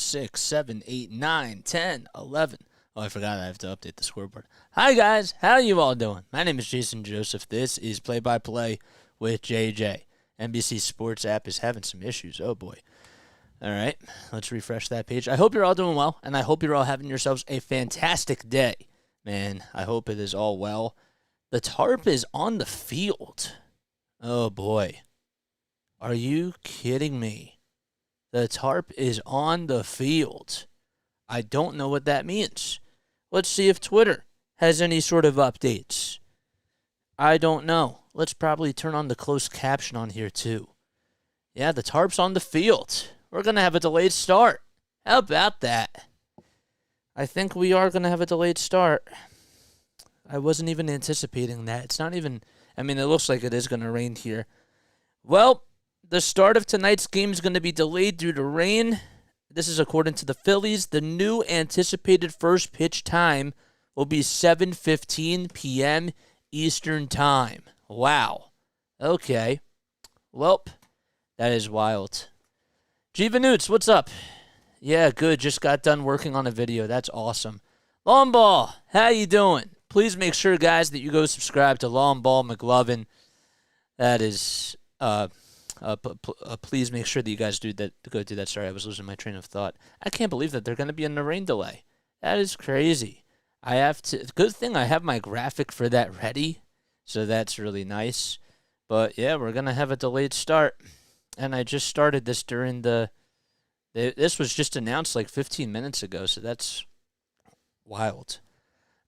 6, 7, 8, 9, 10, 11. Oh, I forgot I have to update the scoreboard. Hi, guys. How are you all doing? My name is Jason Joseph. This is Play-by-Play with JJ. NBC Sports app is having some issues. Oh, boy. All right, let's refresh that page. I hope you're all doing well, and I hope you're all having yourselves a fantastic day. Man, I hope it is all well. The tarp is on the field. Oh, boy. Are you kidding me? The tarp is on the field. I don't know what that means. Let's see if Twitter has any sort of updates. I don't know. Let's probably turn on the closed caption on here, too. Yeah, the tarp's on the field. We're going to have a delayed start. How about that? I think we are going to have a delayed start. I wasn't even anticipating that. It's not even, it looks like it is going to rain here. Well, the start of tonight's game is going to be delayed due to rain. This is according to the Phillies. The new anticipated first pitch time will be 7:15 p.m. Eastern Time. Wow. Okay. Well, that is wild. Newts, what's up? Yeah, good. Just got done working on a video. That's awesome. Long Ball, how you doing? Please make sure, guys, that you go subscribe to Long Ball McLovin. That is, please make sure that you guys do that. Go do that. Sorry, I was losing my train of thought. I can't believe that they're going to be in a rain delay. That is crazy. I have to. Good thing I have my graphic for that ready, so that's really nice. But yeah, we're gonna have a delayed start. And I just started this during this was just announced like 15 minutes ago, so that's wild.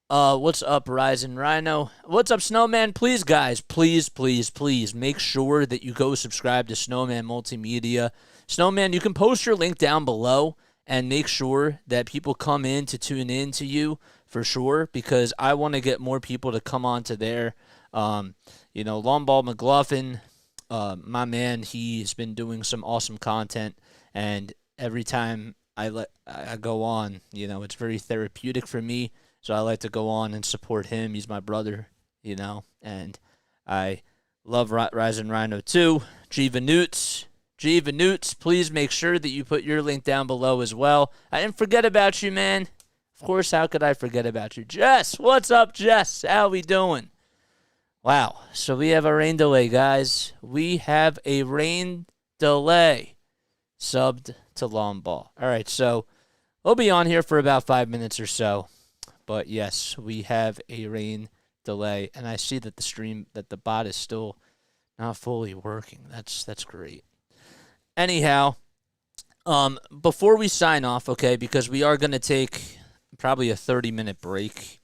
What's up, Ryzen Rhino? What's up, Snowman? Please, guys, please make sure that you go subscribe to Snowman Multimedia. Snowman, you can post your link down below and make sure that people come in to tune in to you for sure, because I want to get more people to come on to there. Long Ball McLaughlin, my man, he's been doing some awesome content, and every time I go on, it's very therapeutic for me, so I like to go on and support him. He's my brother, and I love Ryzen Rhino too. Newts, please make sure that you put your link down below as well. I didn't forget about you, man. Of course, how could I forget about you? Jess, what's up, Jess? How we doing? Wow, so we have a rain delay, guys. We have a rain delay. Subbed to Long Ball. All right, so we'll be on here for about 5 minutes or so. But yes, we have a rain delay. And I see that the bot is still not fully working. That's great. Anyhow, before we sign off, okay, because we are going to take probably a 30-minute break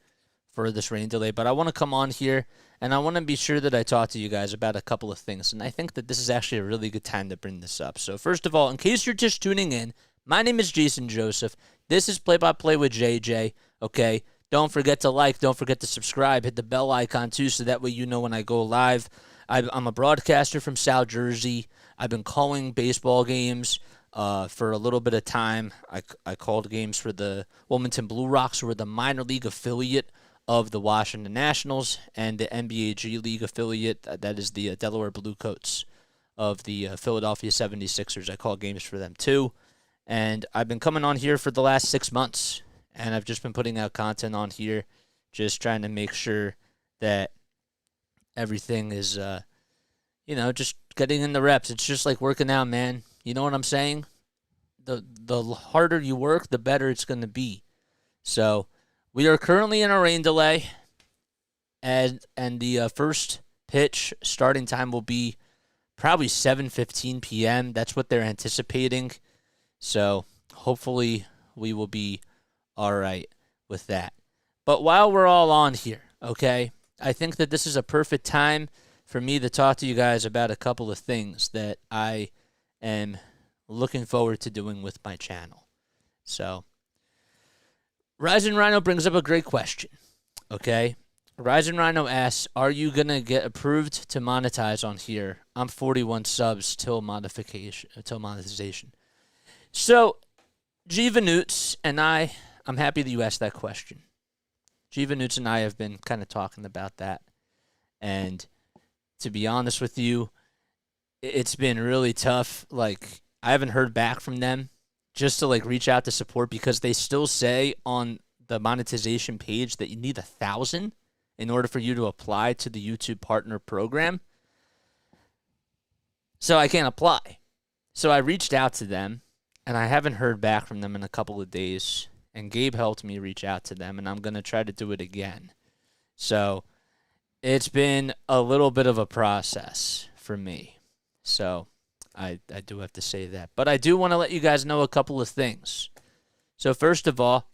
for this rain delay, but I want to come on here and I want to be sure that I talk to you guys about a couple of things. And I think that this is actually a really good time to bring this up. So first of all, in case you're just tuning in, my name is Jason Joseph. This is Play-by-Play with JJ, okay? Don't forget to like, don't forget to subscribe, hit the bell icon too, so that way you know when I go live. I'm a broadcaster from South Jersey. I've been calling baseball games for a little bit of time. I called games for the Wilmington Blue Rocks, who are the minor league affiliate of the Washington Nationals, and the NBA G League affiliate, that is the Delaware Bluecoats of the Philadelphia 76ers. I call games for them too. And I've been coming on here for the last 6 months, and I've just been putting out content on here, just trying to make sure that everything is, just getting in the reps. It's just like working out, man. You know what I'm saying? The harder you work, the better it's going to be. So we are currently in a rain delay, and the first pitch starting time will be probably 7:15 p.m. That's what they're anticipating. So hopefully we will be all right with that. But while we're all on here, okay, I think that this is a perfect time for me to talk to you guys about a couple of things that I am looking forward to doing with my channel. So Ryzen Rhino brings up a great question, okay? Ryzen Rhino asks, are you going to get approved to monetize on here? I'm 41 subs till monetization. So, Newts and I'm happy that you asked that question. Newts and I have been kind of talking about that. And to be honest with you, it's been really tough. Like, I haven't heard back from them just to like reach out to support, because they still say on the monetization page that you need 1,000 in order for you to apply to the YouTube Partner Program. So I can't apply. So I reached out to them, and I haven't heard back from them in a couple of days. And Gabe helped me reach out to them, and I'm going to try to do it again. So it's been a little bit of a process for me. So I do have to say that. But I do want to let you guys know a couple of things. So first of all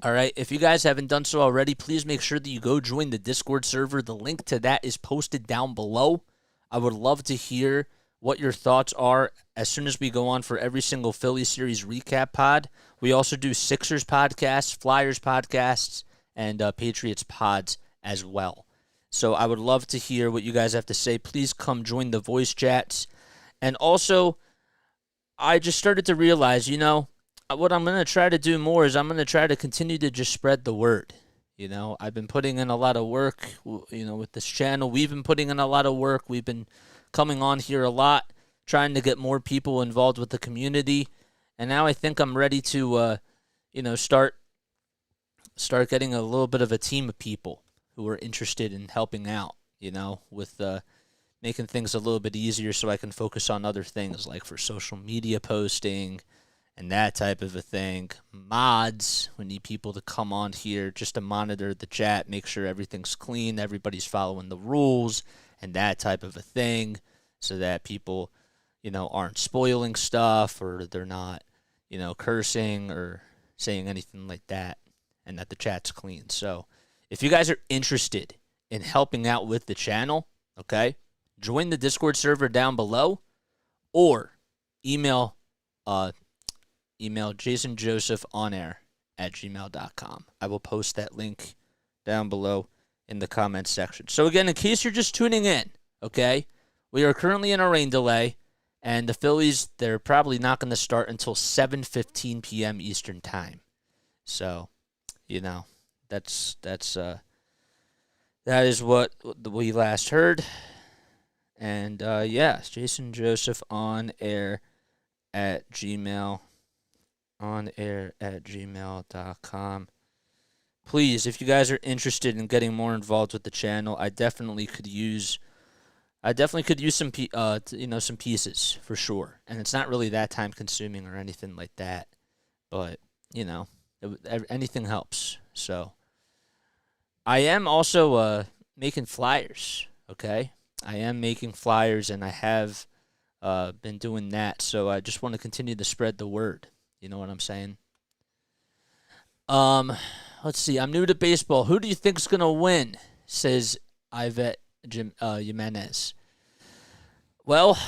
right, if you guys haven't done so already, please make sure that you go join the Discord server. The link to that is posted down below. I would love to hear what your thoughts are as soon as we go on for every single Phillies series recap pod. We also do Sixers podcasts, Flyers podcasts, and Patriots pods as well. So I would love to hear what you guys have to say. Please come join the voice chats. And also, I just started to realize, what I'm going to try to do more is I'm going to try to continue to just spread the word. I've been putting in a lot of work, with this channel. We've been putting in a lot of work. We've been coming on here a lot, trying to get more people involved with the community. And now I think I'm ready to, start getting a little bit of a team of people who are interested in helping out, with making things a little bit easier so I can focus on other things like for social media posting and that type of a thing. Mods, we need people to come on here just to monitor the chat, make sure everything's clean, everybody's following the rules, and that type of a thing, so that people, aren't spoiling stuff, or they're not, cursing or saying anything like that, and that the chat's clean. So if you guys are interested in helping out with the channel, okay, join the Discord server down below, or email jasonjosephonair@gmail.com. I will post that link down below in the comments section. So again, in case you're just tuning in, okay, we are currently in a rain delay, and the Phillies, they're probably not going to start until 7:15 p.m. Eastern time. So, that is what we last heard. And Jason Joseph on air at gmail.com. Please, if you guys are interested in getting more involved with the channel, I definitely could use some some pieces for sure. And it's not really that time consuming or anything like that, but anything helps. So I am also making flyers, okay? I am making flyers, and I have been doing that, so I just want to continue to spread the word. You know what I'm saying? Let's see. I'm new to baseball. Who do you think's gonna win? Says Ivet Jimenez. Well,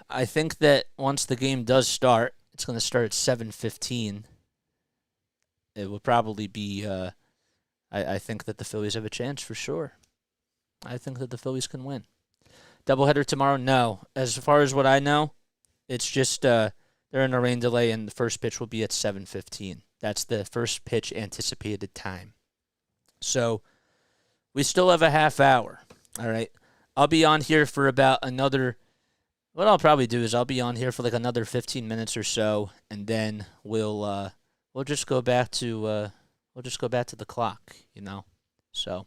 I think that once the game does start, it's gonna start at 7:15. It will probably be. I think that the Phillies have a chance for sure. I think that the Phillies can win. Doubleheader tomorrow? No. As far as what I know, it's just they're in a rain delay, and the first pitch will be at 7:15. That's the first pitch anticipated time. So we still have a half hour. All right. I'll be on here for about another. What I'll probably do is I'll be on here for like another 15 minutes or so, and then we'll just go back to the clock. So,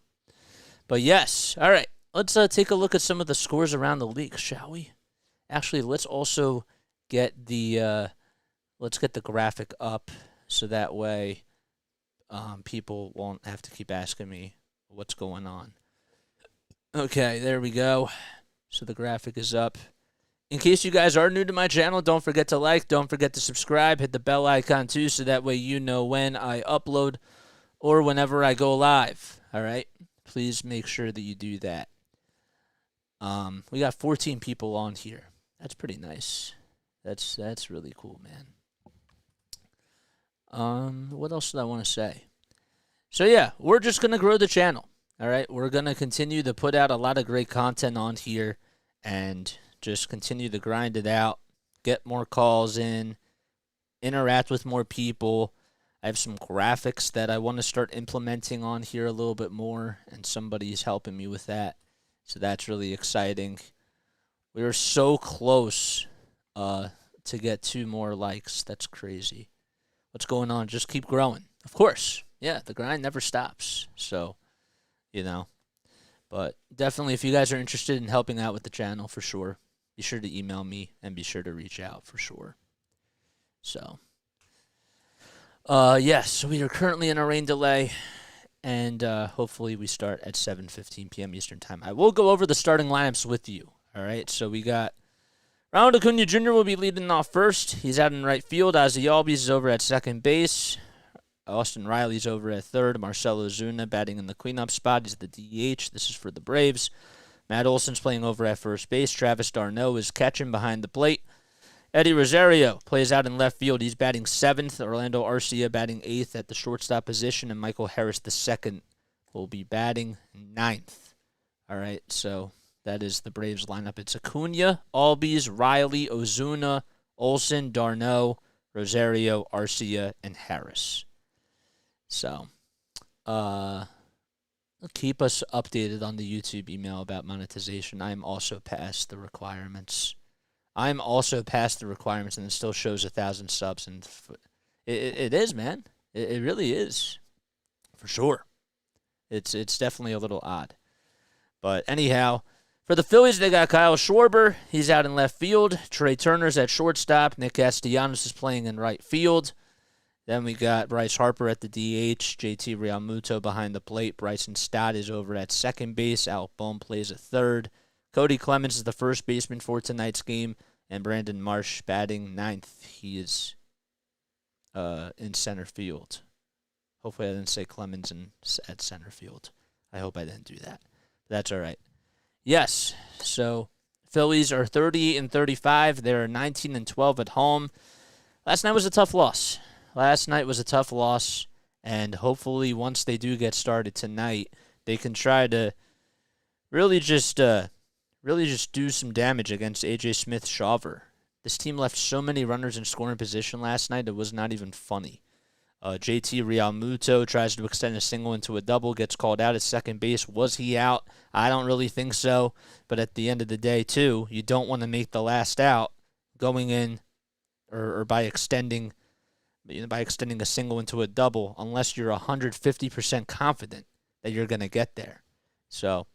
but yes. All right. Let's take a look at some of the scores around the league, shall we? Actually, let's also get the graphic up, so that way people won't have to keep asking me what's going on. Okay, there we go. So the graphic is up. In case you guys are new to my channel, don't forget to like, don't forget to subscribe, hit the bell icon too, so that way you know when I upload or whenever I go live. All right? Please make sure that you do that. We got 14 people on here. That's pretty nice. That's really cool, man. What else did I want to say? So yeah, we're just gonna grow the channel. All right, we're gonna continue to put out a lot of great content on here, and just continue to grind it out, get more calls in, interact with more people. I have some graphics that I want to start implementing on here a little bit more, and somebody's helping me with that. So that's really exciting. We were so close to to get 2 more likes. That's crazy. What's going on? Just keep growing. Of course. Yeah, the grind never stops. So, but definitely if you guys are interested in helping out with the channel, for sure, be sure to email me and be sure to reach out for sure. So, yes, we are currently in a rain delay, and hopefully we start at 7:15 p.m. Eastern Time. I will go over the starting lineups with you. All right, so we got Ronald Acuna Jr. will be leading off first. He's out in right field. Ozzie Albies is over at second base. Austin Riley's over at third. Marcell Ozuna batting in the cleanup spot. He's the DH. This is for the Braves. Matt Olson's playing over at first base. Travis d'Arnaud is catching behind the plate. Eddie Rosario plays out in left field. He's batting 7th. Orlando Arcia batting 8th at the shortstop position. And Michael Harris II will be batting 9th. All right, so that is the Braves lineup. It's Acuna, Albies, Riley, Ozuna, Olson, d'Arnaud, Rosario, Arcia, and Harris. So, keep us updated on the YouTube email about monetization. I am also past the requirements. And it still shows 1,000 subs. And it is, man. It really is, for sure. It's definitely a little odd. But anyhow, for the Phillies, they got Kyle Schwarber. He's out in left field. Trey Turner's at shortstop. Nick Castellanos is playing in right field. Then we got Bryce Harper at the DH. JT Realmuto behind the plate. Bryson Stott is over at second base. Alec Bohm plays at third. Cody Clemens is the first baseman for tonight's game. And Brandon Marsh batting 9th. He is in center field. Hopefully I didn't say Clemens at center field. I hope I didn't do that. That's all right. Yes, so Phillies are 38-35. They're 19-12 at home. Last night was a tough loss. And hopefully once they do get started tonight, they can try to really just do some damage against AJ Smith-Shawver. This team left so many runners in scoring position last night, it was not even funny. JT Realmuto tries to extend a single into a double, gets called out at second base. Was he out? I don't really think so. But at the end of the day, too, you don't want to make the last out going in or by extending a single into a double unless you're 150% confident that you're going to get there. So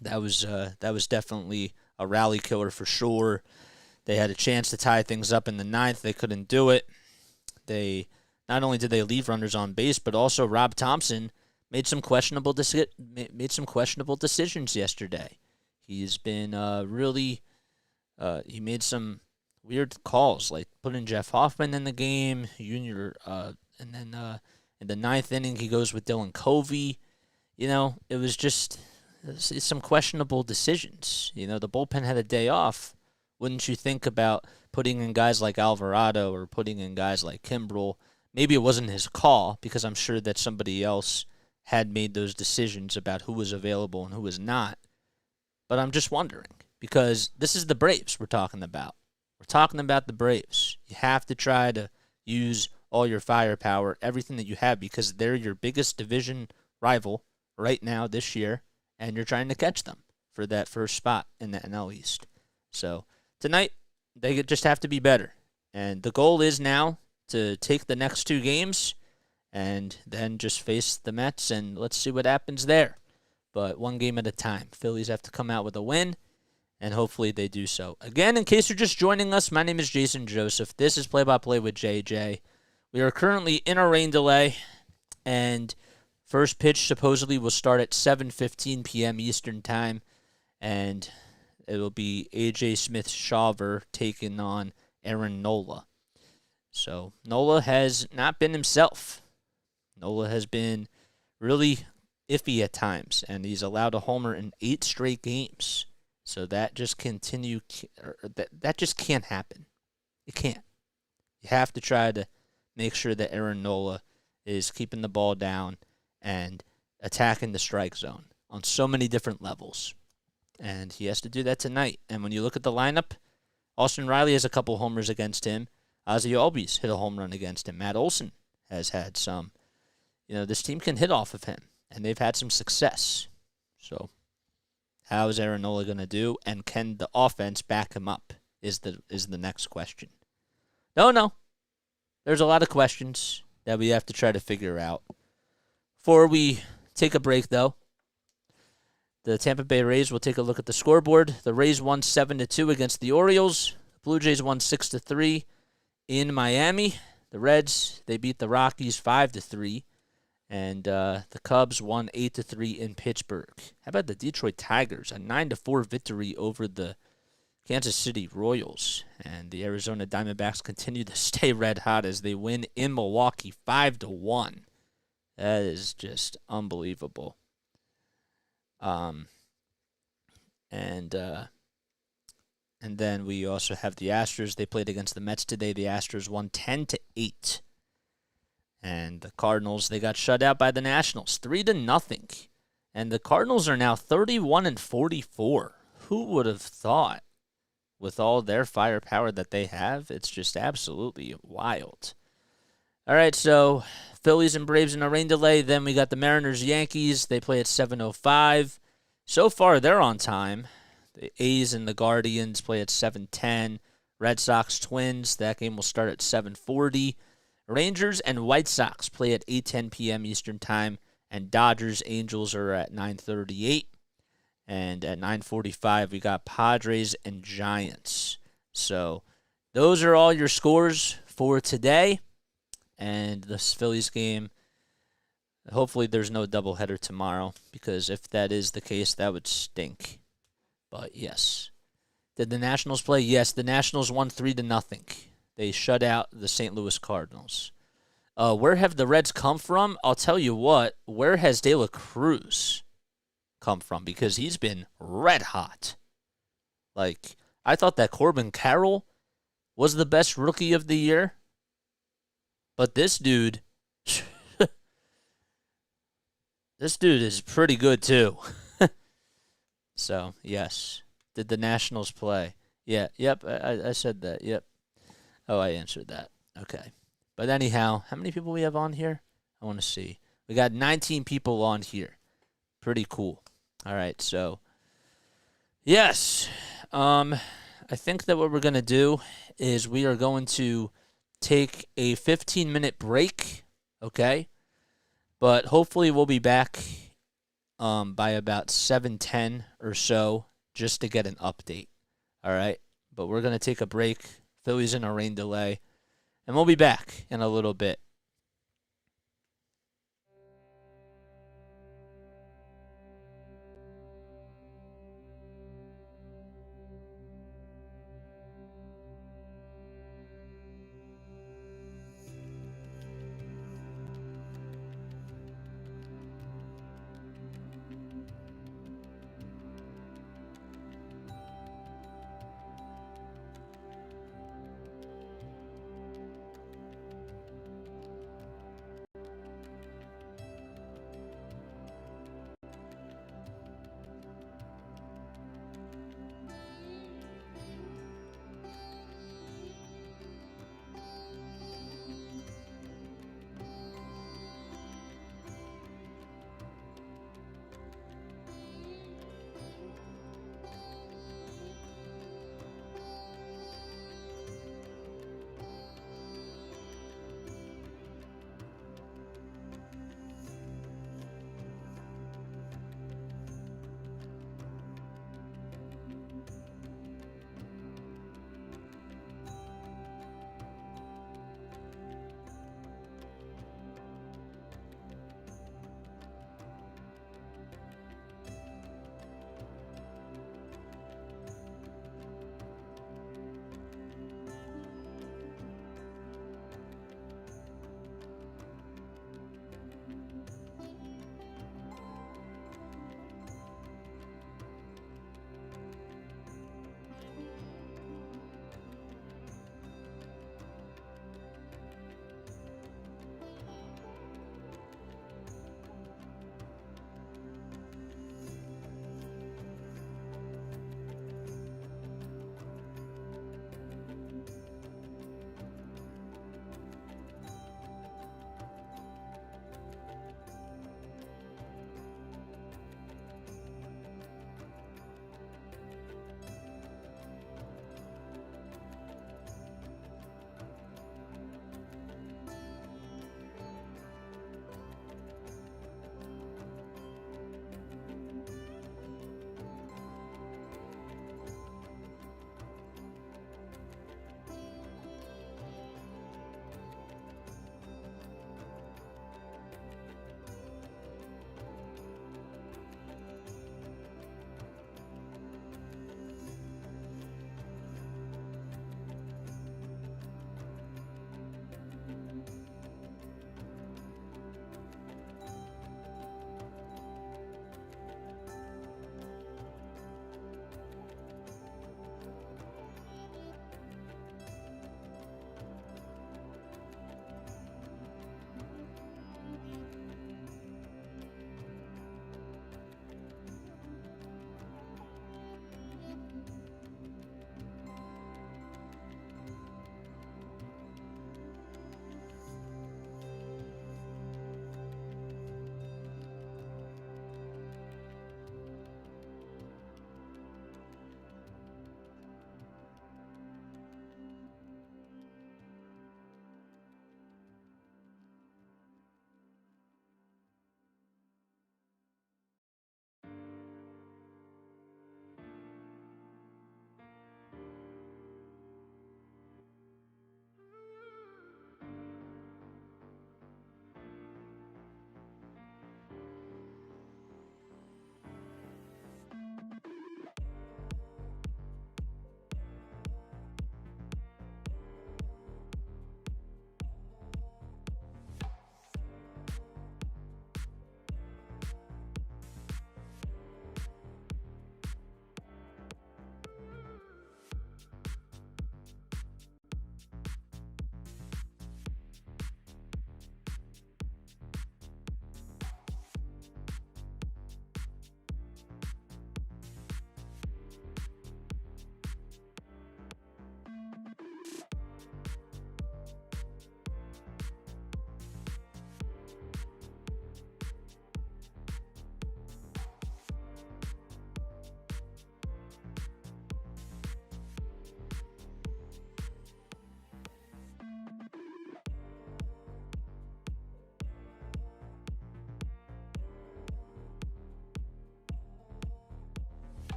that was definitely a rally killer for sure. They had a chance to tie things up in the 9th. They couldn't do it. Not only did they leave runners on base, but also Rob Thomson made some questionable decisions yesterday. He's been he made some weird calls, like putting Jeff Hoffman in the game, and then in the 9th inning he goes with Dylan Covey. It was just some questionable decisions. The bullpen had a day off. Wouldn't you think about putting in guys like Alvarado or putting in guys like Kimbrel? Maybe it wasn't his call because I'm sure that somebody else had made those decisions about who was available and who was not. But I'm just wondering because this is the Braves we're talking about. We're talking about the Braves. You have to try to use all your firepower, everything that you have, because they're your biggest division rival right now this year, and you're trying to catch them for that first spot in the NL East. So tonight, they just have to be better. And the goal is now to take the next 2 games and then just face the Mets, and let's see what happens there. But one game at a time. Phillies have to come out with a win, and hopefully they do so. Again, in case you're just joining us, my name is Jason Joseph. This is Play-by-Play with JJ. We are currently in a rain delay, and first pitch supposedly will start at 7:15 p.m. Eastern Time, and it'll be AJ Smith-Shawver taking on Aaron Nola. So Nola has not been himself. Nola has been really iffy at times, and he's allowed a homer in 8 straight games. So that just that just can't happen. It can't. You have to try to make sure that Aaron Nola is keeping the ball down and attacking the strike zone on so many different levels. And he has to do that tonight. And when you look at the lineup, Austin Riley has a couple homers against him. Ozzie Albies hit a home run against him. Matt Olson has had some. This team can hit off of him, and they've had some success. So how is Aaron Nola going to do, and can the offense back him up? is the next question. No. There's a lot of questions that we have to try to figure out. Before we take a break, though, the Tampa Bay Rays will take a look at the scoreboard. The Rays won 7-2 against the Orioles. The Blue Jays won 6-3 in Miami. The Reds, they beat the Rockies 5-3. And the Cubs won 8-3 in Pittsburgh. How about the Detroit Tigers? A 9-4 victory over the Kansas City Royals. And the Arizona Diamondbacks continue to stay red hot as they win in Milwaukee 5-1. That is just unbelievable. And then we also have the Astros. They played against the Mets today. The Astros won 10-8. And the Cardinals, they got shut out by the Nationals 3-0. And the Cardinals are now 31-44. Who would have thought? With all their firepower that they have, it's just absolutely wild. All right, so Phillies and Braves in a rain delay. Then we got the Mariners-Yankees. They play at 7:05. So far, they're on time. The A's and the Guardians play at 7:10. Red Sox-Twins, that game will start at 7:40. Rangers and White Sox play at 8:10 p.m. Eastern Time. And Dodgers-Angels are at 9:38. And at 9:45, we got Padres and Giants. So those are all your scores for today. And this Phillies game, hopefully there's no doubleheader tomorrow, because if that is the case, that would stink. But yes. Did the Nationals play? Yes, the Nationals won 3-0. They shut out the St. Louis Cardinals. Where have the Reds come from? I'll tell you what. Where has De La Cruz come from? Because he's been red hot. Like, I thought that Corbin Carroll was the best rookie of the year. But this dude, this dude is pretty good too. So, yes. Did the Nationals play? Yeah, yep, I said that, yep. Oh, I answered that. Okay. But anyhow, how many people we have on here? I want to see. We got 19 people on here. Pretty cool. All right, so, yes. I think that what we're going to do is we are going to take a 15-minute break, okay? But hopefully we'll be back by about 7:10 or so just to get an update, all right? But we're going to take a break. Phillies in a rain delay, and we'll be back in a little bit.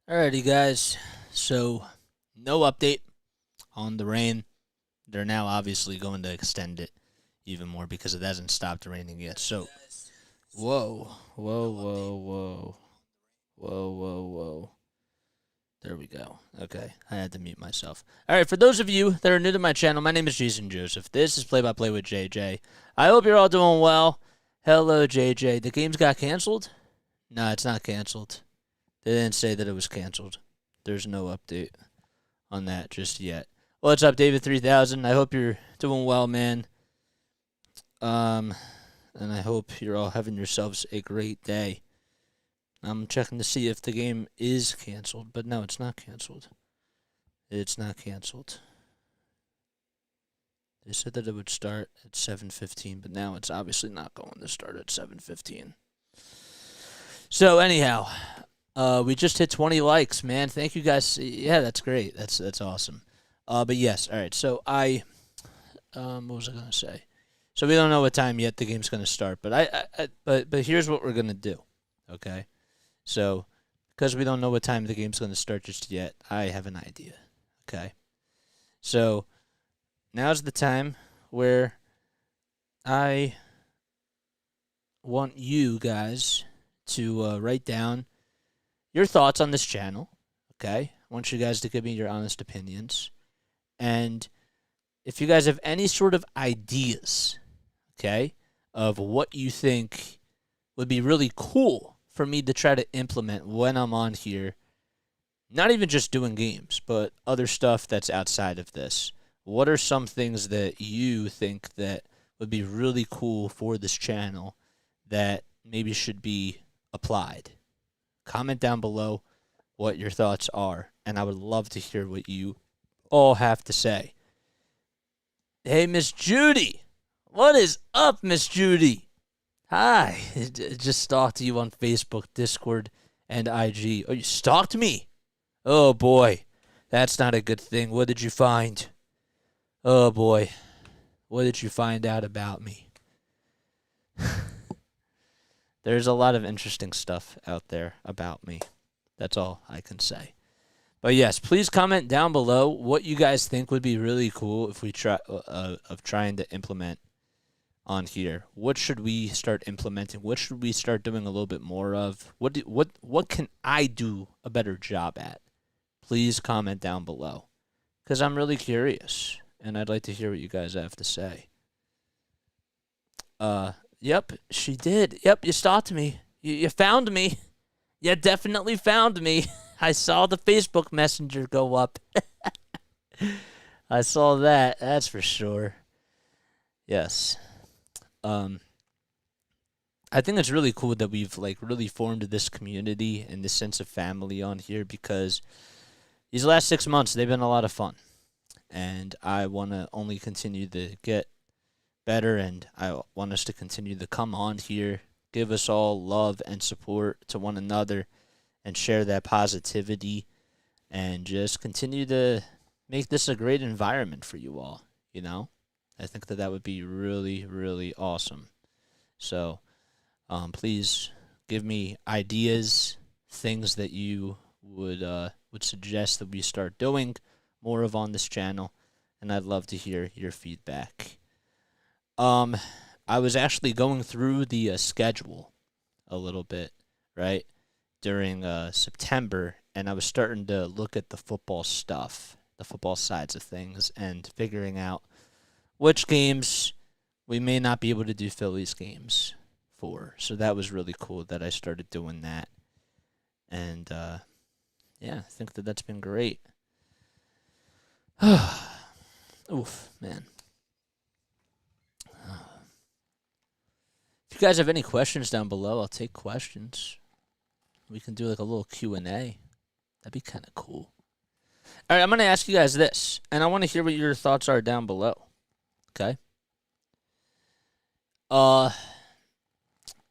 Alrighty, guys. So, no update on the rain. They're now obviously going to extend it even more because it hasn't stopped raining yet. So, whoa, whoa, whoa, whoa, whoa, whoa, whoa. There we go. Okay, I had to mute myself. All right, for those of you that are new to my channel, my name is Jason Joseph. This is Play by Play with JJ. I hope you're all doing well. Hello, JJ. The games got canceled? No, it's not canceled. They didn't say that it was canceled. There's no update on that just yet. What's up, David 3000? I hope you're doing well, man. And I hope you're all having yourselves a great day. I'm checking to see if the game is canceled, but no, it's not canceled. It's not canceled. They said that it would start at 7:15, but now it's obviously not going to start at 7:15. So anyhow, we just hit 20 likes, man. Thank you guys. Yeah, that's great. That's awesome. But yes, all right. So what was I gonna say? So we don't know what time yet the game's gonna start, but but here's what we're gonna do, okay? So because we don't know what time the game's gonna start just yet, I have an idea, okay? So now's the time where I want you guys to write down your thoughts on this channel, okay? I want you guys to give me your honest opinions. And if you guys have any sort of ideas, okay, of what you think would be really cool for me to try to implement when I'm on here, not even just doing games, but other stuff that's outside of this. What are some things that you think that would be really cool for this channel that maybe should be applied? Comment down below what your thoughts are, and I would love to hear what you all have to say. Hey, Miss Judy. What is up, Miss Judy? Hi. Just stalked you on Facebook, Discord, and IG. Oh, you stalked me? Oh, boy. That's not a good thing. What did you find? Oh, boy. What did you find out about me? There's a lot of interesting stuff out there about me. That's all I can say. But yes, please comment down below what you guys think would be really cool if we trying to implement on here. What should we start implementing? What should we start doing a little bit more of? What can I do a better job at? Please comment down below, because I'm really curious and I'd like to hear what you guys have to say. Yep, she did. Yep, you stalked me. You found me. You definitely found me. I saw the Facebook Messenger go up. I saw that. That's for sure. Yes. I think it's really cool that we've really formed this community and this sense of family on here, because these last 6 months they've been a lot of fun, and I want to only continue to get better, and I want us to continue to come on here, give us all love and support to one another, and share that positivity, and just continue to make this a great environment for you all, you know? I think that would be really, really awesome. So, please give me ideas, things that you would suggest that we start doing more of on this channel, and I'd love to hear your feedback. I was actually going through the schedule a little bit, right, during September, and I was starting to look at the football stuff, the football sides of things, and figuring out which games we may not be able to do Phillies games for. So that was really cool that I started doing that. And, yeah, I think that's been great. Oof, man. If you guys have any questions down below, I'll take questions. We can do like a little Q&A. That'd be kind of cool. All right, I'm going to ask you guys this, and I want to hear what your thoughts are down below. Okay?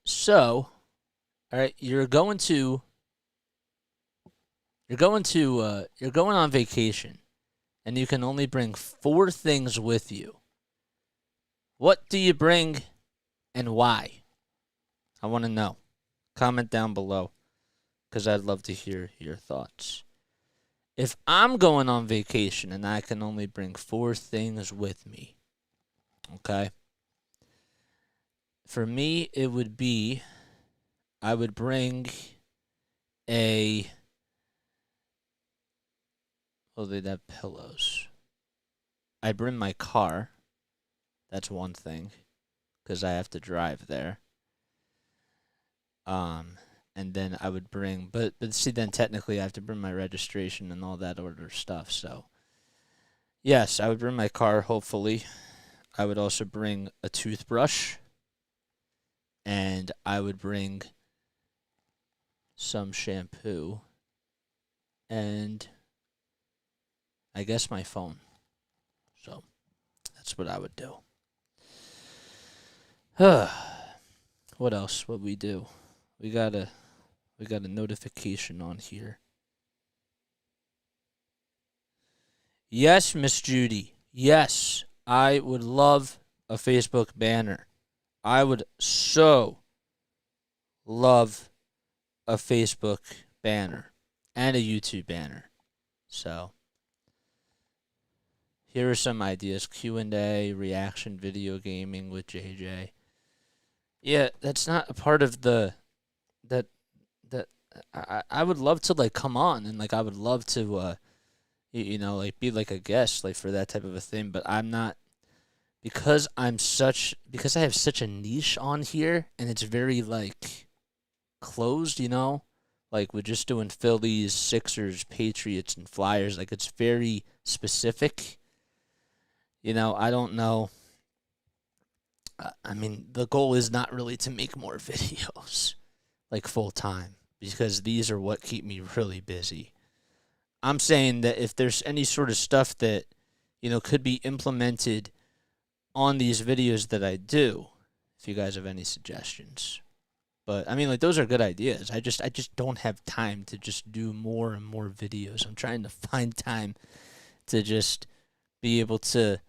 So, all right, you're going on vacation, and you can only bring 4 things with you. What do you bring and why? I want to know. Comment down below because I'd love to hear your thoughts. If I'm going on vacation and I can only bring 4 things with me, okay? For me, it would be, I would bring they'd have pillows. I'd bring my car. That's one thing, because I have to drive there. And then I would bring, but see, then technically I have to bring my registration and all that other stuff. So, yes, I would bring my car, hopefully. I would also bring a toothbrush. And I would bring some shampoo. And I guess my phone. So, that's what I would do. What else would we do? We got a notification on here. Yes, Miss Judy. Yes, I would love a Facebook banner. I would so love a Facebook banner and a YouTube banner. So, here are some ideas. Q&A, reaction video gaming with JJ. Yeah, that's not a part of the that I would love to like come on and like I would love to like be like a guest like for that type of a thing, but I'm not, because I have such a niche on here and it's very like closed, like we're just doing Phillies, Sixers, Patriots, and Flyers. Like it's very specific. I don't know. I mean, the goal is not really to make more videos like full time, because these are what keep me really busy. I'm saying that if there's any sort of stuff that, could be implemented on these videos that I do, if you guys have any suggestions. But I mean, like, those are good ideas. I just don't have time to just do more and more videos. I'm trying to find time to just be able to,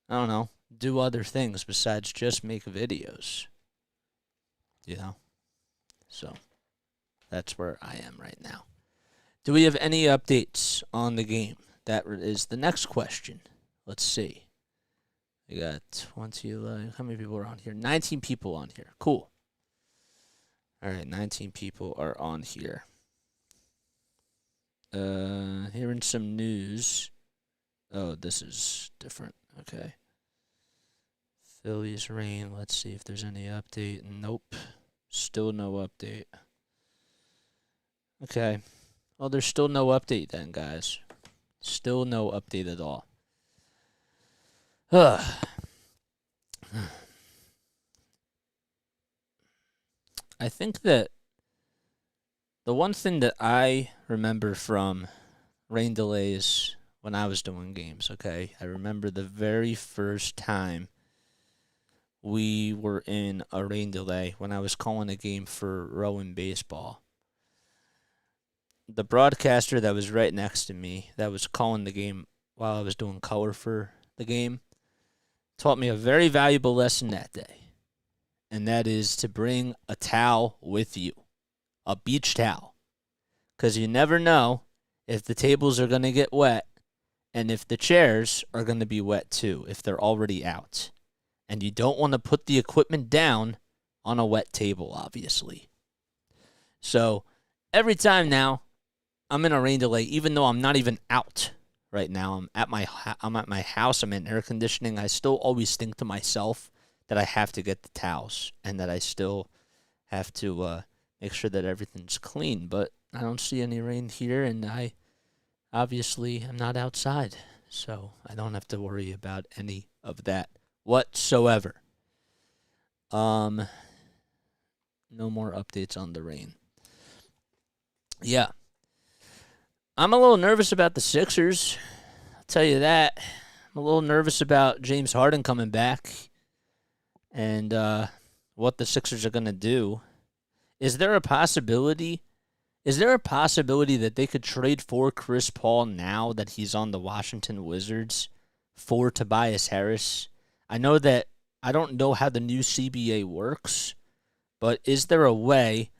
I don't know, do other things besides just make videos. So that's where I am right now. Do we have any updates on the game? That is the next question. Let's see. We got 20, how many people are on here? 19 people on here. Cool. All right, 19 people are on here. Hearing some news. Oh, this is different. Okay. Phillies rain. Let's see if there's any update. Nope. Still no update. Okay. Well, there's still no update then, guys. Still no update at all. I think that the one thing that I remember from rain delays when I was doing games, okay? I remember the very first time we were in a rain delay when I was calling a game for Rowan Baseball. The broadcaster that was right next to me, that was calling the game while I was doing color for the game, taught me a very valuable lesson that day. And that is to bring a towel with you, a beach towel. Because you never know if the tables are going to get wet and if the chairs are going to be wet too, if they're already out. And you don't want to put the equipment down on a wet table, obviously. So every time now I'm in a rain delay, even though I'm not even out right now, I'm at my house, I'm in air conditioning, I still always think to myself that I have to get the towels and that I still have to make sure that everything's clean. But I don't see any rain here, and I obviously am not outside, so I don't have to worry about any of that whatsoever. No more updates on the rain. Yeah. I'm a little nervous about the Sixers. I'll tell you that. I'm a little nervous about James Harden coming back and what the Sixers are going to do. Is there a possibility that they could trade for Chris Paul now that he's on the Washington Wizards for Tobias Harris? I don't know how the new CBA works, but is there a way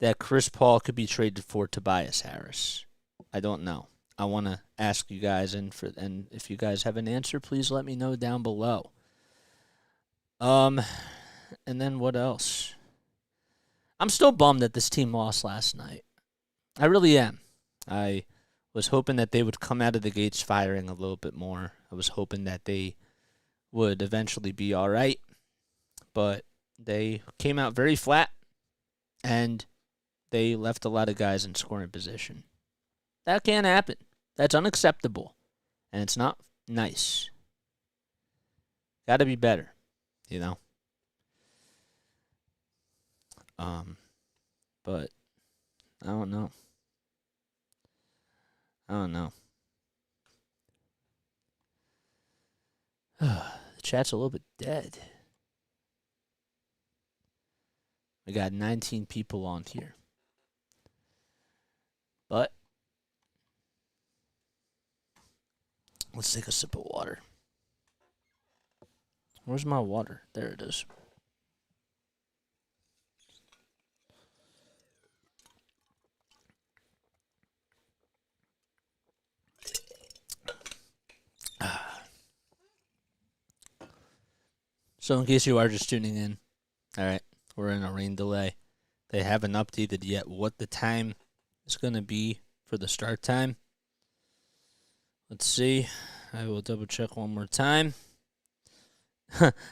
that Chris Paul could be traded for Tobias Harris? I don't know. I want to ask you guys, and if you guys have an answer, please let me know down below. And then what else? I'm still bummed that this team lost last night. I really am. I was hoping that they would come out of the gates firing a little bit more. I was hoping that they would eventually be all right, but they came out very flat, and they left a lot of guys in scoring position. That can't happen. That's unacceptable, and it's not nice. Got to be better, you know? But I don't know. The chat's a little bit dead. We got 19 people on here. But let's take a sip of water. Where's my water? There it is. So in case you are just tuning in, all right, we're in a rain delay. They haven't updated yet what the time is going to be for the start time. Let's see. I will double check one more time.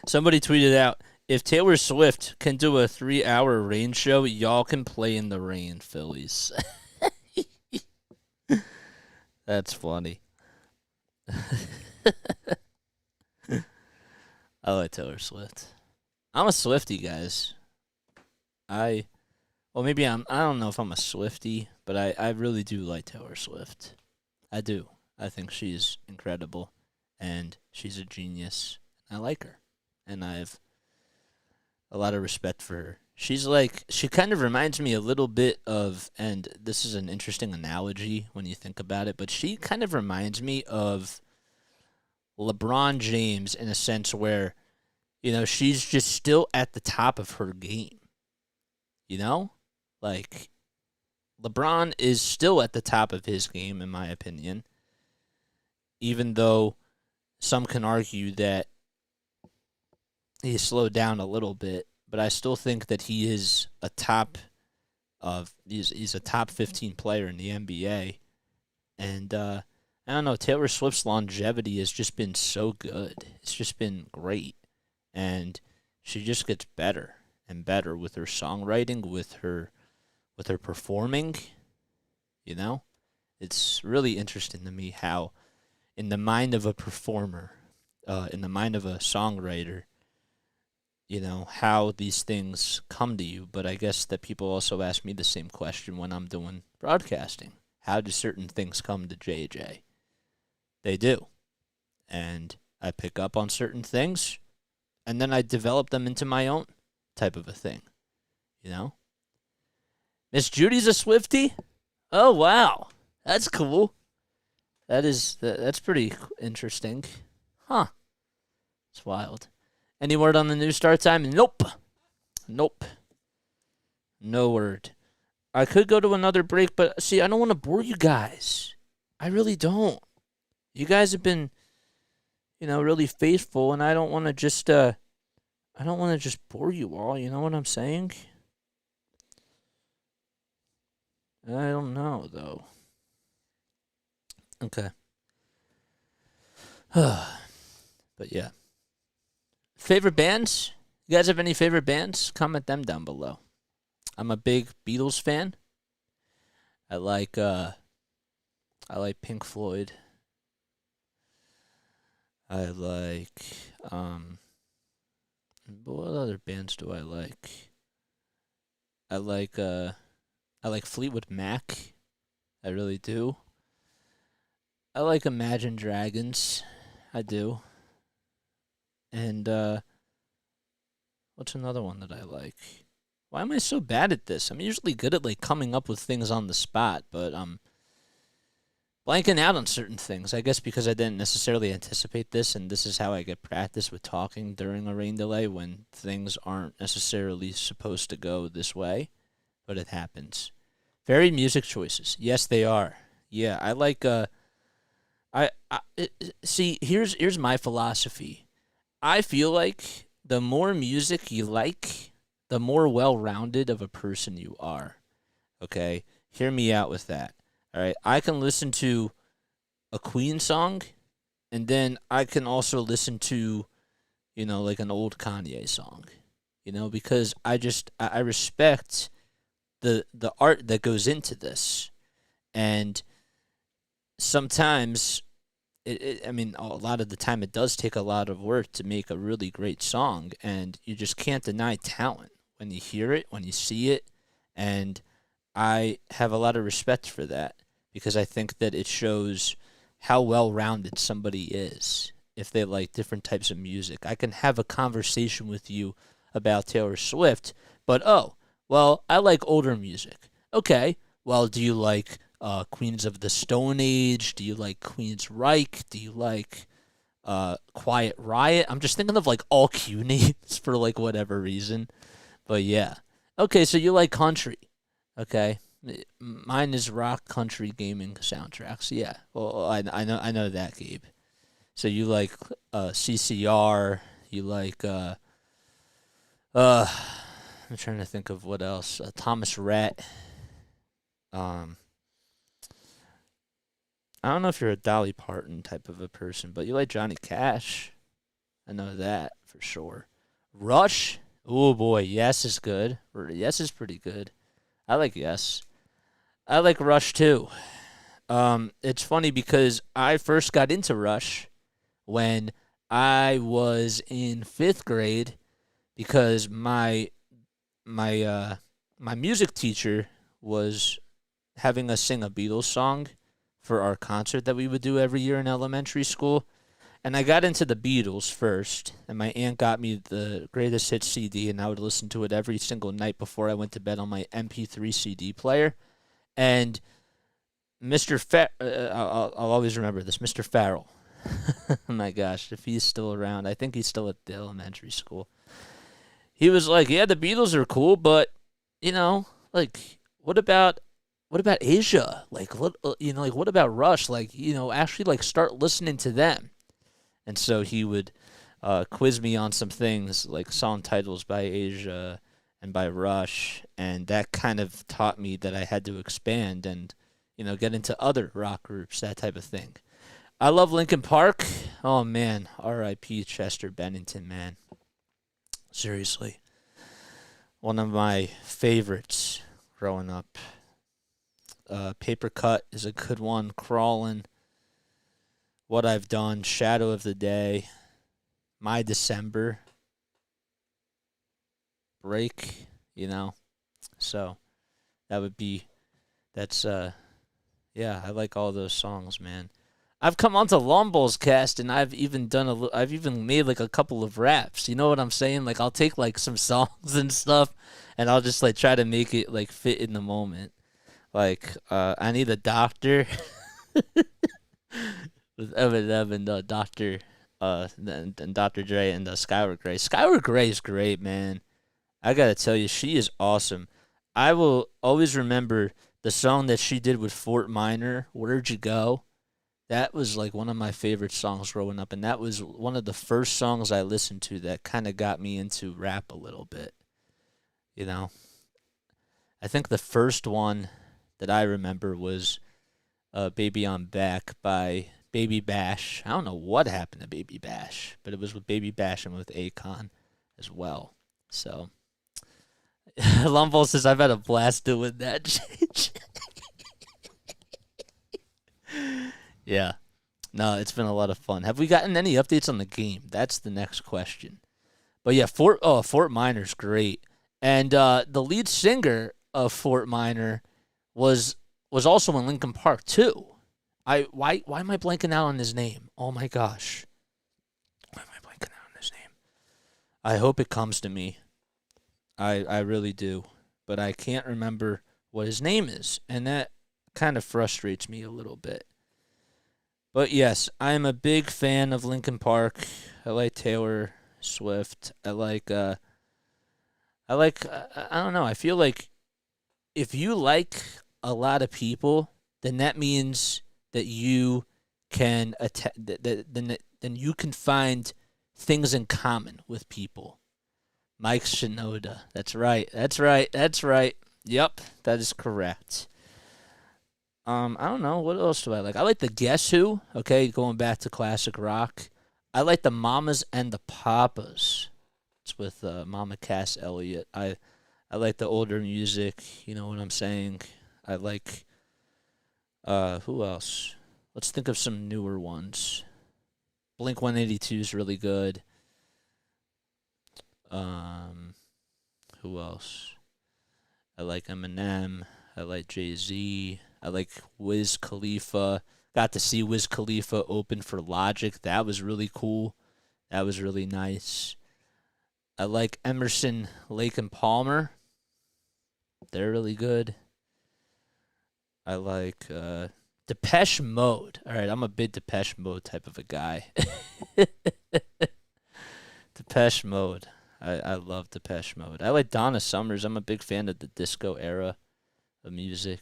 Somebody tweeted out, if Taylor Swift can do a 3-hour rain show, y'all can play in the rain, Phillies. That's funny. I like Taylor Swift. I'm a Swiftie, guys. I don't know if I'm a Swiftie, but I really do like Taylor Swift. I do. I think she's incredible, and she's a genius. I like her, and I have a lot of respect for her. She kind of reminds me a little bit of, and this is an interesting analogy when you think about it, but she kind of reminds me of LeBron James in a sense where, you know, she's just still at the top of her game. You know? Like, LeBron is still at the top of his game, in my opinion, even though some can argue that he slowed down a little bit, but I still think that he is he's a top 15 player in the NBA. And I don't know, Taylor Swift's longevity has just been so good. It's just been great. And she just gets better and better with her songwriting, with her performing, you know? It's really interesting to me how in the mind of a performer, in the mind of a songwriter, you know, how these things come to you. But I guess that people also ask me the same question when I'm doing broadcasting. How do certain things come to JJ? They do. And I pick up on certain things, and then I develop them into my own type of a thing, you know? Miss Judy's a Swiftie? Oh, wow. That's cool. That's pretty interesting. Huh. It's wild. Any word on the new start time? Nope. No word. I could go to another break, but see, I don't want to bore you guys. I really don't. You guys have been, you know, really faithful, and I don't want to just bore you all. You know what I'm saying? I don't know though. Okay. But yeah. Favorite bands? You guys have any favorite bands? Comment them down below. I'm a big Beatles fan. I like Pink Floyd. I like what other bands do I like? I like Fleetwood Mac. I really do. I like Imagine Dragons. I do. And what's another one that I like? Why am I so bad at this? I'm usually good at like coming up with things on the spot, but I'm blanking out on certain things. I guess because I didn't necessarily anticipate this, and this is how I get practice with talking during a rain delay when things aren't necessarily supposed to go this way. but it happens. Very music choices. Yes, they are. Yeah, I like see, here's my philosophy. I feel like the more music you like, the more well-rounded of a person you are. Okay? Hear me out with that. All right? I can listen to a Queen song, and then I can also listen to, like an old Kanye song. Because I respect the art that goes into this. And sometimes I mean, a lot of the time it does take a lot of work to make a really great song, and you just can't deny talent when you hear it, when you see it, and I have a lot of respect for that because I think that it shows how well-rounded somebody is if they like different types of music. I can have a conversation with you about Taylor Swift, but well, I like older music. Okay, well, do you like Queens of the Stone Age? Do you like Queen's Reich? Do you like Quiet Riot? I'm just thinking of like all Q names for like whatever reason. But yeah. Okay, so you like country. Okay. Mine is rock country gaming soundtracks. Yeah. Well, I know that, Gabe. So you like CCR, you like uh I'm trying to think of what else. Thomas Rhett. Um I don't know if you're a Dolly Parton type of a person, but you like Johnny Cash. I know that for sure. Rush. Oh boy, Yes is good. Yes is pretty good. I like Yes. I like Rush too. It's funny because I first got into Rush when I was in 5th grade because my my music teacher was having us sing a Beatles song for our concert that we would do every year in elementary school. And I got into the Beatles first, and my aunt got me the Greatest Hits CD, and I would listen to it every single night before I went to bed on my MP3 CD player. And I'll always remember this, Mr. Farrell. Oh my gosh, if he's still around, I think he's still at the elementary school. He was like, "Yeah, the Beatles are cool, but like, what about Asia? Like, what about Rush? Like, actually, like, start listening to them." And so he would quiz me on some things like song titles by Asia and by Rush, and that kind of taught me that I had to expand and get into other rock groups, that type of thing. I love Linkin Park. Oh man, R.I.P. Chester Bennington, man. Seriously, one of my favorites growing up. Paper Cut is a good one. Crawling. What I've Done. Shadow of the Day. My December. Break. So that's yeah, I like all those songs, man. I've come onto Longballs Cast and I've even made like a couple of raps. You know what I'm saying? Like I'll take like some songs and stuff and I'll just like try to make it like fit in the moment. Like I Need a Doctor with Eminem and Doctor and Dr. Dre and Skylar Grey. Skylar Grey is great, man. I gotta tell you, she is awesome. I will always remember the song that she did with Fort Minor, "Where'd You Go?" That was like one of my favorite songs growing up, and that was one of the first songs I listened to that kind of got me into rap a little bit. You know, I think the first one that I remember was "Baby I'm Back" by Baby Bash. I don't know what happened to Baby Bash, but it was with Baby Bash and with Akon as well. So, Lumball says, "I've had a blast doing that." Yeah. No, it's been a lot of fun. Have we gotten any updates on the game? That's the next question. But yeah, Fort Minor's great. And the lead singer of Fort Minor was also in Linkin Park too. Why am I blanking out on his name? Oh my gosh. Why am I blanking out on his name? I hope it comes to me. I really do. But I can't remember what his name is, and that kind of frustrates me a little bit. But yes, I am a big fan of Linkin Park. I like Taylor Swift. I don't know. I feel like if you like a lot of people, then that means that you can then you can find things in common with people. Mike Shinoda. That's right. That's right. That's right. Yep, that is correct. I don't know. What else do I like? I like the Guess Who. Okay, going back to classic rock. I like the Mamas and the Papas. It's with Mama Cass Elliot. I like the older music. You know what I'm saying? I like who else? Let's think of some newer ones. Blink 182 is really good. Who else? I like Eminem. I like Jay-Z. I like Wiz Khalifa. Got to see Wiz Khalifa open for Logic. That was really cool. That was really nice. I like Emerson, Lake and Palmer. They're really good. I like Depeche Mode. All right, I'm a big Depeche Mode type of a guy. Depeche Mode. I love Depeche Mode. I like Donna Summers. I'm a big fan of the disco era of music.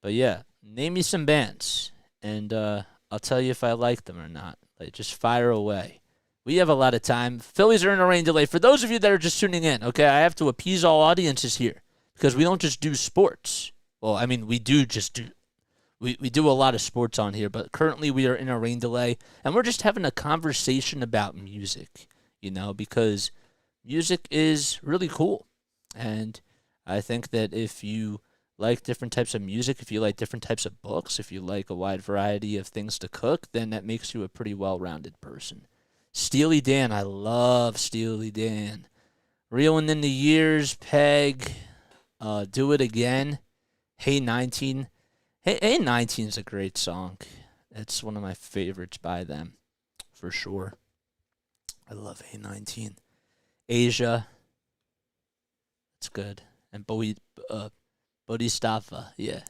But yeah, name me some bands, and I'll tell you if I like them or not. Like, just fire away. We have a lot of time. Phillies are in a rain delay. For those of you that are just tuning in, okay, I have to appease all audiences here because we don't just do sports. Well, I mean, we do just do. We do a lot of sports on here, but currently we are in a rain delay, and we're just having a conversation about music, you know, because music is really cool. And I think that if you like different types of music, if you like different types of books, if you like a wide variety of things to cook, then that makes you a pretty well-rounded person. Steely Dan, I love Steely Dan. Reeling in the Years, Peg, Do It Again, Hey 19. Hey 19 is a great song. It's one of my favorites by them, for sure. I love Hey 19. Asia, it's good. And Bodhisattva, yeah.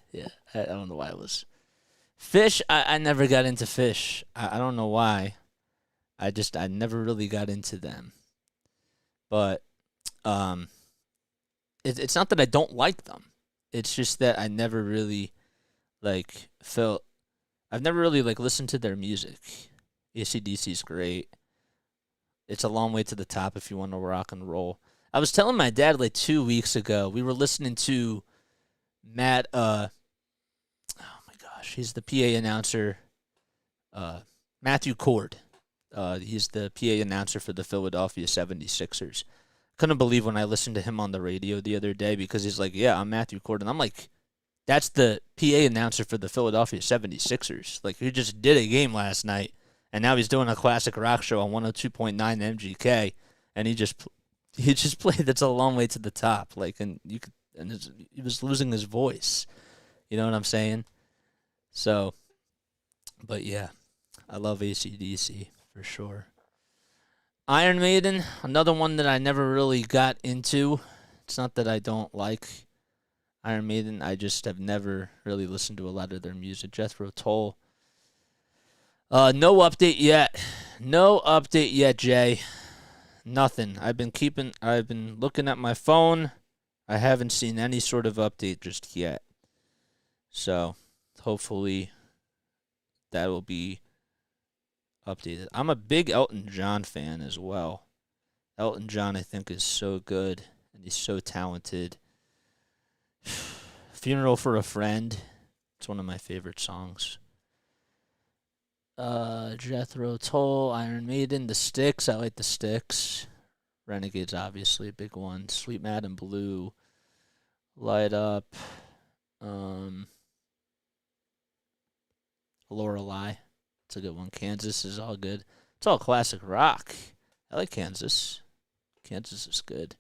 I don't know why it was. Fish, I never got into Fish. I don't know why. I never really got into them. But it's not that I don't like them. It's just that I never really I've never really listened to their music. AC/DC is great. It's a long way to the top if you want to rock and roll. I was telling my dad 2 weeks ago, we were listening to Matt, oh my gosh, he's the PA announcer, Matthew Cord. He's the PA announcer for the Philadelphia 76ers. Couldn't believe when I listened to him on the radio the other day because he's like, yeah, I'm Matthew Cord. And I'm like, that's the PA announcer for the Philadelphia 76ers. He just did a game last night, and now he's doing a classic rock show on 102.9 MGK, and he just played That's a Long Way to the Top. He was losing his voice. You know what I'm saying? So, but yeah, I love AC/DC for sure. Iron Maiden, another one that I never really got into. It's not that I don't like Iron Maiden, I just have never really listened to a lot of their music. Jethro Tull. No update yet. No update yet, Jay. Nothing. I've been looking at my phone. I haven't seen any sort of update just yet. So, hopefully that will be updated. I'm a big Elton John fan as well. Elton John, I think, is so good, and he's so talented. Funeral for a Friend. It's one of my favorite songs. Jethro Tull, Iron Maiden, The Styx. I like The Styx. Renegades, obviously, a big one. Sweet Mad and Blue. Light Up. Lorelei. It's a good one. Kansas is all good. It's all classic rock. I like Kansas. Kansas is good.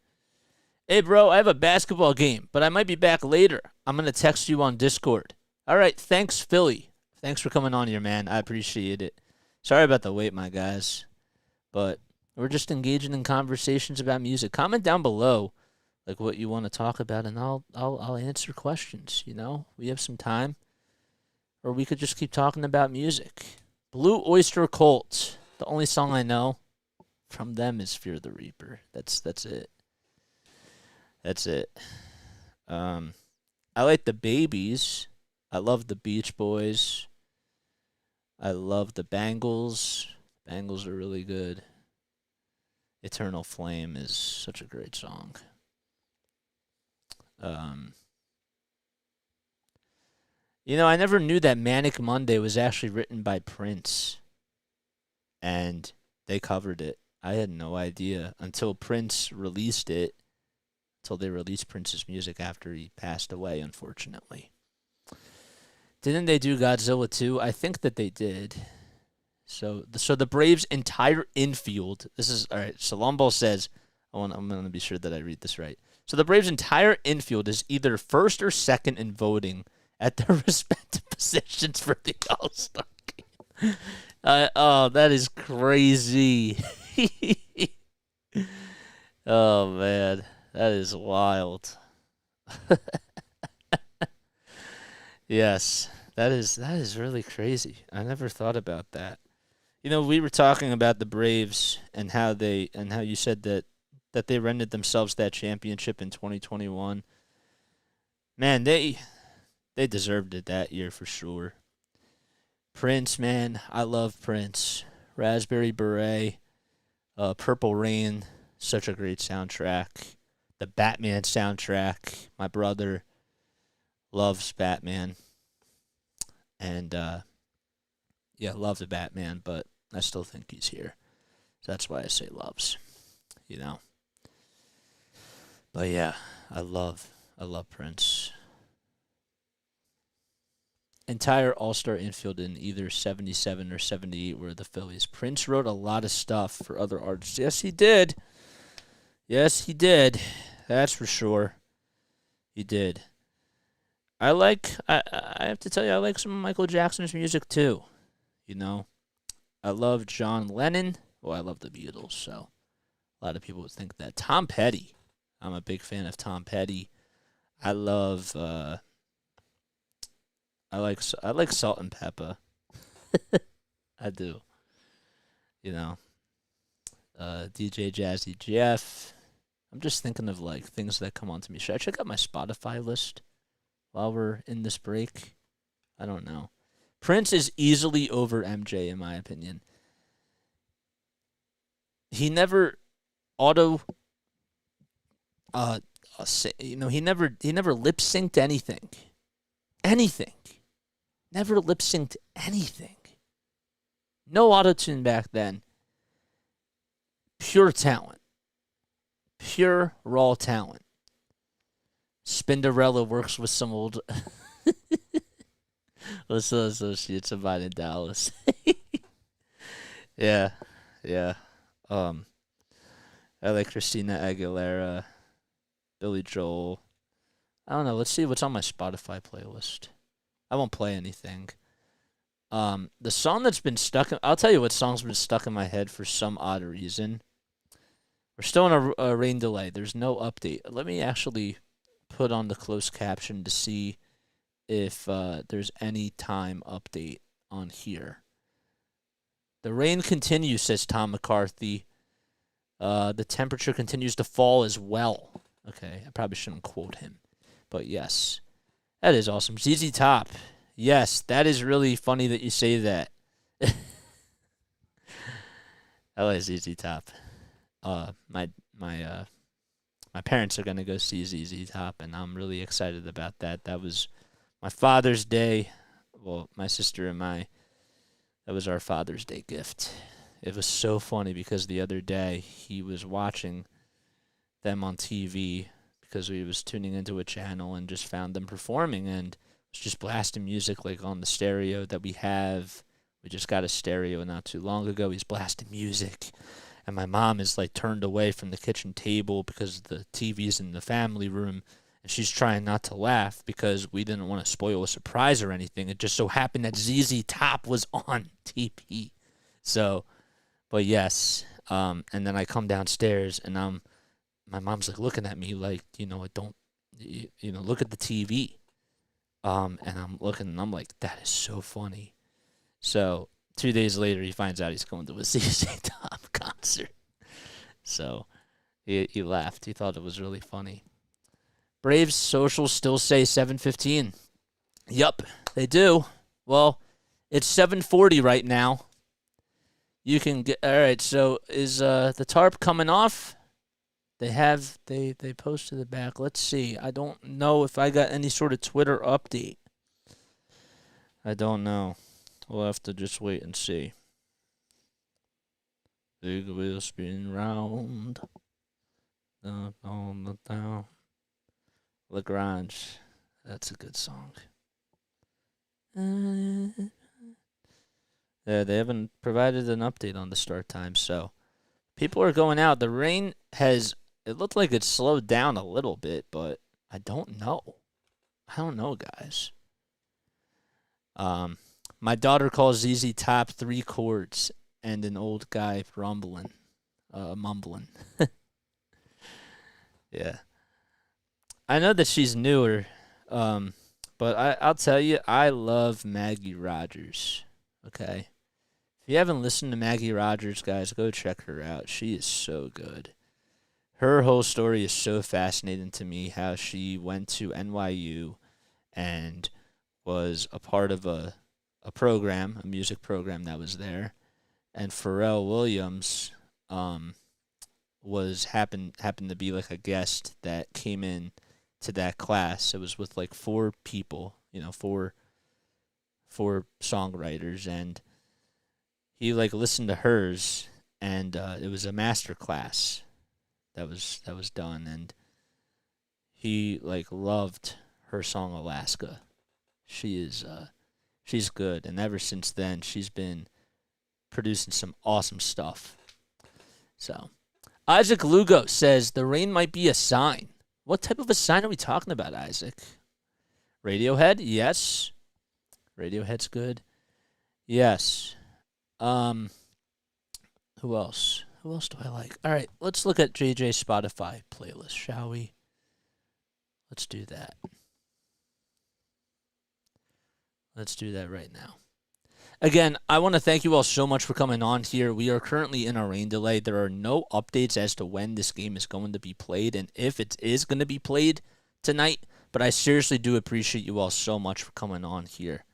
Hey, bro, I have a basketball game, but I might be back later. I'm going to text you on Discord. All right, thanks, Philly. Thanks for coming on here, man. I appreciate it. Sorry about the wait, my guys. But we're just engaging in conversations about music. Comment down below what you want to talk about, and I'll answer questions, you know? We have some time. Or we could just keep talking about music. Blue Oyster Cult. The only song I know from them is Fear the Reaper. That's it. That's it. I like the Babies. I love the Beach Boys. I love the Bangles. Bangles are really good. Eternal Flame is such a great song. I never knew that Manic Monday was actually written by Prince. And they covered it. I had no idea until Prince released it. Until they released Prince's music after he passed away, unfortunately. Didn't they do Godzilla 2? I think that they did. So the Braves' entire infield. This is all right. Salombo says, I'm going to be sure that I read this right. So the Braves' entire infield is either first or second in voting at their respective positions for the All-Star game. That is crazy. Oh man, that is wild. Yes, that is really crazy. I never thought about that. We were talking about the Braves and how you said that they rendered themselves that championship in 2021. Man, they deserved it that year for sure. Prince, man, I love Prince. Raspberry Beret, Purple Rain, such a great soundtrack. The Batman soundtrack, my brother loves Batman. And, love the Batman, but I still think he's here. So that's why I say loves, But yeah, I love Prince. Entire All-Star infield in either 77 or 78 were the Phillies. Prince wrote a lot of stuff for other artists. Yes, he did. Yes, he did. That's for sure. He did. I have to tell you, I like some of Michael Jackson's music too. I love John Lennon. Well, I love the Beatles, so a lot of people would think that. Tom Petty. I'm a big fan of Tom Petty. I love I like Salt and Pepper. I do. DJ Jazzy Jeff. I'm just thinking of things that come onto me. Should I check out my Spotify list while we're in this break? I don't know. Prince is easily over MJ in my opinion. He never he never lip synced anything. Anything. Never lip synced anything. No auto-tune back then. Pure talent. Pure raw talent. Spinderella works with some old associates of mine in Dallas. Yeah. I like Christina Aguilera, Billy Joel. I don't know. Let's see what's on my Spotify playlist. I won't play anything. The song that's been I'll tell you what song's been stuck in my head for some odd reason. We're still in a rain delay. There's no update. Let me actually put on the closed caption to see if there's any time update on here. The rain continues, says Tom McCarthy. The temperature continues to fall as well. Okay, I probably shouldn't quote him. But yes, that is awesome. ZZ Top. Yes, that is really funny that you say that. I like ZZ Top. My parents are gonna go see ZZ Top, and I'm really excited about that. That was my Father's Day. Well, my sister and that was our Father's Day gift. It was so funny because the other day he was watching them on TV because we was tuning into a channel and just found them performing and was just blasting music on the stereo that we have. We just got a stereo not too long ago. He's blasting music. And my mom is turned away from the kitchen table because the TV's in the family room. And she's trying not to laugh because we didn't want to spoil a surprise or anything. It just so happened that ZZ Top was on TV. So, but yes. And then I come downstairs and my mom's looking at me don't, look at the TV. And I'm looking and I'm like, that is so funny. So 2 days later, he finds out he's going to a ZZ Top concert. So he laughed. He thought it was really funny. Braves socials still say 7:15. Yup, they do. Well, it's 7:40 right now. You can get all right. So is the tarp coming off? They posted it back. Let's see. I don't know if I got any sort of Twitter update. I don't know. We'll have to just wait and see. Big wheel spin round. Up on the down. Lagrange. That's a good song. Yeah, they haven't provided an update on the start time, so people are going out. The rain it looked like it slowed down a little bit, but I don't know. I don't know, guys. My daughter calls ZZ Top 3 chords and an old guy mumbling. Yeah. I know that she's newer, but I'll tell you, I love Maggie Rogers. Okay? If you haven't listened to Maggie Rogers, guys, go check her out. She is so good. Her whole story is so fascinating to me, how she went to NYU and was a part of a program, a music program that was there. And Pharrell Williams happened to be like a guest that came in to that class. It was with like 4 people, four songwriters, and he like listened to hers, and it was a master class that was done, and he like loved her song Alaska. She's good, and ever since then she's been producing some awesome stuff. So Isaac Lugo says the rain might be a sign. What type of a sign are we talking about, Isaac? Radiohead? Yes. Radiohead's good. Yes. Who else? Who else do I like? All right, let's look at JJ's Spotify playlist, shall we? Let's do that. Let's do that right now. Again, I want to thank you all so much for coming on here. We are currently in a rain delay. There are no updates as to when this game is going to be played and if it is going to be played tonight, but I seriously do appreciate you all so much for coming on here.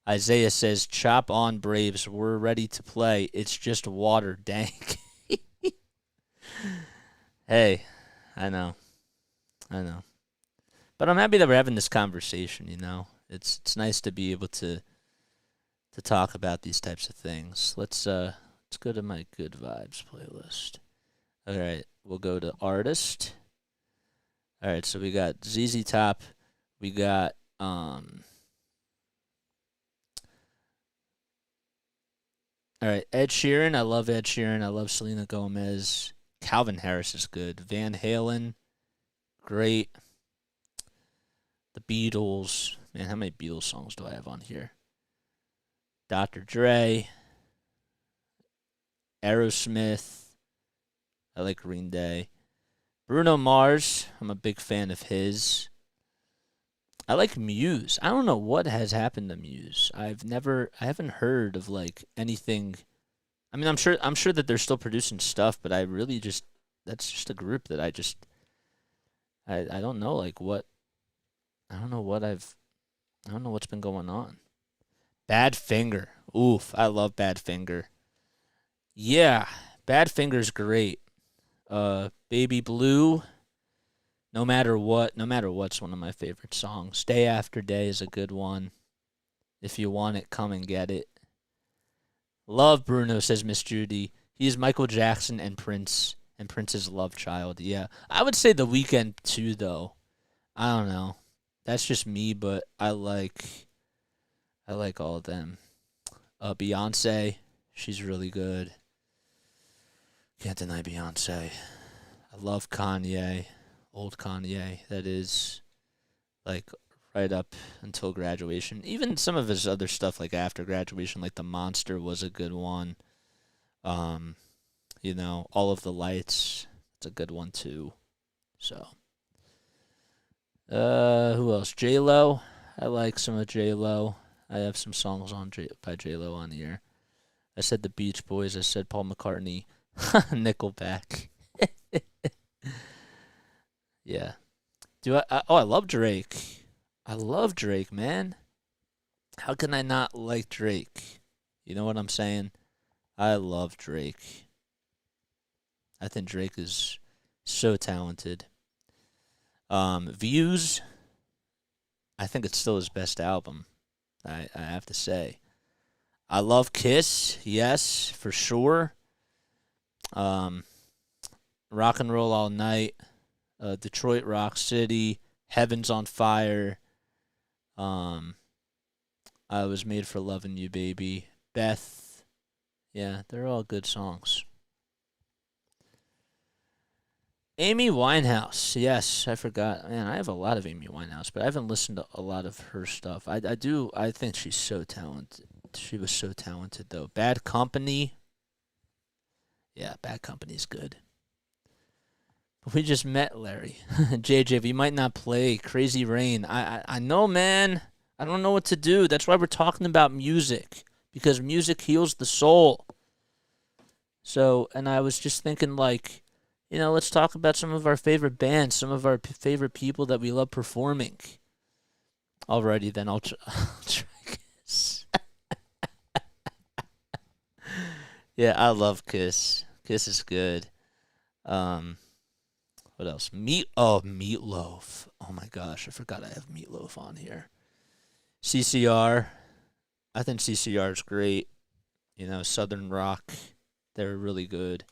Isaiah says, chop on, Braves. We're ready to play. It's just water, dank. Hey, I know. But I'm happy that we're having this conversation, It's nice to be able to talk about these types of things. Let's go to my good vibes playlist. All right, we'll go to artist. All right, so we got ZZ Top. We got all right, Ed Sheeran. I love Ed Sheeran. I love Selena Gomez. Calvin Harris is good. Van Halen, great. The Beatles. Man, how many Beatles songs do I have on here? Dr. Dre, Aerosmith, I like Green Day. Bruno Mars, I'm a big fan of his. I like Muse. I don't know what has happened to Muse. I haven't heard of like anything. I mean, I'm sure that they're still producing stuff, but that's just a group that I don't know like what. I don't know what's been going on. Badfinger. Oof, I love Badfinger. Yeah, Badfinger's great. Baby Blue. No matter what's one of my favorite songs. Day After Day is a good one. If you want it, come and get it. Love Bruno, says Miss Judy. He is Michael Jackson and Prince, and Prince's love child. Yeah, I would say The Weeknd too, though. I don't know. That's just me, but I like all of them. Beyonce, she's really good. Can't deny Beyonce. I love Kanye, old Kanye. That is, like, right up until graduation. Even some of his other stuff, like after graduation, like The Monster was a good one. All of the Lights, it's a good one too. So, who else? J-Lo. I like some of J-Lo. I have some songs by J-Lo on here. I said the Beach Boys. I said Paul McCartney. Nickelback. Yeah. I love Drake. I love Drake, man. How can I not like Drake? You know what I'm saying? I love Drake. I think Drake is so talented. Views, I think it's still his best album. I have to say. I love Kiss, yes, for sure. Um, Rock and Roll All Night, Detroit Rock City, Heaven's on Fire. Um, I Was Made for Loving You, Baby. Beth. Yeah, they're all good songs. Amy Winehouse. Yes, I forgot. Man, I have a lot of Amy Winehouse, but I haven't listened to a lot of her stuff. I think she's so talented. She was so talented, though. Bad Company. Yeah, Bad Company's good. But we just met, Larry. JJ, we might not play Crazy Rain. I know, man. I don't know what to do. That's why we're talking about music. Because music heals the soul. So, and I was just thinking, like, let's talk about some of our favorite bands, some of our favorite people that we love performing. Alrighty, then I'll try Kiss. Yeah, I love Kiss. Kiss is good. What else? Meatloaf. Oh my gosh, I forgot I have Meatloaf on here. CCR. I think CCR is great. Southern rock. They're really good.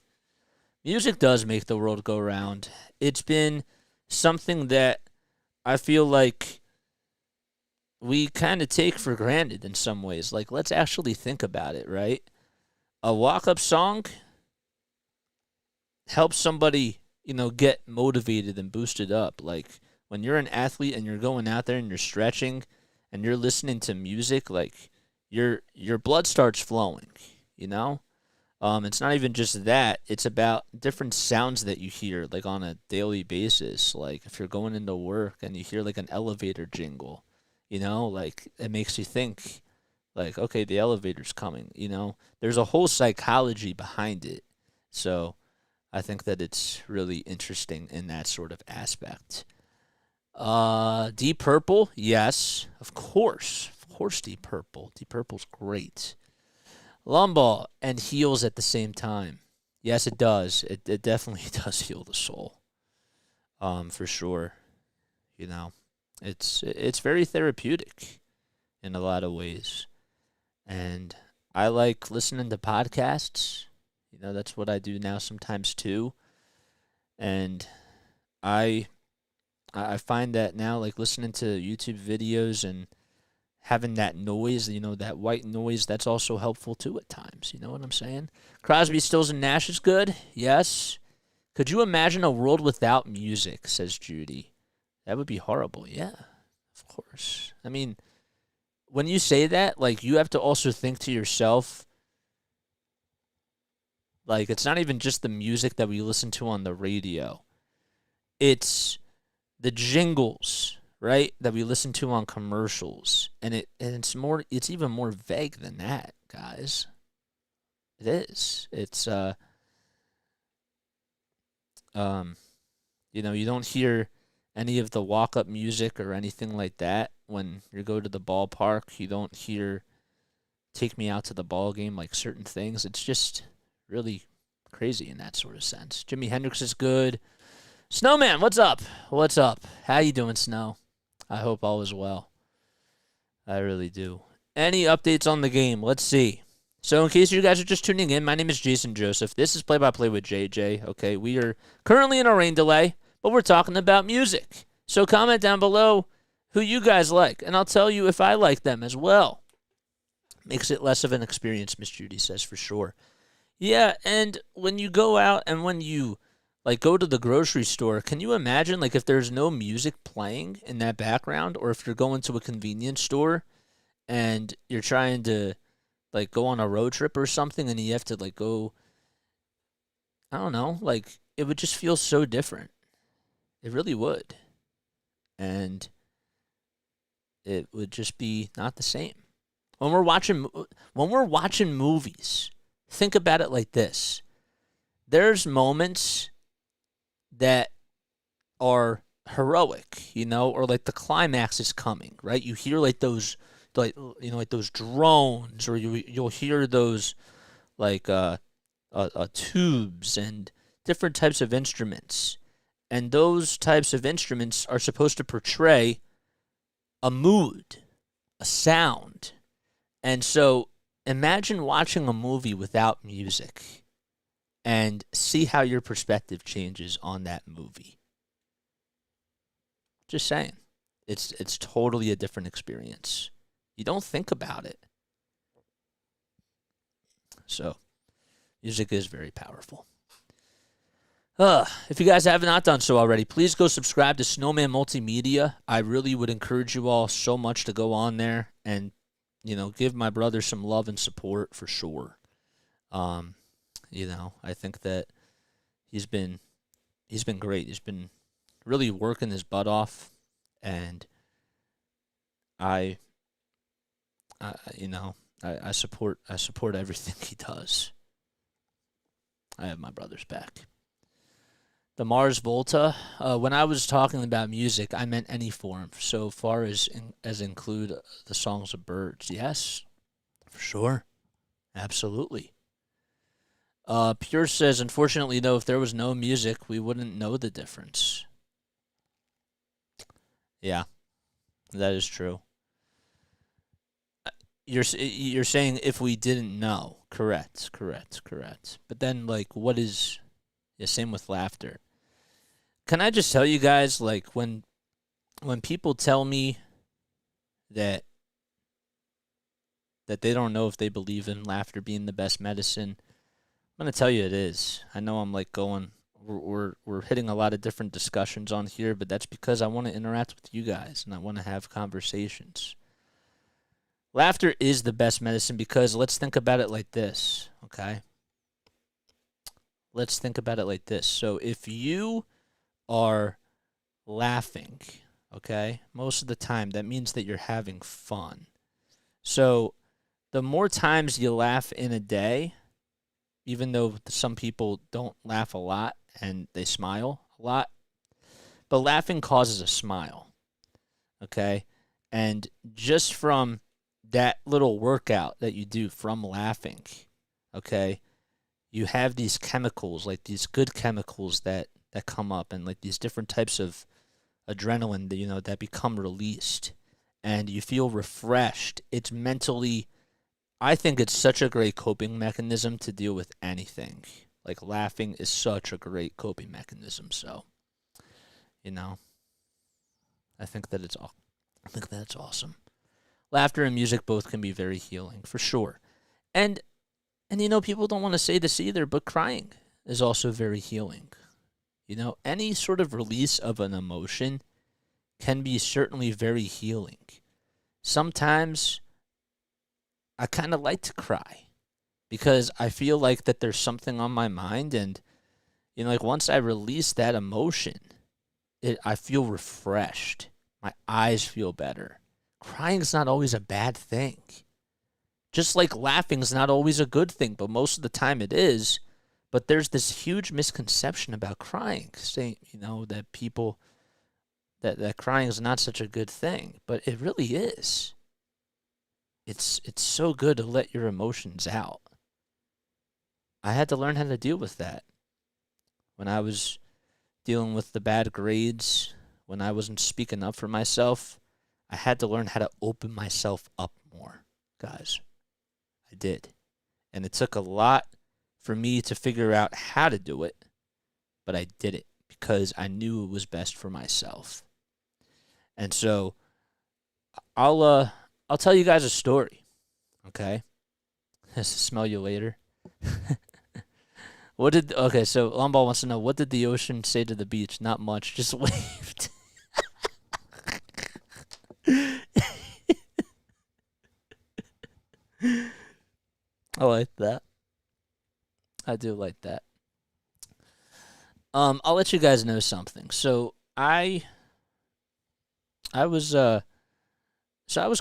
Music does make the world go round. It's been something that I feel like we kind of take for granted in some ways. Like, let's actually think about it, right? A walk-up song helps somebody, get motivated and boosted up. Like, when you're an athlete and you're going out there and you're stretching and you're listening to music, like, your blood starts flowing, It's not even just that. It's about different sounds that you hear, like, on a daily basis. Like, if you're going into work and you hear, like, an elevator jingle, like, it makes you think, like, okay, the elevator's coming, There's a whole psychology behind it. So I think that it's really interesting in that sort of aspect. Deep Purple, yes, of course. Of course, Deep Purple. Deep Purple's great. Lumbaugh and heals at the same time. Yes, it does. It definitely does heal the soul. For sure. It's very therapeutic in a lot of ways. And I like listening to podcasts. That's what I do now sometimes too. And I find that now, like, listening to YouTube videos and having that noise, that white noise, that's also helpful too at times. You know what I'm saying? Crosby, Stills, and Nash is good. Yes. Could you imagine a world without music, says Judy. That would be horrible. Yeah, of course. I mean, when you say that, like, you have to also think to yourself, like, it's not even just the music that we listen to on the radio. It's the jingles, right, that we listen to on commercials. And it's even more vague than that, guys. It is. It's you don't hear any of the walk-up music or anything like that when you go to the ballpark. You don't hear Take Me Out to the Ball Game, like certain things. It's just really crazy in that sort of sense. Jimi Hendrix is good. Snowman, what's up? What's up? How you doing, Snow? I hope all is well. I really do. Any updates on the game? Let's see. So in case you guys are just tuning in, my name is Jason Joseph. This is Play-by-Play with JJ. Okay, we are currently in a rain delay, but we're talking about music. So comment down below who you guys like, and I'll tell you if I like them as well. Makes it less of an experience, Miss Judy says, for sure. Yeah, and when you go out and when you, like, go to the grocery store, can you imagine, like, if there's no music playing in that background, or if you're going to a convenience store and you're trying to, like, go on a road trip or something and you have to, like, go, I don't know, like, it would just feel so different. It really would. And it would just be not the same. When we're watching movies, think about it like this. There's moments that are heroic, or like the climax is coming, right? You hear like those, like like those drones, or you'll hear those like tubes and different types of instruments, and those types of instruments are supposed to portray a mood, a sound, and so imagine watching a movie without music, and see how your perspective changes on that movie. Just saying. It's totally a different experience. You don't think about it. So, music is very powerful. If you guys have not done so already, please go subscribe to Snowman Multimedia. I really would encourage you all so much to go on there and, give my brother some love and support for sure. I think that he's been great. He's been really working his butt off, and I support everything he does. I have my brother's back. The Mars Volta. When I was talking about music, I meant any form. So far as include the songs of birds. Yes, for sure, absolutely. Pure says, unfortunately, though, if there was no music, we wouldn't know the difference. Yeah, that is true. You're saying if we didn't know. Correct. But then, like, what is... Yeah, same with laughter. Can I just tell you guys, like, when people tell me that they don't know if they believe in laughter being the best medicine, I'm going to tell you it is. I know I'm, like, we're hitting a lot of different discussions on here, but that's because I want to interact with you guys, and I want to have conversations. Laughter is the best medicine because let's think about it like this, okay? Let's think about it like this. So if you are laughing, okay, most of the time, that means that you're having fun. So the more times you laugh in a day, even though some people don't laugh a lot and they smile a lot, but laughing causes a smile, okay? And just from that little workout that you do from laughing, okay, you have these chemicals, like these good chemicals that come up, and like these different types of adrenaline that, that become released, and you feel refreshed. It's mentally, I think it's such a great coping mechanism to deal with anything. Like laughing is such a great coping mechanism. So, I think that it's awesome. Laughter and music both can be very healing, for sure. And people don't want to say this either, but crying is also very healing. Any sort of release of an emotion can be certainly very healing. Sometimes I kind of like to cry because I feel like that there's something on my mind, and like once I release that emotion, I feel refreshed. My eyes feel better. Crying's not always a bad thing. Just like laughing's not always a good thing, but most of the time it is. But there's this huge misconception about crying, saying, that people, that crying is not such a good thing, but it really is. It's so good to let your emotions out. I had to learn how to deal with that. When I was dealing with the bad grades, when I wasn't speaking up for myself, I had to learn how to open myself up more, guys. I did. And it took a lot for me to figure out how to do it, but I did it because I knew it was best for myself. And so I'll tell you guys a story, okay? Smell you later. Okay, so Lomball wants to know, what did the ocean say to the beach? Not much, just waved. I like that. I do like that. I'll let you guys know something. So I was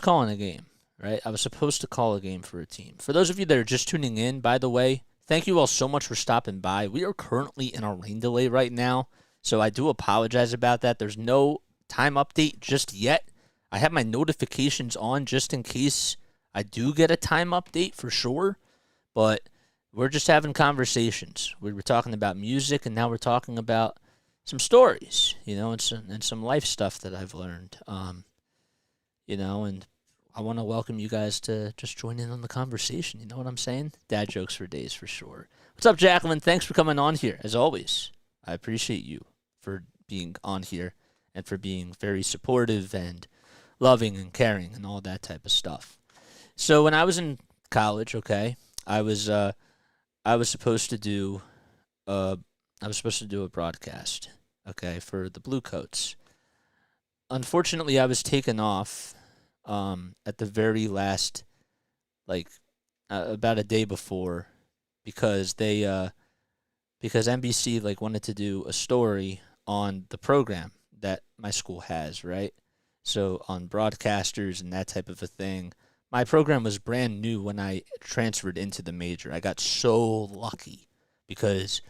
calling a game, right? I was supposed to call a game for a team. For those of you that are just tuning in, by the way, thank you all so much for stopping by. We are currently in a rain delay right now, So I do apologize about that. There's no time update just yet. I have my notifications on just in case I do get a time update for sure. But we're just having conversations. We were talking about music, and now we're talking about some stories, and some life stuff that I've learned. And I want to welcome you guys to just join in on the conversation. You know what I'm saying? Dad jokes for days for sure. What's up, Jacqueline? Thanks for coming on here, as always. I appreciate you for being on here and for being very supportive and loving and caring and all that type of stuff. So when I was in college, okay, I was supposed to do a broadcast, okay, for the Blue Coats. Unfortunately, I was taken off at the very last, about a day before, because because NBC wanted to do a story on the program that my school has, right? So on broadcasters and that type of a thing. My program was brand new when I transferred into the major. I got so lucky because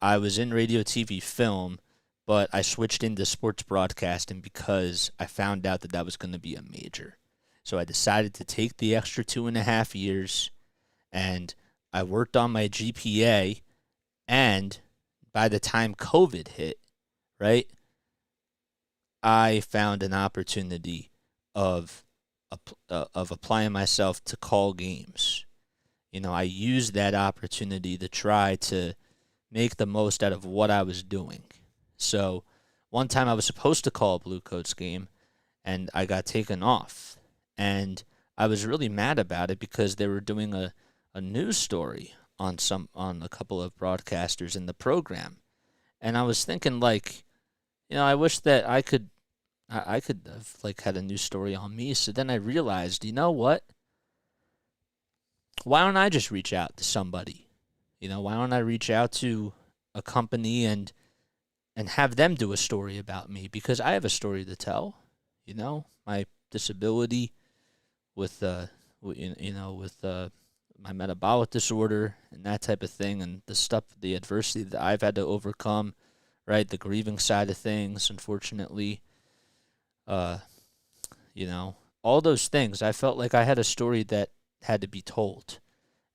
I was in radio, TV, film, but I switched into sports broadcasting because I found out that was going to be a major. So I decided to take the extra 2.5 years, and I worked on my GPA, and by the time COVID hit, right, I found an opportunity of applying myself to call games. I used that opportunity to try to make the most out of what I was doing. So one time I was supposed to call a Blue Coats game, and I got taken off. And I was really mad about it because they were doing a news story on a couple of broadcasters in the program. And I was thinking, I wish that I could have had a news story on me. So then I realized, you know what? Why don't I just reach out to somebody? Why don't I reach out to a company and have them do a story about me? Because I have a story to tell. My disability with my metabolic disorder and that type of thing, and the adversity that I've had to overcome, right? The grieving side of things, unfortunately. All those things. I felt like I had a story that had to be told,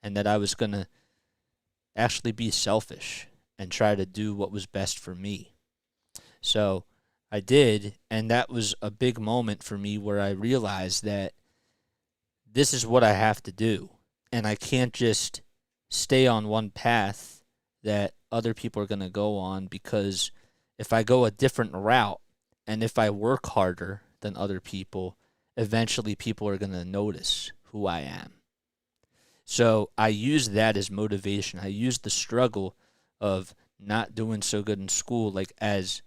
and that I was going to actually be selfish and try to do what was best for me. So I did, and that was a big moment for me where I realized that this is what I have to do, and I can't just stay on one path that other people are going to go on, because if I go a different route, and if I work harder than other people, eventually people are going to notice who I am. So I use that as motivation. I use the struggle of not doing so good in school as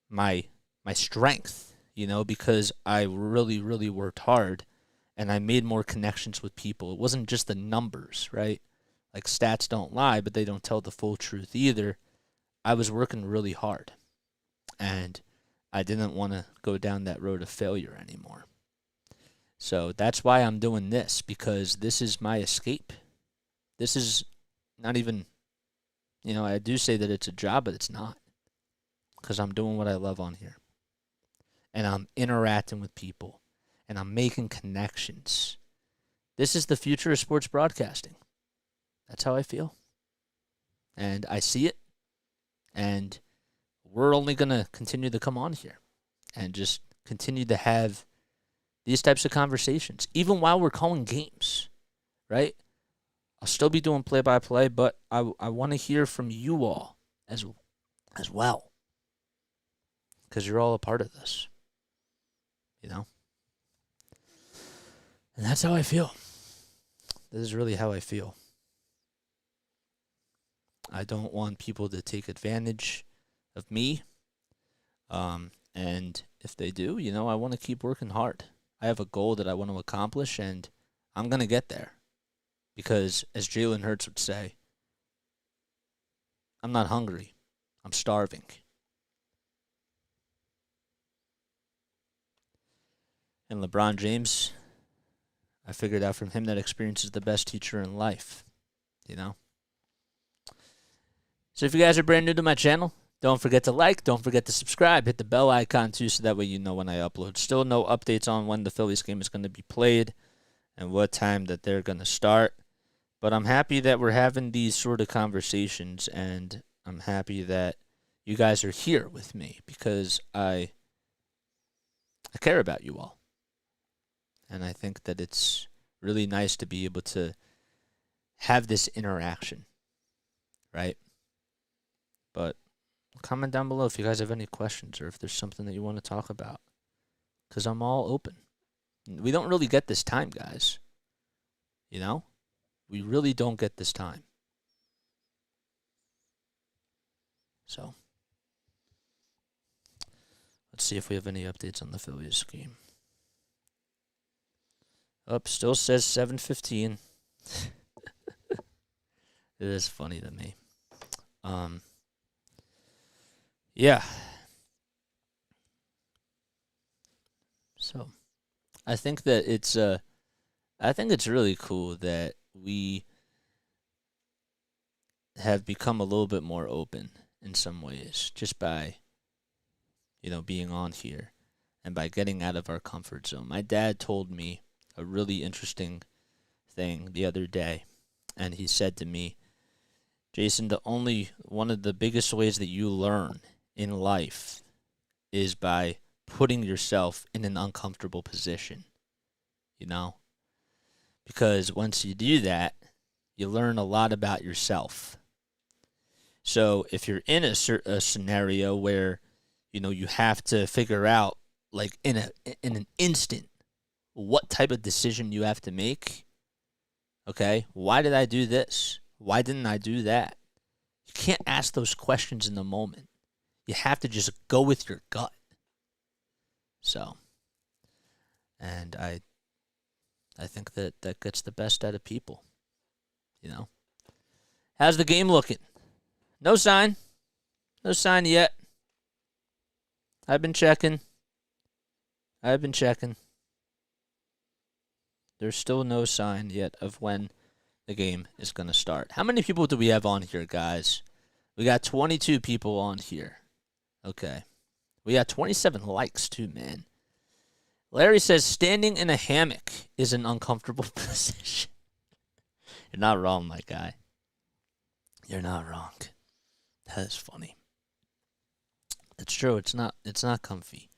my strength, because I really, really worked hard, and I made more connections with people. It wasn't just the numbers, right? Stats don't lie, but they don't tell the full truth either. I was working really hard, and I didn't want to go down that road of failure anymore. So that's why I'm doing this, because this is my escape. This is not even, I do say that it's a job, but it's not, because I'm doing what I love on here. And I'm interacting with people, and I'm making connections. This is the future of sports broadcasting. That's how I feel. And I see it, and we're only going to continue to come on here and just continue to have these types of conversations, even while we're calling games, right? I'll still be doing play-by-play, but I want to hear from you all as well, because you're all a part of this, And that's how I feel. This is really how I feel. I don't want people to take advantage of me. And if they do, I want to keep working hard. I have a goal that I want to accomplish, and I'm going to get there. Because, as Jalen Hurts would say, I'm not hungry. I'm starving. And LeBron James, I figured out from him that experience is the best teacher in life. So if you guys are brand new to my channel, Don't forget to like. Don't forget to subscribe. Hit the bell icon, too, so that way you know when I upload. Still no updates on when the Phillies game is going to be played and what time that they're going to start. But I'm happy that we're having these sort of conversations, and I'm happy that you guys are here with me because I care about you all. And I think that it's really nice to be able to have this interaction, right? But comment down below if you guys have any questions or if there's something that you want to talk about, because I'm all open. We don't really get this time, guys. You know? We really don't get this time. So, let's see if we have any updates on the Phillies game. Still says 7:15. It is funny to me. Yeah. So, I think that it's really cool that we have become a little bit more open in some ways just by, being on here and by getting out of our comfort zone. My dad told me a really interesting thing the other day, and he said to me, Jason, one of the biggest ways that you learn in life is by putting yourself in an uncomfortable position, because once you do that, you learn a lot about yourself. So if you're in a scenario where, you have to figure out, like in an instant, what type of decision you have to make. Okay, why did I do this? Why didn't I do that? You can't ask those questions in the moment. You have to just go with your gut. So, and I think that gets the best out of people. How's the game looking? No sign. No sign yet. I've been checking. There's still no sign yet of when the game is going to start. How many people do we have on here, guys? We got 22 people on here. Okay. We got 27 likes, too, man. Larry says standing in a hammock is an uncomfortable position. You're not wrong, my guy. You're not wrong. That is funny. It's true. It's not comfy.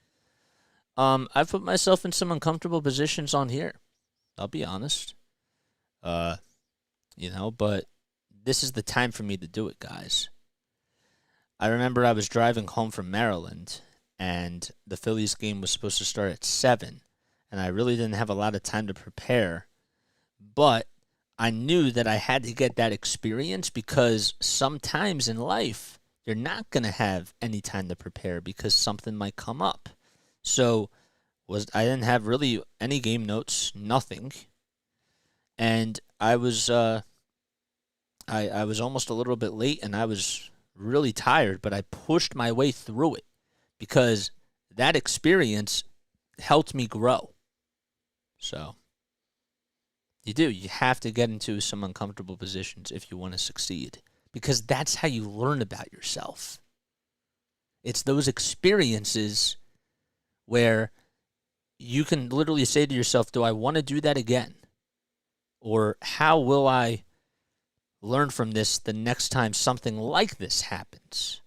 I've put myself in some uncomfortable positions on here. I'll be honest. But this is the time for me to do it, guys. I remember I was driving home from Maryland, and the Phillies game was supposed to start at 7, and I really didn't have a lot of time to prepare, but I knew that I had to get that experience because sometimes in life, you're not going to have any time to prepare because something might come up. So I didn't have really any game notes, nothing, and I was I was almost a little bit late, and I was really tired, but I pushed my way through it because that experience helped me grow. So you have to get into some uncomfortable positions if you want to succeed, because that's how you learn about yourself. It's those experiences where you can literally say to yourself, do I want to do that again? Or how will I learn from this the next time something like this happens?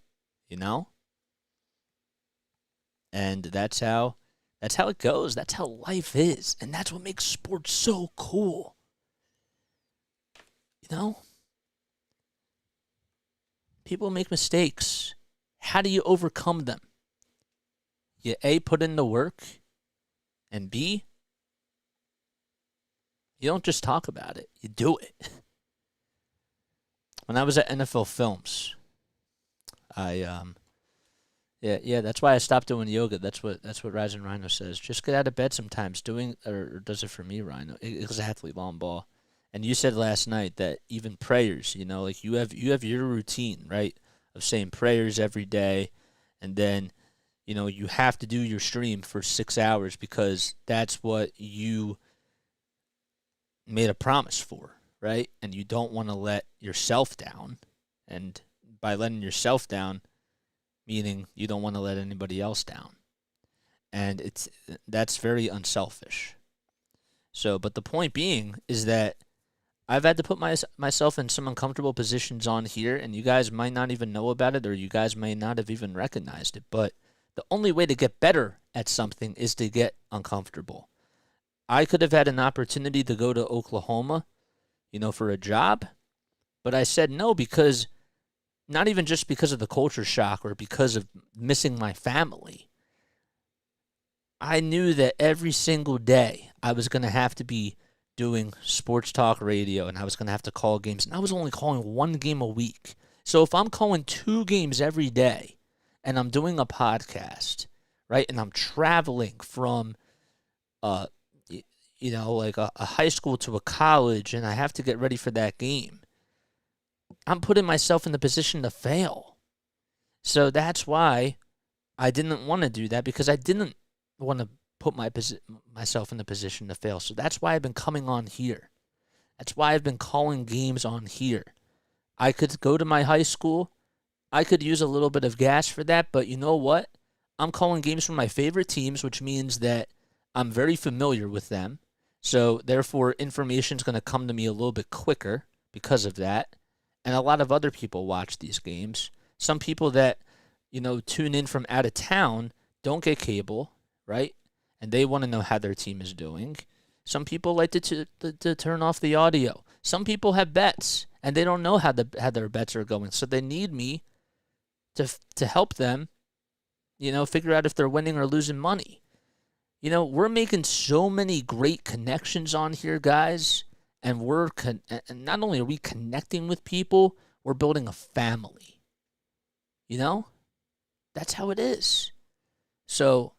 And that's how it goes. That's how life is. And that's what makes sports so cool. People make mistakes. How do you overcome them? You A, put in the work, and B, you don't just talk about it. You do it. When I was at NFL Films, that's why I stopped doing yoga. That's what Rising Rhino says. Just get out of bed sometimes. Or does it for me, Rhino? Exactly, long ball. And you said last night that even prayers, like you have your routine, right, of saying prayers every day, and then, you have to do your stream for 6 hours because that's what you made a promise for, right? And you don't want to let yourself down. And by letting yourself down, meaning you don't want to let anybody else down. And that's very unselfish. So, but the point being is that I've had to put myself in some uncomfortable positions on here, and you guys might not even know about it, or you guys may not have even recognized it. But the only way to get better at something is to get uncomfortable. I could have had an opportunity to go to Oklahoma, for a job, but I said no because not even just because of the culture shock or because of missing my family. I knew that every single day I was going to have to be doing sports talk radio, and I was going to have to call games, and I was only calling one game a week. So if I'm calling 2 games every day and I'm doing a podcast, right, and I'm traveling from like a high school to a college, and I have to get ready for that game, I'm putting myself in the position to fail. So that's why I didn't want to do that, because I didn't want to put myself in the position to fail. So that's why I've been coming on here. That's why I've been calling games on here. I could go to my high school. I could use a little bit of gas for that, but you know what? I'm calling games for my favorite teams, which means that I'm very familiar with them. So therefore, information's going to come to me a little bit quicker because of that. And a lot of other people watch these games. Some people that, tune in from out of town don't get cable, right? And they want to know how their team is doing. Some people like to turn off the audio. Some people have bets, and they don't know how their bets are going. So they need me to help them, figure out if they're winning or losing money. We're making so many great connections on here, guys. And and not only are we connecting with people, we're building a family. That's how it is. So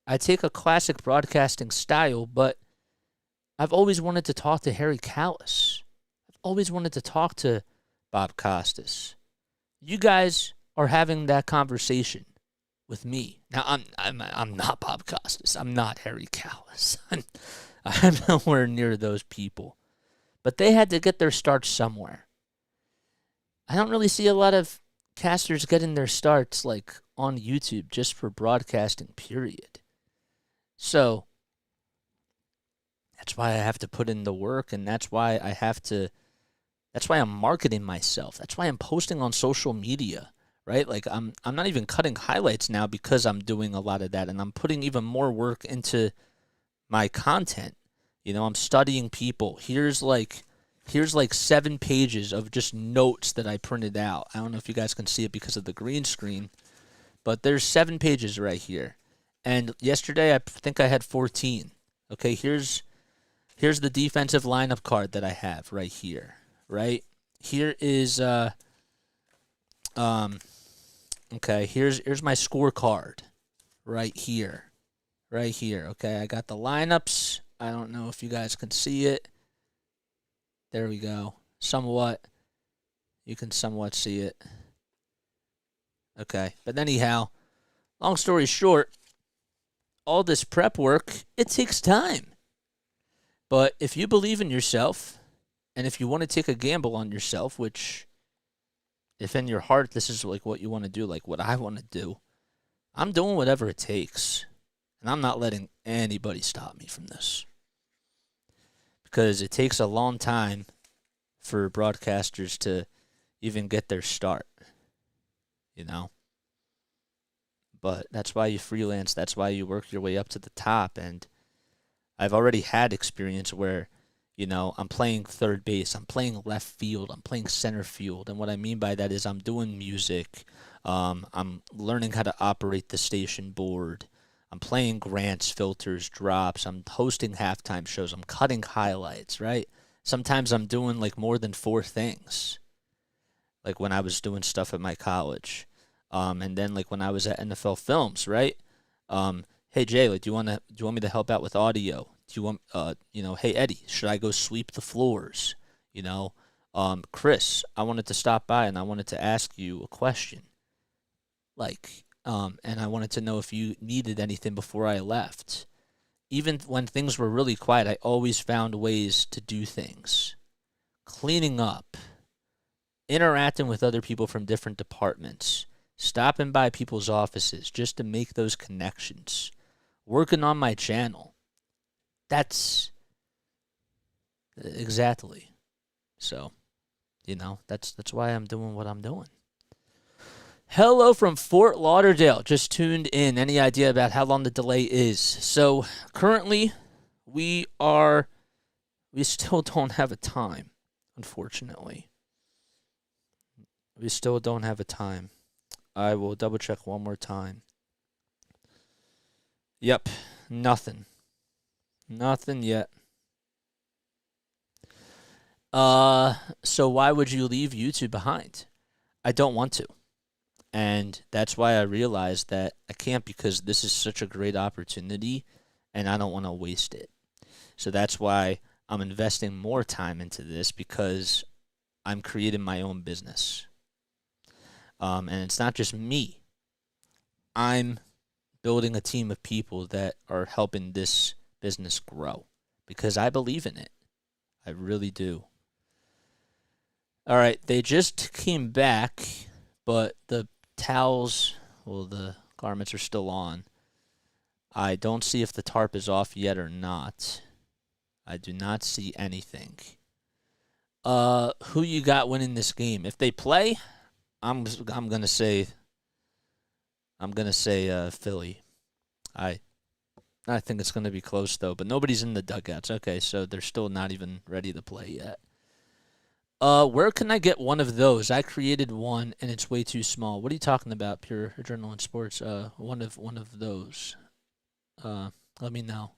I take a classic broadcasting style, but I've always wanted to talk to Harry Callis. I've always wanted to talk to Bob Costas. You guys are having that conversation with me. Now, I'm not Bob Costas. I'm not Harry Callis. I'm nowhere near those people. But they had to get their starts somewhere. I don't really see a lot of casters getting their starts like on YouTube just for broadcasting, period. So that's why I have to put in the work, and that's why I'm marketing myself. That's why I'm posting on social media, right? Like I'm not even cutting highlights now because I'm doing a lot of that, and I'm putting even more work into my content. I'm studying people. Here's like 7 pages of just notes that I printed out. I don't know if you guys can see it because of the green screen, but there's 7 pages right here. And yesterday I think I had 14. Okay, here's the defensive lineup card that I have right here. Right? Here is okay, here's my scorecard right here. Right here. Okay, I got the lineups. I don't know if you guys can see it. There we go. Somewhat. You can somewhat see it. Okay. But anyhow, long story short, all this prep work, it takes time. But if you believe in yourself, and if you want to take a gamble on yourself, which if in your heart this is like what you want to do, like what I want to do, I'm doing whatever it takes. And I'm not letting anybody stop me from this. Because it takes a long time for broadcasters to even get their start, But that's why you freelance. That's why you work your way up to the top. And I've already had experience where, I'm playing third base, I'm playing left field, I'm playing center field. And what I mean by that is I'm doing music. I'm learning how to operate the station board. I'm playing grants, filters, drops. I'm hosting halftime shows. I'm cutting highlights, right? Sometimes I'm doing like more than 4 things. Like when I was doing stuff at my college. And then like when I was at NFL Films, right? Hey Jay, like do you want me to help out with audio? Do you want hey Eddie, should I go sweep the floors? Chris, I wanted to stop by and I wanted to ask you a question. And I wanted to know if you needed anything before I left. Even when things were really quiet, I always found ways to do things. Cleaning up, interacting with other people from different departments, stopping by people's offices just to make those connections, working on my channel. That's exactly. So, that's why I'm doing what I'm doing. Hello from Fort Lauderdale. Just tuned in. Any idea about how long the delay is? So, currently, we still don't have a time, unfortunately. We still don't have a time. I will double check one more time. Yep, nothing. Nothing yet. So why would you leave YouTube behind? I don't want to. And that's why I realized that I can't, because this is such a great opportunity and I don't want to waste it. So that's why I'm investing more time into this, because I'm creating my own business. And it's not just me. I'm building a team of people that are helping this business grow, because I believe in it. I really do. All right, they just came back, but the towels, the garments are still on. I don't see if the tarp is off yet or not. I do not see anything. Who you got winning this game? If they play, I'm gonna say Philly. I think it's gonna be close though, but nobody's in the dugouts. Okay, so they're still not even ready to play yet. Where can I get one of those? I created one and it's way too small. What are you talking about, Pure Adrenaline Sports? One of those. Let me know.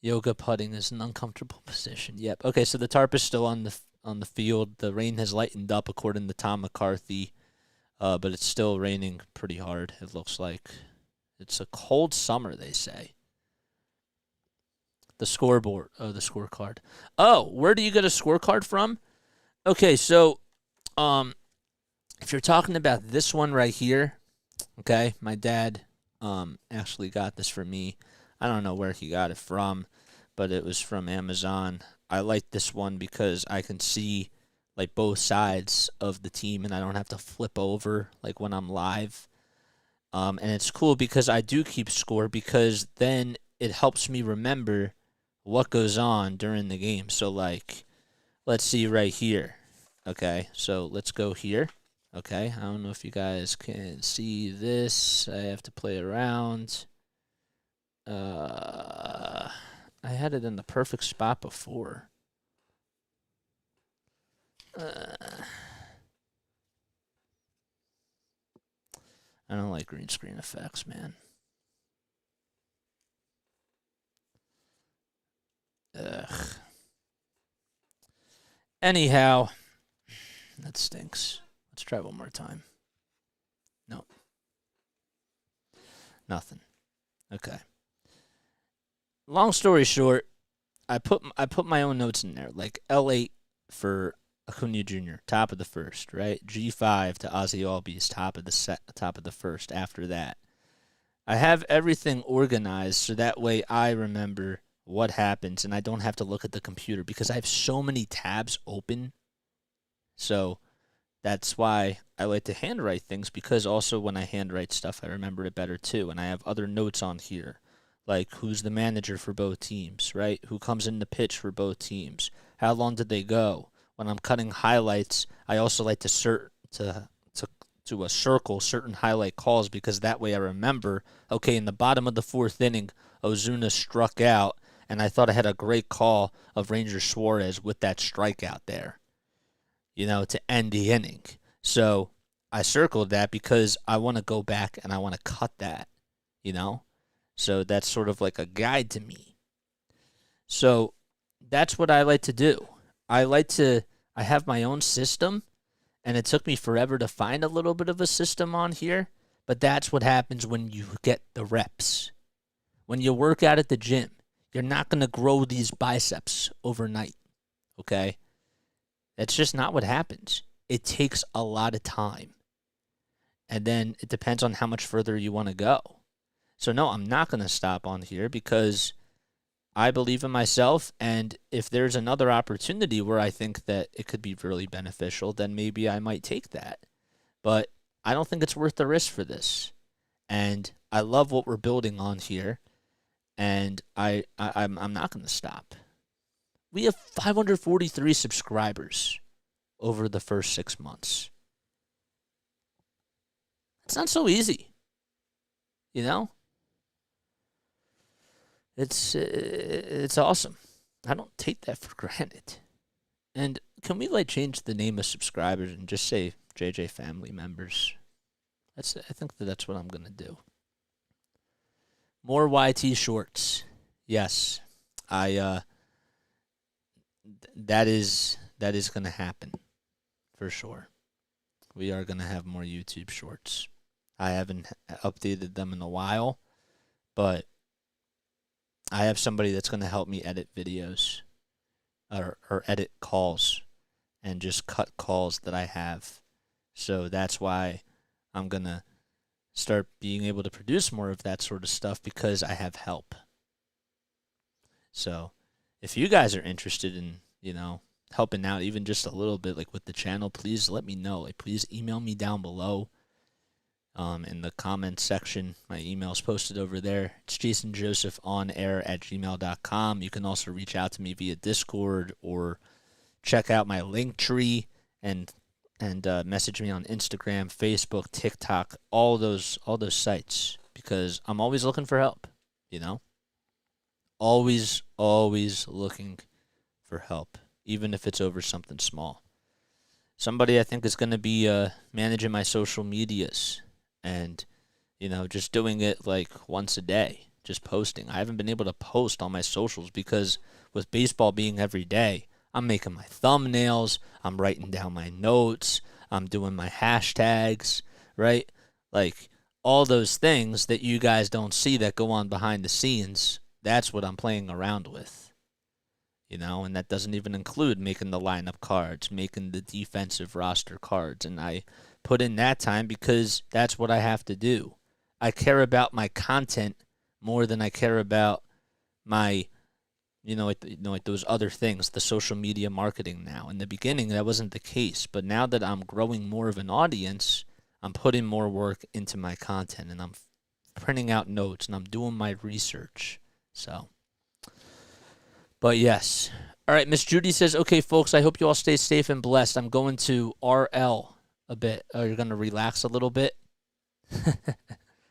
Yoga putting is an uncomfortable position. Yep. Okay, so the tarp is still on the field. The rain has lightened up according to Tom McCarthy, but it's still raining pretty hard. It looks like it's a cold summer, they say. The scoreboard. Oh, the scorecard. Oh, where do you get a scorecard from? Okay, so if you're talking about this one right here, okay, my dad actually got this for me. I don't know where he got it from, but it was from Amazon. I like this one because I can see like both sides of the team and I don't have to flip over like when I'm live. And it's cool because I do keep score, because then it helps me remember what goes on during the game. So like, let's see right here. Okay, so let's go here. Okay, I don't know if you guys can see this. I have to play around. I had it in the perfect spot before. I don't like green screen effects, man. Ugh. Anyhow, that stinks. Let's try one more time. Nope. Nothing. Okay. Long story short, I put my own notes in there, like L8 for Acuna Jr., top of the first, right? G5 to Ozzy Albies, top of the first. After that, I have everything organized so that way I remember what happens and I don't have to look at the computer, because I have so many tabs open. So that's why I like to handwrite things, because also when I handwrite stuff, I remember it better too. And I have other notes on here, like who's the manager for both teams, right? Who comes in the pitch for both teams? How long did they go? When I'm cutting highlights, I also like to circle certain highlight calls, because that way I remember, okay, in the bottom of the fourth inning, Ozuna struck out, and I thought I had a great call of Ranger Suarez with that strikeout there, to end the inning. So I circled that because I want to go back and I want to cut that, So that's sort of like a guide to me. So that's what I like to do. I have my own system, and it took me forever to find a little bit of a system on here, but that's what happens when you get the reps. When you work out at the gym, you're not going to grow these biceps overnight, okay? That's just not what happens. It takes a lot of time, and then it depends on how much further you want to go. So no, I'm not going to stop on here, because I believe in myself, and if there's another opportunity where I think that it could be really beneficial, then maybe I might take that. But I don't think it's worth the risk for this. And I love what we're building on here, and I'm not going to stop. We have 543 subscribers over the first 6 months. It's not so easy, you know? It's awesome. I don't take that for granted. And can we change the name of subscribers and just say JJ family members? I think that's what I'm gonna do. More YT shorts. Yes. That is gonna happen for sure. We are gonna have more YouTube shorts. I haven't updated them in a while, but I have somebody that's gonna help me edit videos or edit calls and just cut calls that I have. So that's why I'm going to start being able to produce more of that sort of stuff, because I have help. So if you guys are interested in, helping out even just a little bit, with the channel, please let me know. Please email me down below in the comments section. My email is posted over there. It's jasonjosephonair@gmail.com. You can also reach out to me via Discord or check out my LINKTREE and message me on Instagram, Facebook, TikTok, all those sites, because I'm always looking for help, Always looking for help, even if it's over something small. Somebody I think is going to be managing my social medias and, just doing it once a day, just posting. I haven't been able to post on my socials because with baseball being every day, I'm making my thumbnails, I'm writing down my notes, I'm doing my hashtags, right? All those things that you guys don't see that go on behind the scenes, that's what I'm playing around with. And that doesn't even include making the lineup cards, making the defensive roster cards. And I put in that time because that's what I have to do. I care about my content more than I care about my those other things, the social media marketing now. In the beginning, that wasn't the case. But now that I'm growing more of an audience, I'm putting more work into my content, and I'm printing out notes, and I'm doing my research. So, but yes. All right, Miss Judy says, okay, folks, I hope you all stay safe and blessed. I'm going to RL a bit. Oh, you're going to relax a little bit?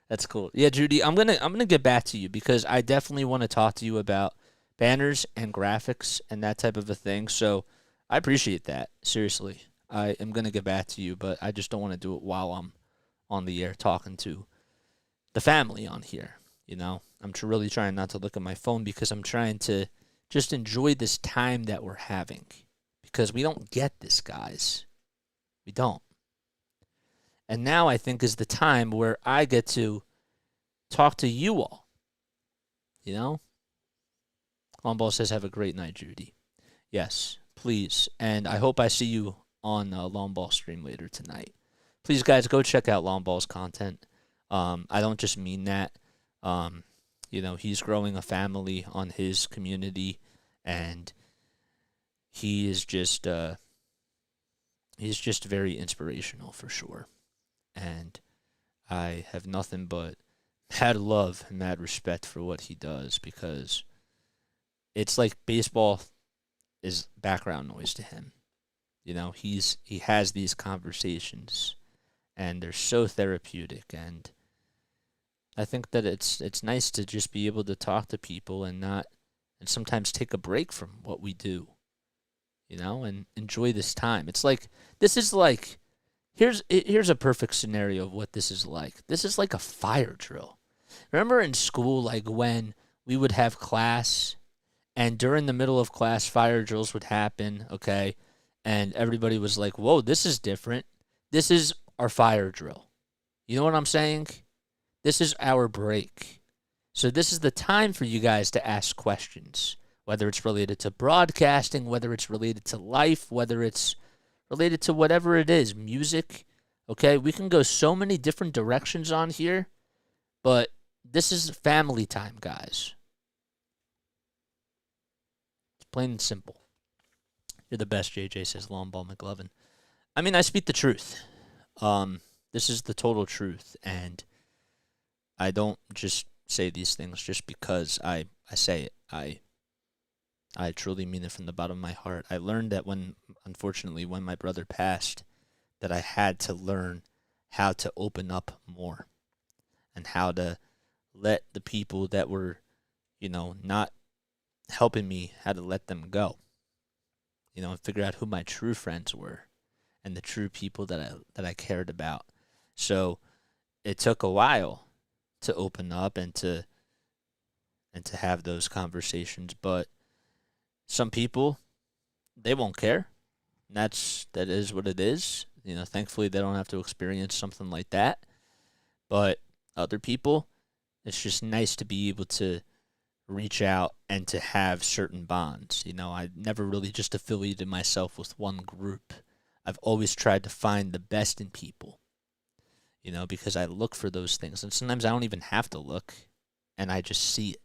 That's cool. Yeah, Judy, I'm gonna get back to you, because I definitely want to talk to you about banners and graphics and that type of a thing. So I appreciate that. Seriously. I am going to get back to you, but I just don't want to do it while I'm on the air talking to the family on here. I'm really trying not to look at my phone, because I'm trying to just enjoy this time that we're having, because we don't get this, guys. We don't. And now I think is the time where I get to talk to you all. Longball says, have a great night, Judy. Yes, please. And I hope I see you on Longball stream later tonight. Please, guys, go check out Longball's content. I don't just mean that. He's growing a family on his community, and he is just very inspirational for sure. And I have nothing but mad love and mad respect for what he does, because it's like baseball is background noise to him. He has these conversations, and they're so therapeutic, and I think that it's nice to just be able to talk to people and sometimes take a break from what we do, and enjoy this time. Here's a perfect scenario of what this is like. This is like a fire drill. Remember in school, when we would have class, and during the middle of class, fire drills would happen, okay? And everybody was like, whoa, this is different. This is our fire drill. You know what I'm saying? This is our break. So this is the time for you guys to ask questions, whether it's related to broadcasting, whether it's related to life, whether it's related to whatever it is, music, okay? We can go so many different directions on here, but this is family time, guys. Plain and simple. You're the best, JJ, says Longball McLovin. I mean, I speak the truth. This is the total truth, and I don't just say these things just because I say it. I truly mean it from the bottom of my heart. I learned that unfortunately, when my brother passed, that I had to learn how to open up more and how to let the people that were, not helping me, how to let them go. And figure out who my true friends were and the true people that I cared about. So it took a while to open up and to have those conversations, but some people, they won't care. That is what it is. Thankfully they don't have to experience something like that. But other people, it's just nice to be able to reach out and to have certain bonds. I never really just affiliated myself with one group. I've always tried to find the best in people, because I look for those things. And sometimes I don't even have to look, and I just see it.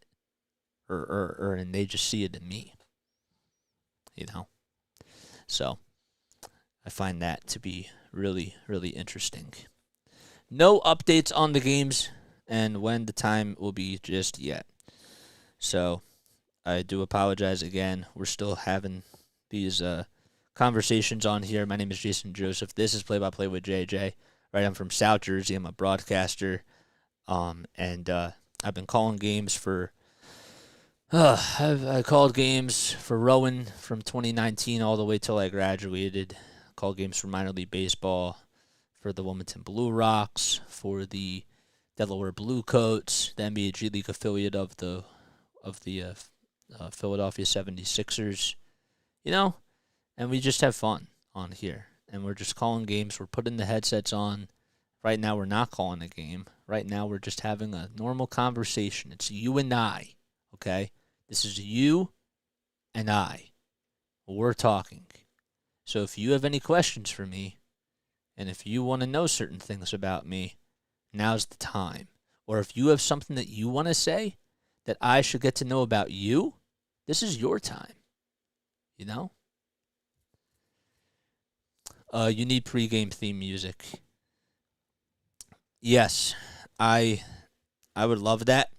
And they just see it in me. So I find that to be really, really interesting. No updates on the games and when the time will be just yet. So I do apologize again. We're still having these conversations on here. My name is Jason Joseph. This is Play by Play with JJ. Right, I'm from South Jersey. I'm a broadcaster. And I've been calling games for I called games for Rowan from 2019 all the way till I graduated. Called games for minor league baseball, for the Wilmington Blue Rocks, for the Delaware Blue Coats, the NBA G League affiliate of the Philadelphia 76ers. And we just have fun on here. And we're just calling games. We're putting the headsets on. Right now we're not calling a game. Right now we're just having a normal conversation. It's you and I. Okay? This is you and I. We're talking. So if you have any questions for me, and if you want to know certain things about me, now's the time. Or if you have something that you want to say that I should get to know about you, this is your time. You need pregame theme music. Yes, I would love that.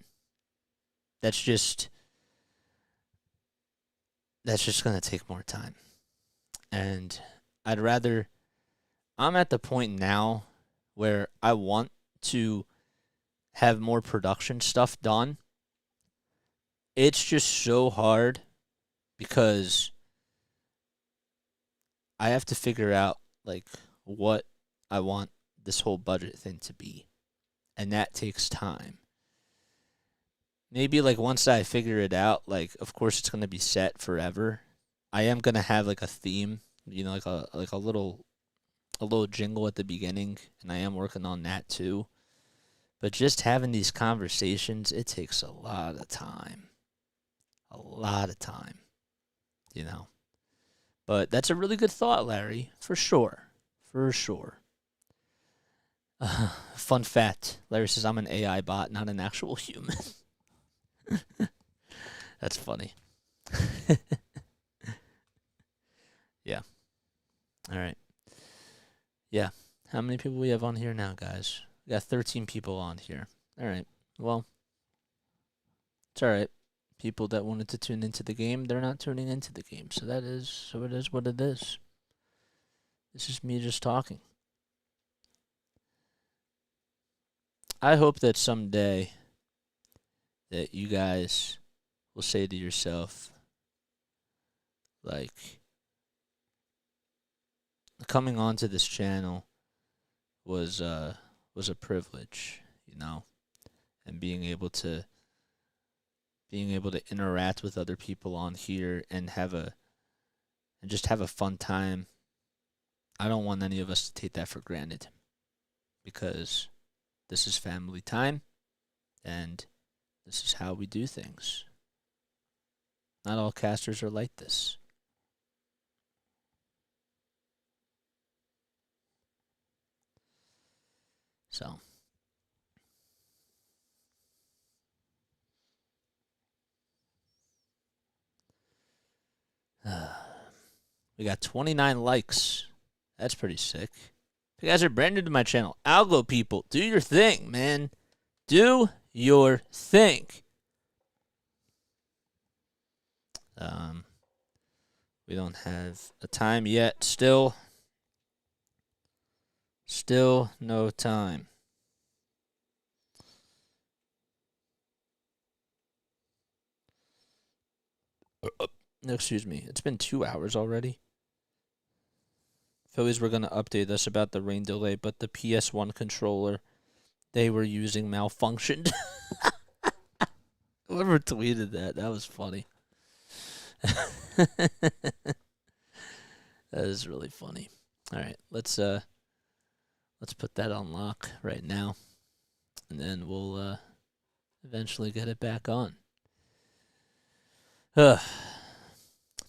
That's just going to take more time. And I'm at the point now where I want to have more production stuff done. It's just so hard because I have to figure out what I want this whole budget thing to be. And that takes time. Maybe once I figure it out, of course it's going to be set forever. I am going to have a theme, a little jingle at the beginning, and I am working on that too. But just having these conversations, it takes a lot of time. A lot of time, But that's a really good thought, Larry, for sure. For sure. Fun fact, Larry says I'm an AI bot, not an actual human. That's funny. Yeah. All right. Yeah. How many people we have on here now, guys? We got 13 people on here. All right. Well, it's all right. People that wanted to tune into the game, they're not tuning into the game. So it is what it is. This is me just talking. I hope that someday that you guys will say to yourself, coming onto this channel was a privilege, and being able to interact with other people on here and just have a fun time. I don't want any of us to take that for granted, because this is family time and this is how we do things. Not all casters are like this. So we got 29 likes. That's pretty sick. If you guys are brand new to my channel, Algo people, do your thing, man. Do your thing. We don't have a time yet. Still no time. Excuse me. It's been 2 hours already. Phillies were going to update us about the rain delay, but the PS1 controller they were using malfunctioned. Whoever tweeted that was funny. That is really funny. All right, let's put that on lock right now, and then we'll eventually get it back on. What's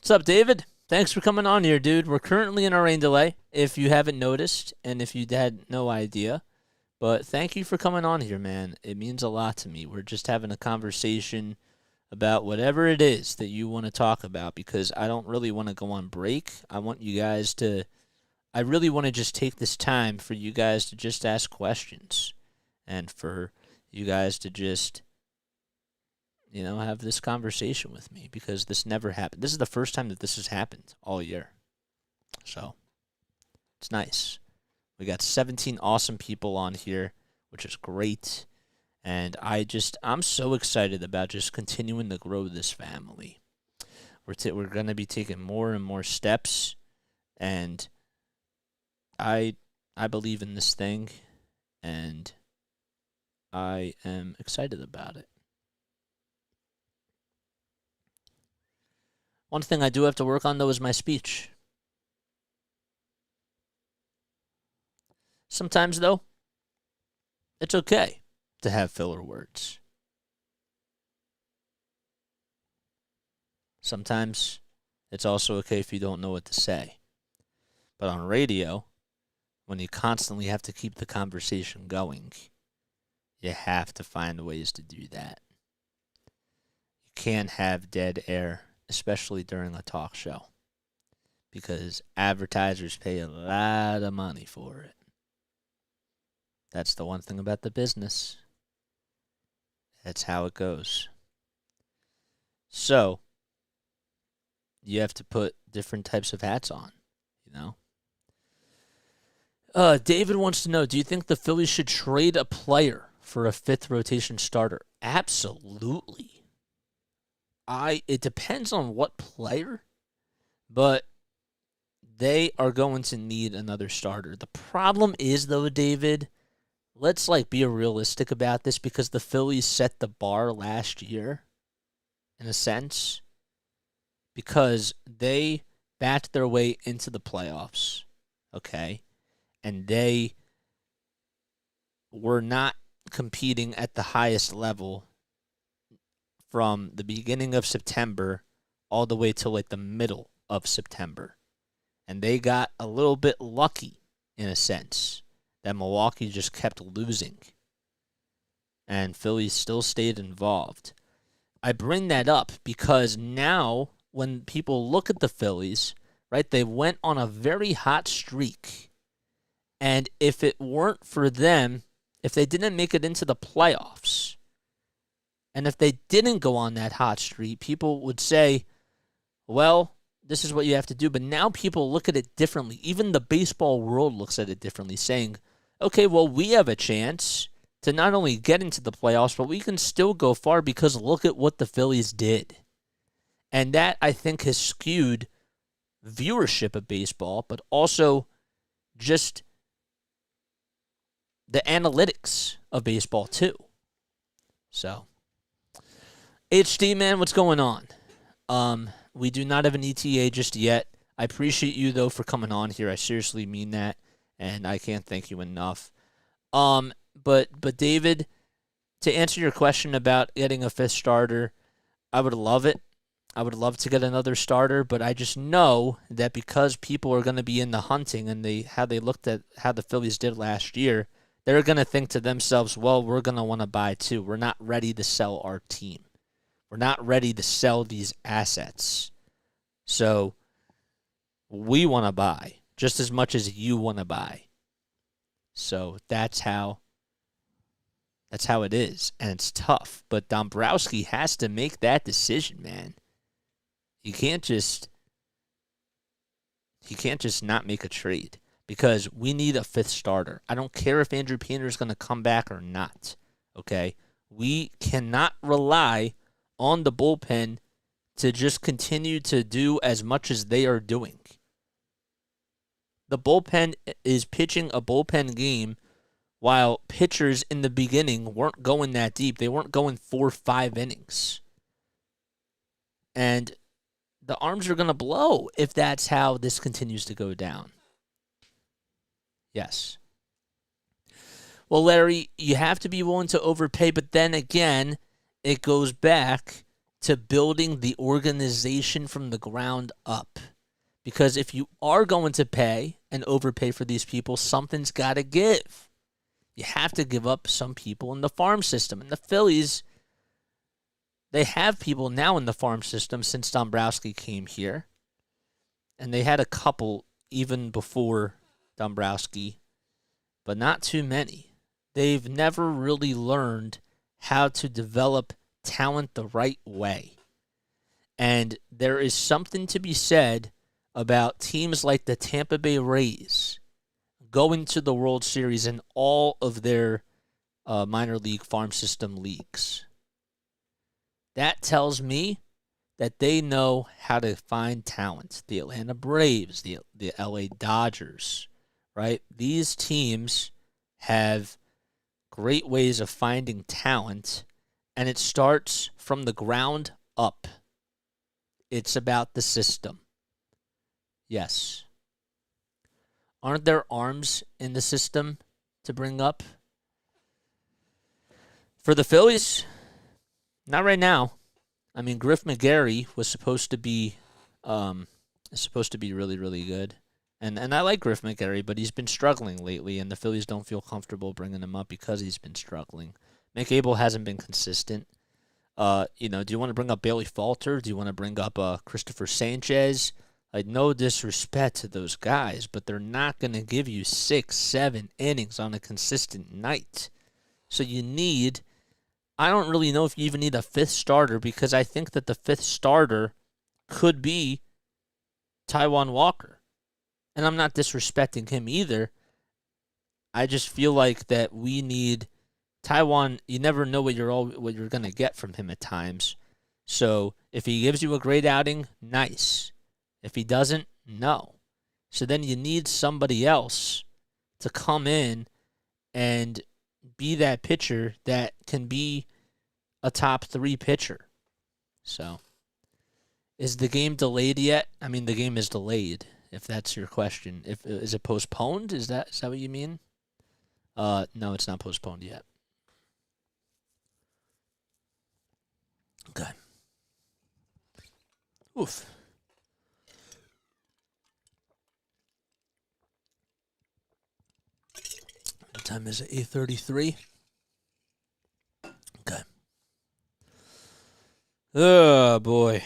up, David? Thanks for coming on here, dude. We're currently in a rain delay, if you haven't noticed, and if you had no idea. But thank you for coming on here, man. It means a lot to me. We're just having a conversation about whatever it is that you want to talk about, because I don't really want to go on break. I really want to just take this time for you guys to just ask questions and for you guys to just, have this conversation with me, because this never happened. This is the first time that this has happened all year. So it's nice. We got 17 awesome people on here, which is great. And I'm so excited about just continuing to grow this family. We're going to be taking more and more steps, and I believe in this thing, and I am excited about it. One thing I do have to work on, though, is my speech. Sometimes, though, it's okay to have filler words. Sometimes it's also okay if you don't know what to say. But on radio, when you constantly have to keep the conversation going, you have to find ways to do that. You can't have dead air, especially during a talk show, because advertisers pay a lot of money for it. That's the one thing about the business. That's how it goes. So, you have to put different types of hats on, David wants to know, do you think the Phillies should trade a player for a fifth rotation starter? Absolutely. It depends on what player, but they are going to need another starter. The problem is, though, David, let's be realistic about this, because the Phillies set the bar last year, in a sense, because they backed their way into the playoffs, okay? And they were not competing at the highest level from the beginning of September all the way till the middle of September. And they got a little bit lucky, in a sense, that Milwaukee just kept losing, and Phillies still stayed involved. I bring that up because now when people look at the Phillies, right, they went on a very hot streak, and if it weren't for them, if they didn't make it into the playoffs, and if they didn't go on that hot streak, people would say, well, this is what you have to do. But now people look at it differently. Even the baseball world looks at it differently, saying, okay, well, we have a chance to not only get into the playoffs, but we can still go far because look at what the Phillies did. And that, I think, has skewed viewership of baseball, but also just the analytics of baseball, too. So, HD, man, what's going on? We do not have an ETA just yet. I appreciate you, though, for coming on here. I seriously mean that, and I can't thank you enough. But David, to answer your question about getting a fifth starter, I would love it. I would love to get another starter, but I just know that because people are going to be in the hunting and how they looked at how the Phillies did last year, they're going to think to themselves, well, we're going to want to buy too. We're not ready to sell our team. We're not ready to sell these assets. So we want to buy just as much as you want to buy. So that's how it is, and it's tough. But Dombrowski has to make that decision, man. He can't just not make a trade because we need a fifth starter. I don't care if Andrew Painter is going to come back or not. Okay, we cannot rely on the bullpen to just continue to do as much as they are doing. The bullpen is pitching a bullpen game while pitchers in the beginning weren't going that deep. They weren't going 4-5 innings. And the arms are going to blow if that's how this continues to go down. Yes. Well, Larry, you have to be willing to overpay, but then again, it goes back to building the organization from the ground up. Because if you are going to pay and overpay for these people, something's got to give. You have to give up some people in the farm system. And the Phillies, they have people now in the farm system since Dombrowski came here. And they had a couple even before Dombrowski, but not too many. They've never really learned how to develop talent the right way. And there is something to be said about teams like the Tampa Bay Rays going to the World Series in all of their minor league farm system leagues. That tells me that they know how to find talent. The Atlanta Braves, the LA Dodgers, right? These teams have great ways of finding talent, and it starts from the ground up. It's about the system. Yes. Aren't there arms in the system to bring up? For the Phillies, not right now. I mean, Griff McGarry was supposed to be really, really good. And I like Griff McGarry, but he's been struggling lately, and the Phillies don't feel comfortable bringing him up because he's been struggling. McAble hasn't been consistent. Do you want to bring up Bailey Falter? Do you want to bring up Christopher Sanchez? Like, no disrespect to those guys, but they're not going to give you 6-7 innings on a consistent night. So I don't really know if you even need a fifth starter, because I think that the fifth starter could be Taijuan Walker. And I'm not disrespecting him either. I just feel like that we need Taijuan. You never know what you're going to get from him at times. So if he gives you a great outing, nice. If he doesn't, no. So then you need somebody else to come in and be that pitcher that can be a top 3 pitcher. So, is the game delayed yet? I mean, the game is delayed, if that's your question. Is it postponed? Is that what you mean? No, it's not postponed yet. Okay. Oof. What time is it? 8:33. Okay. Oh, boy.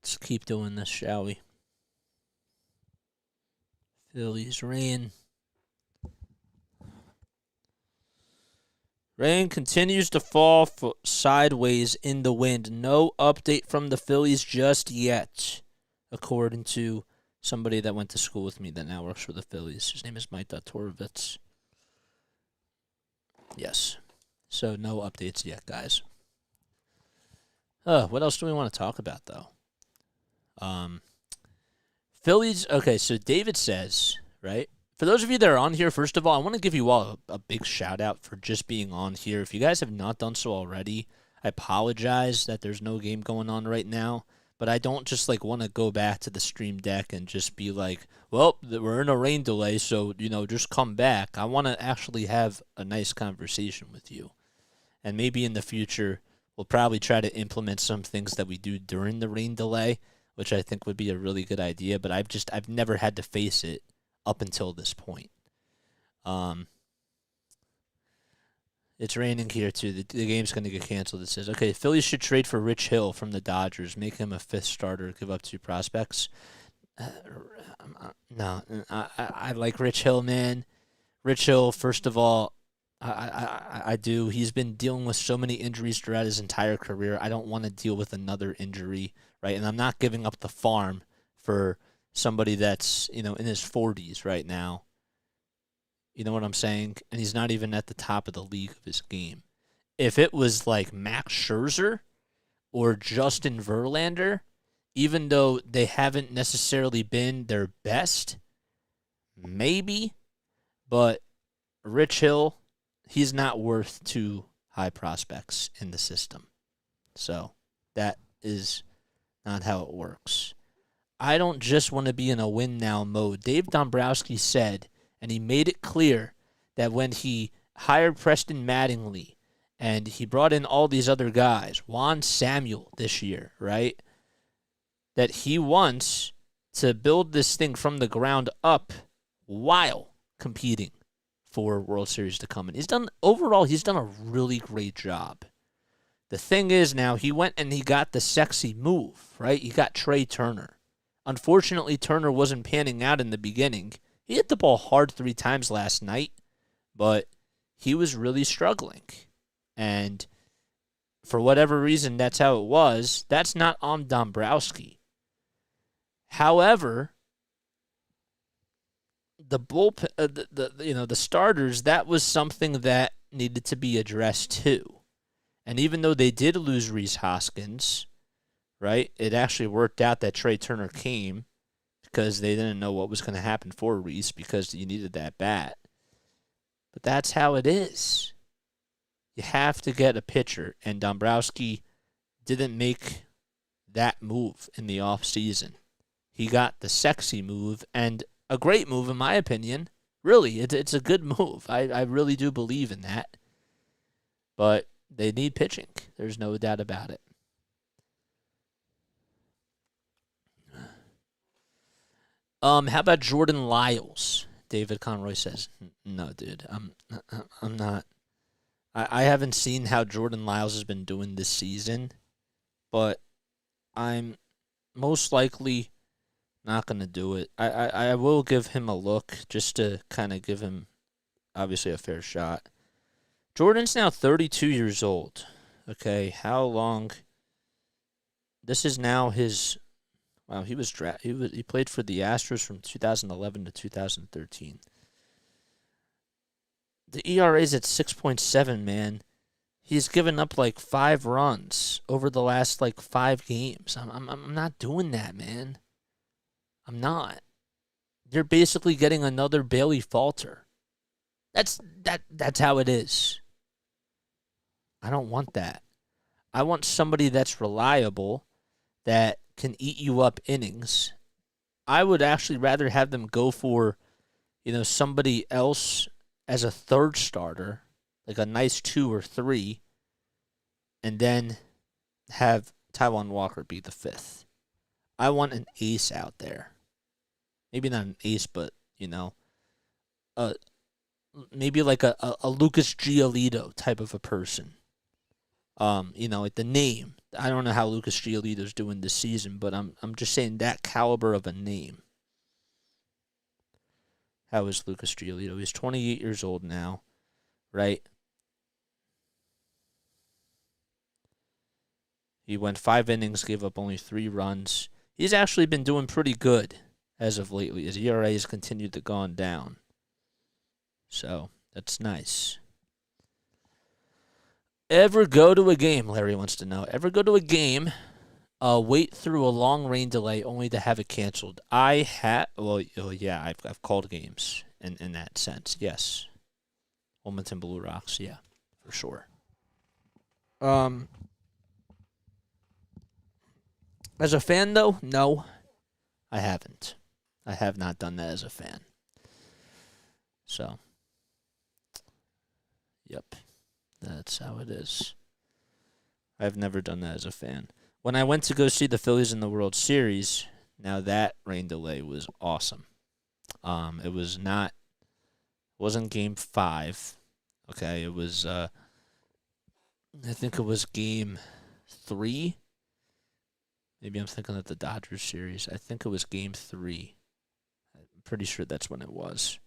Let's keep doing this, shall we? Phillies rain. Rain continues to fall sideways in the wind. No update from the Phillies just yet, according to somebody that went to school with me that now works for the Phillies. His name is Mike Torovitz. Yes. So no updates yet, guys. What else do we want to talk about, though? Phillies. Okay, so David says, right? For those of you that are on here, first of all, I want to give you all a big shout out for just being on here. If you guys have not done so already, I apologize that there's no game going on right now. But I don't just want to go back to the stream deck and just be like, well, we're in a rain delay, so, just come back. I want to actually have a nice conversation with you. And maybe in the future, we'll probably try to implement some things that we do during the rain delay, which I think would be a really good idea. But I've never had to face it up until this point. It's raining here, too. The game's going to get canceled. It says, okay, Phillies should trade for Rich Hill from the Dodgers, make him a fifth starter, give up 2 prospects. No, I like Rich Hill, man. Rich Hill, first of all, I do. He's been dealing with so many injuries throughout his entire career. I don't want to deal with another injury, right? And I'm not giving up the farm for somebody that's, in his 40s right now. You know what I'm saying? And he's not even at the top of the league of his game. If it was like Max Scherzer or Justin Verlander, even though they haven't necessarily been their best, maybe, but Rich Hill, he's not worth two high prospects in the system. So that is not how it works. I don't just want to be in a win now mode. Dave Dombrowski said, and he made it clear, that when he hired Preston Mattingly and he brought in all these other guys, Juan Samuel this year, right? That he wants to build this thing from the ground up while competing for World Series to come. And he's done a really great job. The thing is now, he went and he got the sexy move, right? He got Trey Turner. Unfortunately, Turner wasn't panning out in the beginning. He hit the ball hard 3 times last night, but he was really struggling. And for whatever reason, that's how it was. That's not on Dombrowski. However, the bullpen, the starters, that was something that needed to be addressed too. And even though they did lose Rhys Hoskins, right, it actually worked out that Trey Turner came because they didn't know what was going to happen for Rhys because you needed that bat. But that's how it is. You have to get a pitcher, and Dombrowski didn't make that move in the offseason. He got the sexy move, and a great move in my opinion. Really, it's a good move. I really do believe in that. But they need pitching. There's no doubt about it. How about Jordan Lyles? David Conroy says, no, dude. I'm not. I haven't seen how Jordan Lyles has been doing this season, but I'm most likely not going to do it. I will give him a look just to kind of give him, obviously, a fair shot. Jordan's now 32 years old. Okay, how long? This is now his. Wow, he played for the Astros from 2011 to 2013. The ERA is at 6.7, man. He's given up like 5 runs over the last like 5 games. I'm not doing that, man. I'm not. You're basically getting another Bailey Falter. That's how it is. I don't want that. I want somebody that's reliable, that can eat you up innings. I would actually rather have them go for, somebody else as a third starter, like a nice 2 or 3, and then have Taijuan Walker be the 5th. I want an ace out there. Maybe not an ace, but, maybe like a Lucas Giolito type of a person. Like the name. I don't know how Lucas Giolito's doing this season, but I'm just saying that caliber of a name. How is Lucas Giolito? He's 28 years old now, right? He went 5 innings, gave up only 3 runs. He's actually been doing pretty good as of lately. His ERA has continued to go down. So, that's nice. Ever go to a game, Larry wants to know. Ever go to a game, wait through a long rain delay only to have it canceled? I have, yeah, I've called games in that sense, yes. Wilmington Blue Rocks, yeah, for sure. As a fan, though, no, I haven't. I have not done that as a fan. So, yep. That's how it is. I've never done that as a fan. When I went to go see the Phillies in the World Series, now that rain delay was awesome. It wasn't game 5. Okay, it was, I think it was game 3. Maybe I'm thinking of the Dodgers series. I think it was Game 3. I'm pretty sure that's when it was.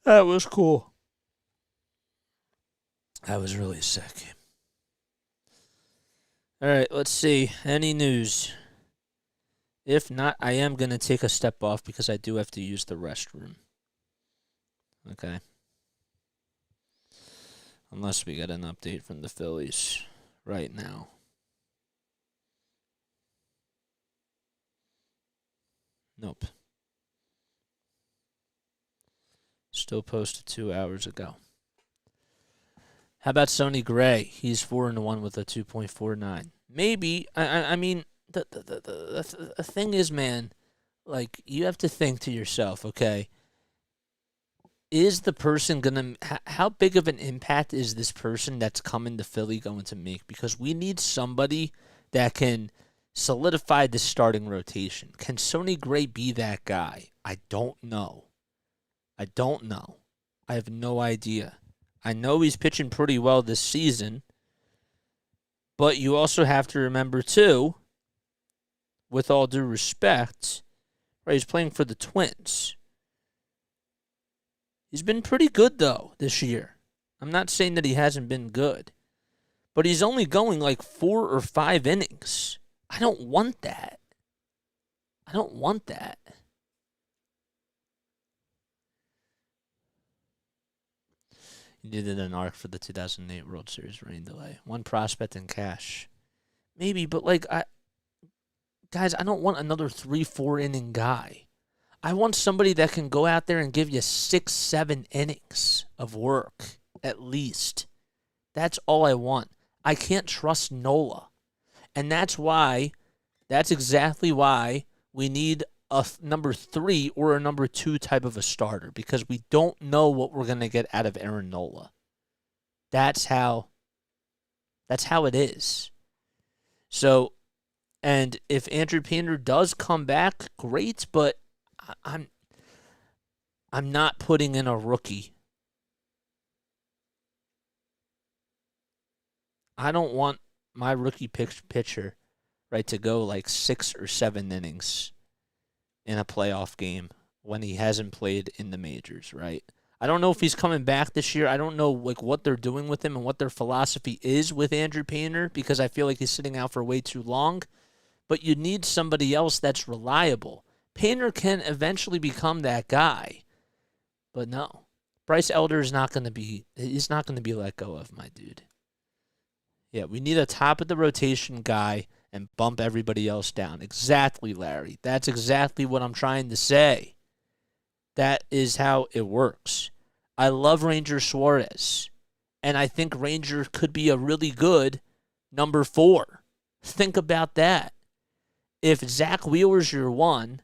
That was cool. That was really sick. All right, let's see. Any news? If not, I am going to take a step off because I do have to use the restroom. Okay. Unless we get an update from the Phillies right now. Nope. Still posted 2 hours ago. How about Sonny Gray? He's 4-1 with a 2.49. Maybe. I mean, the thing is, man, like, you have to think to yourself, okay, is the person going to, how big of an impact is this person that's coming to Philly going to make? Because we need somebody that can solidify the starting rotation. Can Sonny Gray be that guy? I don't know. I have no idea. I know he's pitching pretty well this season, but you also have to remember, too, with all due respect, right, he's playing for the Twins. He's been pretty good, though, this year. I'm not saying that he hasn't been good, but he's only going like 4 or 5 innings. I don't want that. He needed an arc for the 2008 World Series rain delay. One prospect in cash. Maybe, but like, guys, I don't want another 3-4 inning guy. I want somebody that can go out there and give you 6-7 innings of work, at least. That's all I want. I can't trust Nola. And that's exactly why we need a number 3 or a number 2 type of a starter, because we don't know what we're going to get out of Aaron Nola. That's how it is. So, and if Andrew Painter does come back, great, but I'm not putting in a rookie. I don't want my rookie pitcher, right, to go like 6 or 7 innings in a playoff game when he hasn't played in the majors, right? I don't know if he's coming back this year. I don't know like what they're doing with him and what their philosophy is with Andrew Painter, because I feel like he's sitting out for way too long. But you need somebody else that's reliable. Painter can eventually become that guy. But no. Bryce Elder is not going to be let go of, my dude. Yeah, we need a top of the rotation guy and bump everybody else down. Exactly, Larry. That's exactly what I'm trying to say. That is how it works. I love Ranger Suarez, and I think Ranger could be a really good number 4. Think about that. If Zach Wheeler's your 1,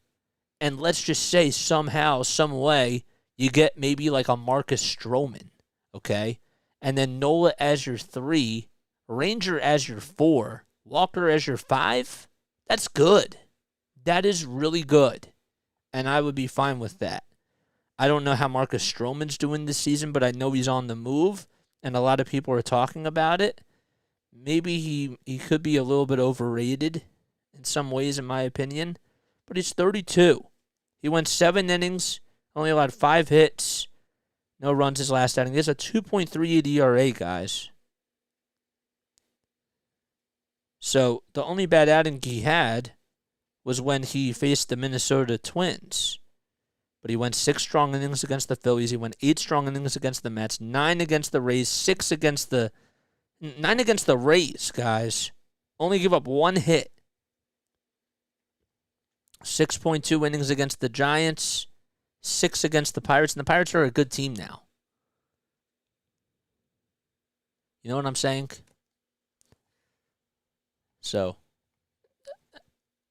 and let's just say somehow, some way, you get maybe like a Marcus Stroman, okay? And then Nola as your 3, Ranger as your 4, Walker as your 5, that's good. That is really good. And I would be fine with that. I don't know how Marcus Stroman's doing this season, but I know he's on the move, and a lot of people are talking about it. Maybe he could be a little bit overrated in some ways, in my opinion. But he's 32. He went 7 innings, only allowed 5 hits, no runs his last outing. He has a 2.38 ERA, guys. So the only bad outing he had was when he faced the Minnesota Twins. But he went 6 strong innings against the Phillies. He went 8 strong innings against the Mets, 9 against the Rays, 9 against the Rays, guys. Only give up 1 hit. 6.2 innings against the Giants, 6 against the Pirates, and the Pirates are a good team now. You know what I'm saying? So,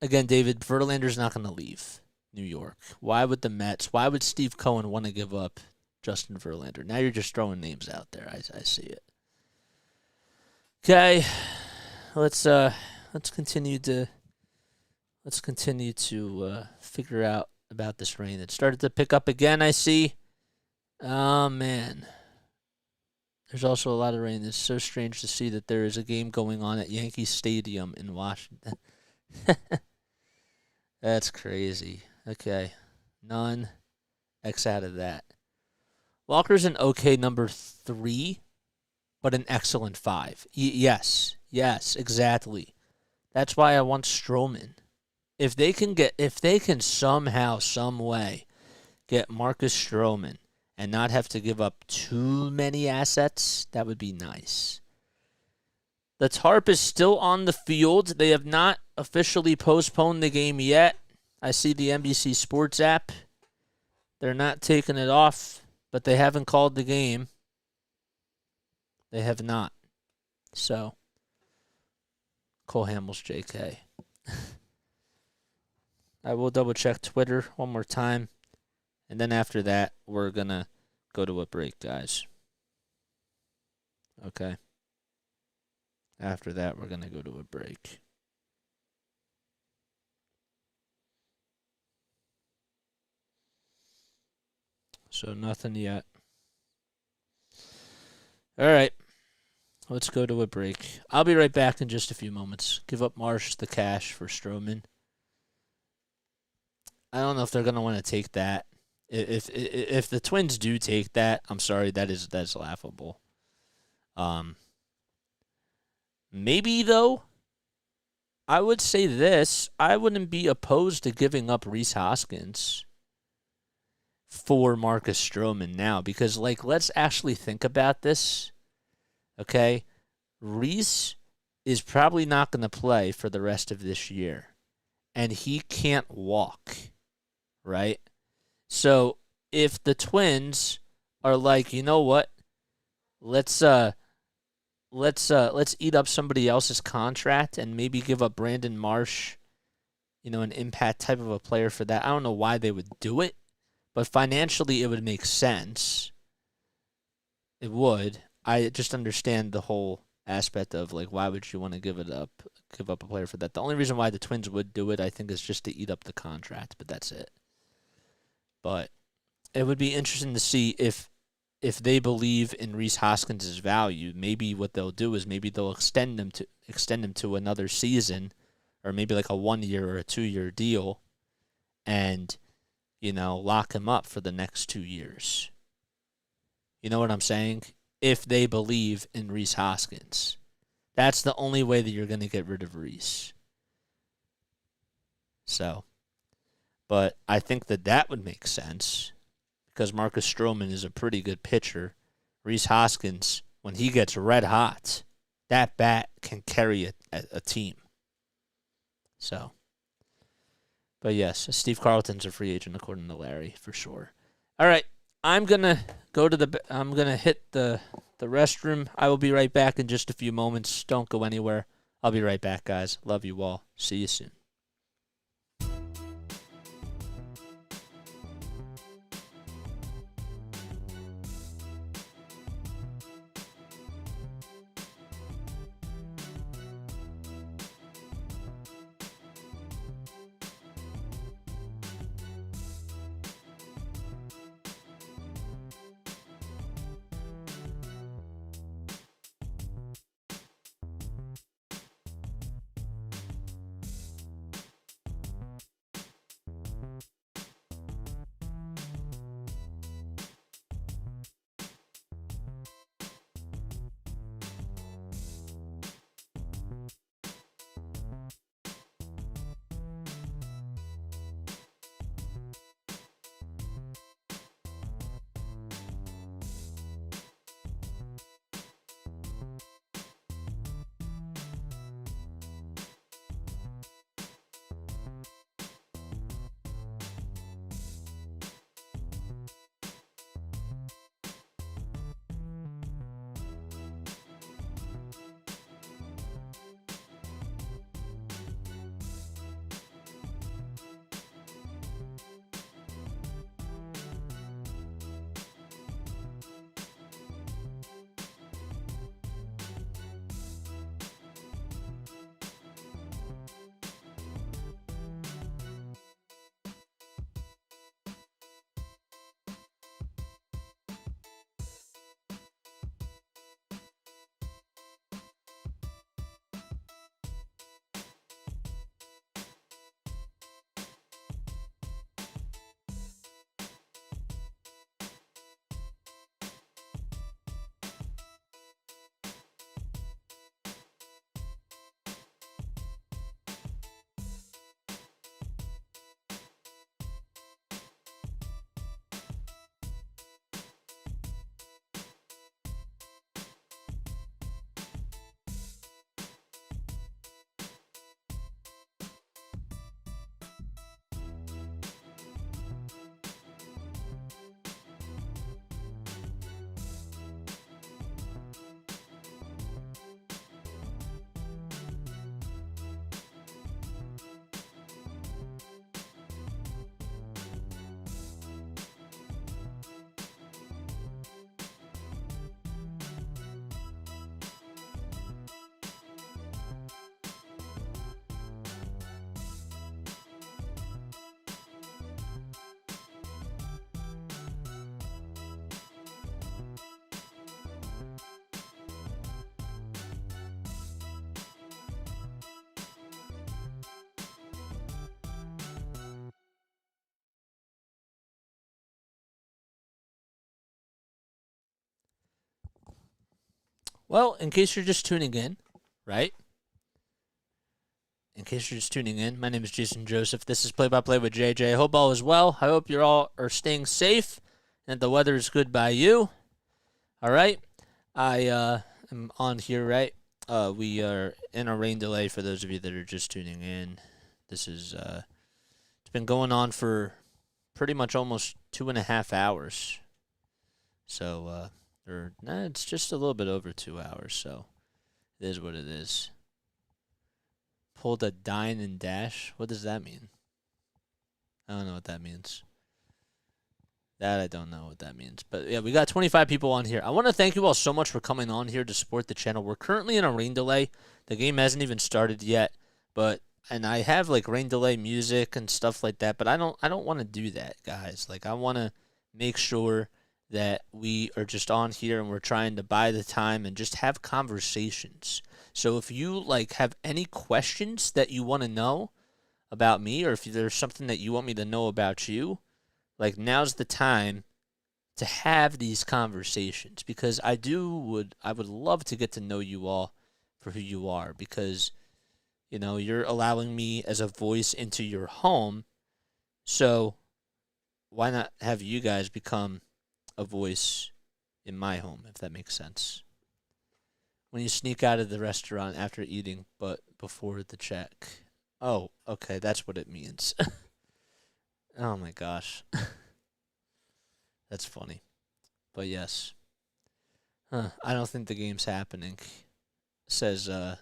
again, David, Verlander's not going to leave New York. Why would the Mets, why would Steve Cohen want to give up Justin Verlander? Now you're just throwing names out there. I see it. Okay, let's continue to figure out about this rain. It started to pick up again, I see. Oh, man. There's also a lot of rain. It's so strange to see that there is a game going on at Yankee Stadium in Washington. That's crazy. Okay. None. X out of that. Walker's an okay number 3, but an excellent 5. Yes. Yes, exactly. That's why I want Stroman. If they can somehow, some way get Marcus Stroman and not have to give up too many assets, that would be nice. The tarp is still on the field. They have not officially postponed the game yet. I see the NBC Sports app. They're not taking it off, but they haven't called the game. They have not. So, Cole Hamels JK. I will double check Twitter one more time. And then after that, we're going to go to a break, guys. Okay. After that, we're going to go to a break. So nothing yet. All right. Let's go to a break. I'll be right back in just a few moments. Give up Marsh the cash for Stroman. I don't know if they're going to want to take that. If the Twins do take that, I'm sorry, that's laughable. Maybe though, I would say this: I wouldn't be opposed to giving up Rhys Hoskins for Marcus Stroman now, because let's actually think about this. Okay, Rhys is probably not going to play for the rest of this year, and he can't walk, right? So if the Twins are like, you know what, let's eat up somebody else's contract and maybe give up Brandon Marsh, an impact type of a player for that. I don't know why they would do it, but financially it would make sense. It would. I just understand the whole aspect of why would you want to give up a player for that? The only reason why the Twins would do it, I think, is just to eat up the contract, but that's it. But it would be interesting to see if they believe in Rhys Hoskins' value. Maybe what they'll do is maybe they'll extend him to another season, or maybe like a 1-year or a 2-year deal, and lock him up for the next 2 years. You know what I'm saying? If they believe in Rhys Hoskins, that's the only way that you're going to get rid of Rhys. So, but I think that would make sense, because Marcus Stroman is a pretty good pitcher. Rhys Hoskins, when he gets red hot, that bat can carry a team. So, but yes, Steve Carlton's a free agent according to Larry, for sure. All right, I'm gonna hit the restroom. I will be right back in just a few moments. Don't go anywhere. I'll be right back, guys. Love you all. See you soon. Well, in case you're just tuning in, right? In case you're just tuning in, my name is Jason Joseph. This is Play by Play with JJ. I hope all is well. I hope you're all are staying safe and the weather is good by you. All right. I am on here, right? We are in a rain delay for those of you that are just tuning in. This is it's been going on for pretty much almost 2.5 hours. So it's just a little bit over 2 hours, so it is what it is. Pulled a dine and dash? What does that mean? I don't know what that means. That I don't know what that means. But yeah, we got 25 people on here. I want to thank you all so much for coming on here to support the channel. We're currently in a rain delay. The game hasn't even started yet, and I have like rain delay music and stuff like that, but I don't want to do that, guys. Like I want to make sure that we are just on here and we're trying to buy the time and just have conversations. So if you like have any questions that you want to know about me, or if there's something that you want me to know about you, like now's the time to have these conversations, because I would love to get to know you all for who you are, because you're allowing me as a voice into your home. So why not have you guys become a voice in my home, if that makes sense? When you sneak out of the restaurant after eating, but before the check. Oh, okay, that's what it means. Oh my gosh. That's funny. But yes. I don't think the game's happening. Says no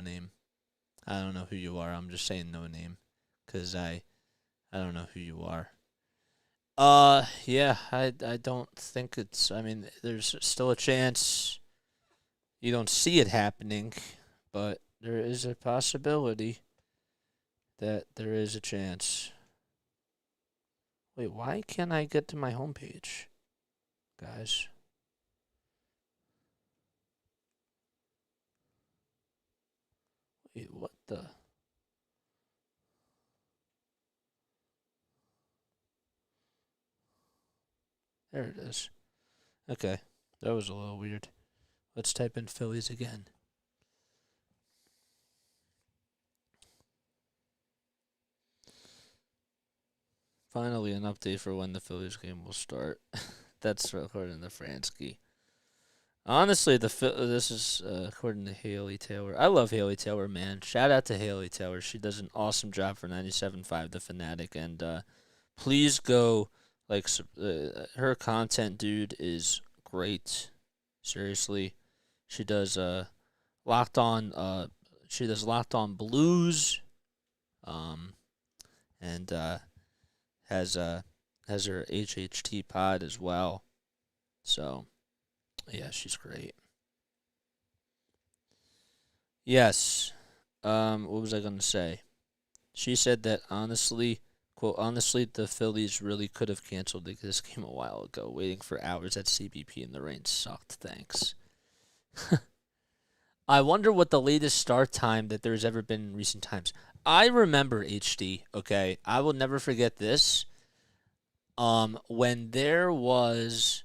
name. I don't know who you are. I'm just saying no name, cuz I don't know who you are. Yeah, I don't think it's, I mean, there's still a chance you don't see it happening, but there is a possibility that there is a chance. Wait, why can't I get to my homepage, guys? Wait, what the? There it is. Okay, that was a little weird. Let's type in Phillies again. Finally, an update for when the Phillies game will start. That's according to Fransky. Honestly, this is according to Haley Taylor. I love Haley Taylor, man. Shout out to Haley Taylor. She does an awesome job for 97.5 The Fanatic, and please go her content, dude, is great. Seriously, she does Locked On. She does Locked On Blues, and has her HHT pod as well. So yeah, she's great. Yes. What was I gonna say? She said that honestly, quote, honestly, the Phillies really could have canceled this game a while ago. Waiting for hours at CBP in the rain sucked. Thanks. I wonder what the latest start time that there's ever been in recent times. I remember HD. Okay, I will never forget this. When there was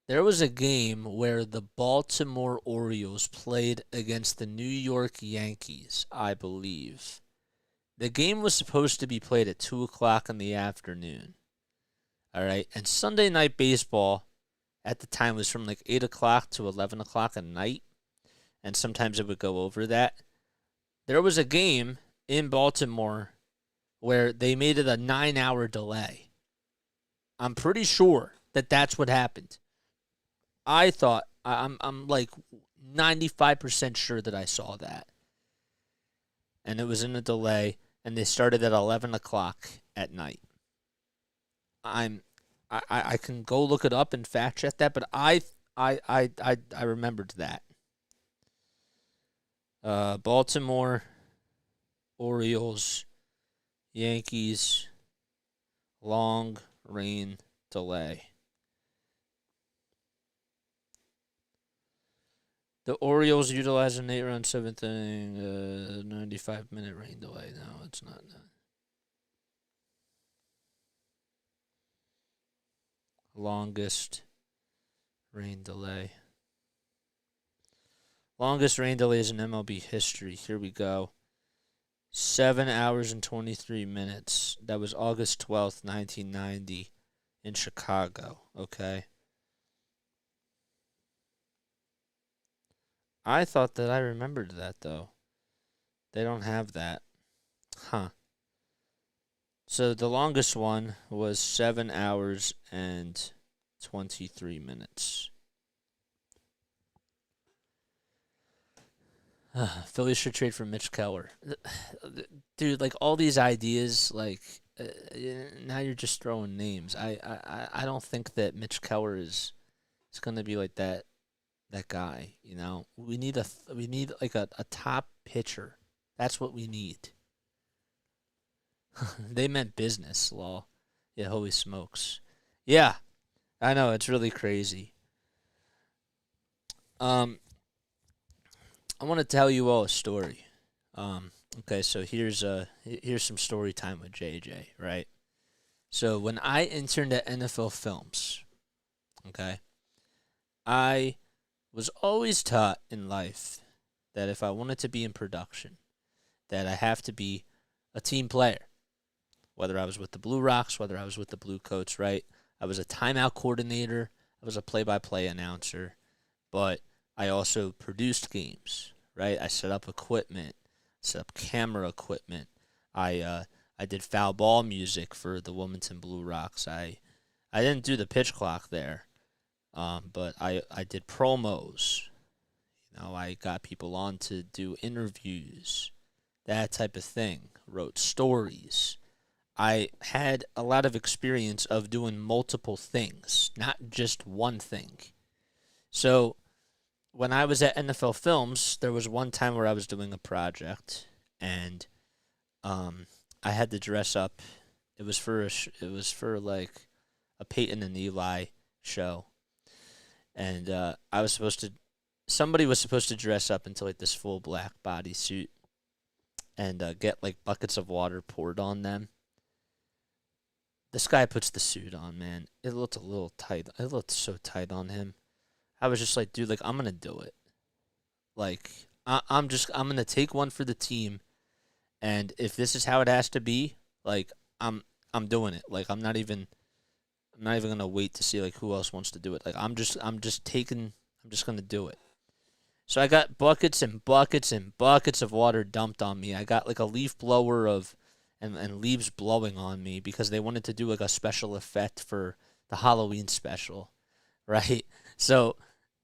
a game where the Baltimore Orioles played against the New York Yankees, I believe. The game was supposed to be played at 2 o'clock in the afternoon. All right. And Sunday Night Baseball at the time was from like 8 o'clock to 11 o'clock at night. And sometimes it would go over that. There was a game in Baltimore where they made it a 9-hour delay. I'm pretty sure that that's what happened. I thought, I'm like 95% sure that I saw that. And it was in a delay, and they started at 11 o'clock at night. I can go look it up and fact check that, but I remembered that. Baltimore Orioles, Yankees, long rain delay. The Orioles utilize an 8-run 7th inning, 95-minute rain delay. No, it's not. Longest rain delay. Longest rain delays in MLB history. Here we go. 7 hours and 23 minutes. That was August 12th, 1990 in Chicago. Okay. I thought that I remembered that, though. They don't have that. Huh. So the longest one was 7 hours and 23 minutes. Phillies should trade for Mitch Keller. Dude, like all these ideas, like now you're just throwing names. I don't think that Mitch Keller is gonna be like that guy. You know, we need like a top pitcher. That's what we need. They meant business, lol. Yeah, holy smokes. Yeah, I know it's really crazy. Um, I want to tell you all a story. Okay, so here's some story time with JJ, right? So when I interned at NFL Films, okay, I was always taught in life that if I wanted to be in production, that I have to be a team player. Whether I was with the Blue Rocks, whether I was with the Blue Coats, right? I was a timeout coordinator, I was a play-by-play announcer, but I also produced games, right? I set up equipment, set up camera equipment. I did foul ball music for the Wilmington Blue Rocks. I didn't do the pitch clock there, but I did promos. You know, I got people on to do interviews, that type of thing. Wrote stories. I had a lot of experience of doing multiple things, not just one thing. So when I was at NFL Films, there was one time where I was doing a project, and I had to dress up. It was for like a Peyton and Eli show, and I was supposed to. Somebody was supposed to dress up into like this full black bodysuit and get like buckets of water poured on them. This guy puts the suit on, man. It looked a little tight. It looked so tight on him. I was just like, dude, like I'm gonna do it. Like I'm gonna take one for the team, and if this is how it has to be, like I'm doing it. Like I'm not even gonna wait to see like who else wants to do it. Like I'm just gonna do it. So I got buckets and buckets and buckets of water dumped on me. I got like a leaf blower of and leaves blowing on me because they wanted to do like a special effect for the Halloween special, right? So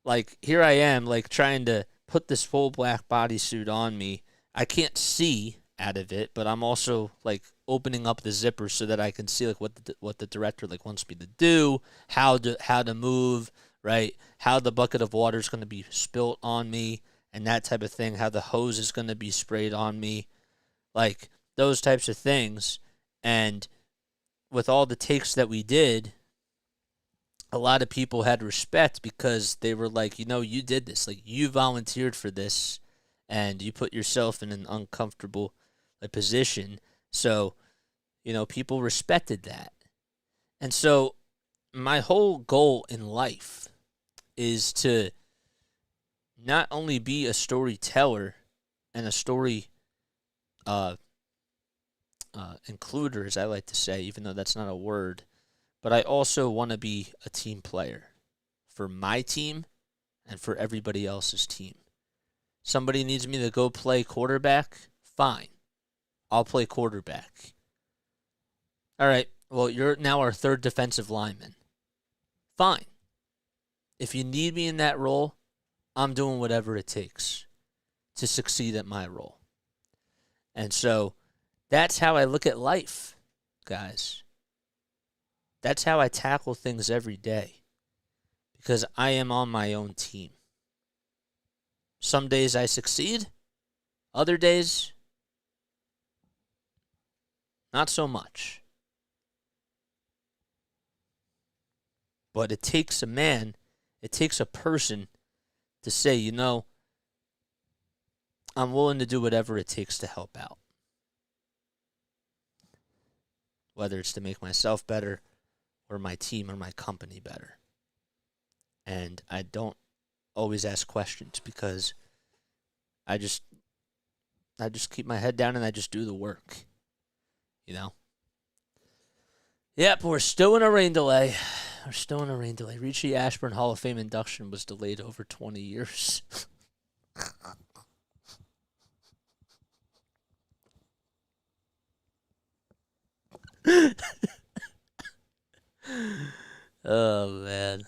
like here I am like trying to put this full black bodysuit on me. I can't see out of it, but I'm also like opening up the zipper so that I can see like what the director like wants me to do, how to move, right? How the bucket of water is going to be spilt on me and that type of thing, how the hose is going to be sprayed on me. Like those types of things. And with all the takes that we did, a lot of people had respect because they were like, you know, you did this. Like, you volunteered for this and you put yourself in an uncomfortable position. So, you know, people respected that. And so, my whole goal in life is to not only be a storyteller and a story uh, includer, as I like to say, even though that's not a word, but I also want to be a team player for my team and for everybody else's team. Somebody needs me to go play quarterback? Fine. I'll play quarterback. All right, well, you're now our third defensive lineman. Fine. If you need me in that role, I'm doing whatever it takes to succeed at my role. And so that's how I look at life, guys. That's how I tackle things every day because I am on my own team. Some days I succeed, other days, not so much. But it takes a man, it takes a person to say, you know, I'm willing to do whatever it takes to help out. Whether it's to make myself better or my team or my company better. And I don't always ask questions because I just keep my head down and I just do the work. You know? Yep, we're still in a rain delay. We're still in a rain delay. Richie Ashburn Hall of Fame induction was delayed over 20 years. Oh, man.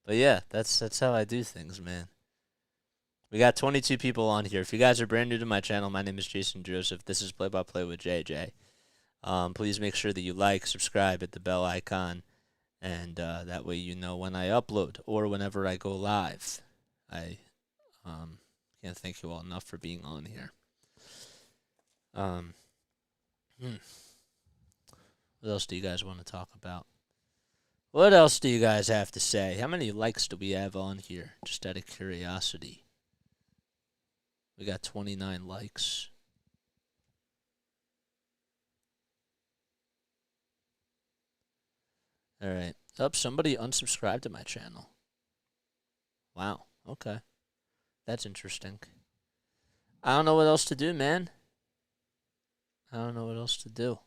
But yeah, that's how I do things, man. We got 22 people on here. If you guys are brand new to my channel, my name is Jason Joseph. This is Play by Play with JJ. Please make sure that you like, subscribe, hit the bell icon, and that way you know when I upload or whenever I go live. I can't thank you all enough for being on here. What else do you guys want to talk about? What else do you guys have to say? How many likes do we have on here? Just out of curiosity. We got 29 likes. All right. Oh, somebody unsubscribed to my channel. Wow. Okay. That's interesting. I don't know what else to do, man. I don't know what else to do.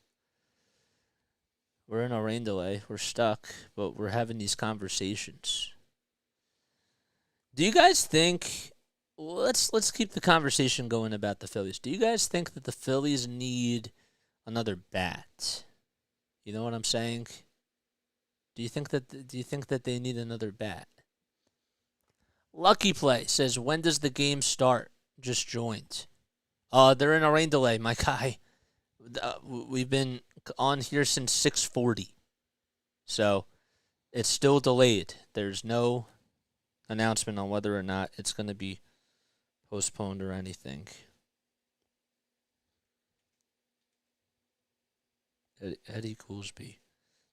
We're in a rain delay. We're stuck, but we're having these conversations. Do you guys think... Let's keep the conversation going about the Phillies. Do you guys think that the Phillies need another bat? You know what I'm saying? Do you think that they need another bat? Lucky Play says, when does the game start? Just joined. They're in a rain delay, my guy. We've been on here since 6:40. So, it's still delayed. There's no announcement on whether or not it's going to be postponed or anything. Eddie Goolsby.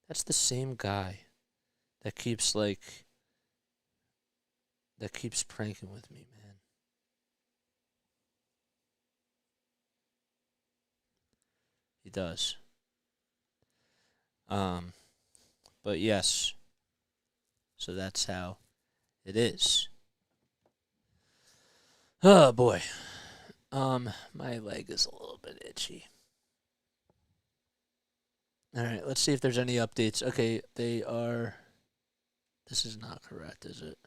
That's the same guy that keeps pranking with me, man. He does. But yes. So that's how it is. Oh boy. My leg is a little bit itchy. All right, let's see if there's any updates. Okay, they are... This is not correct, is it?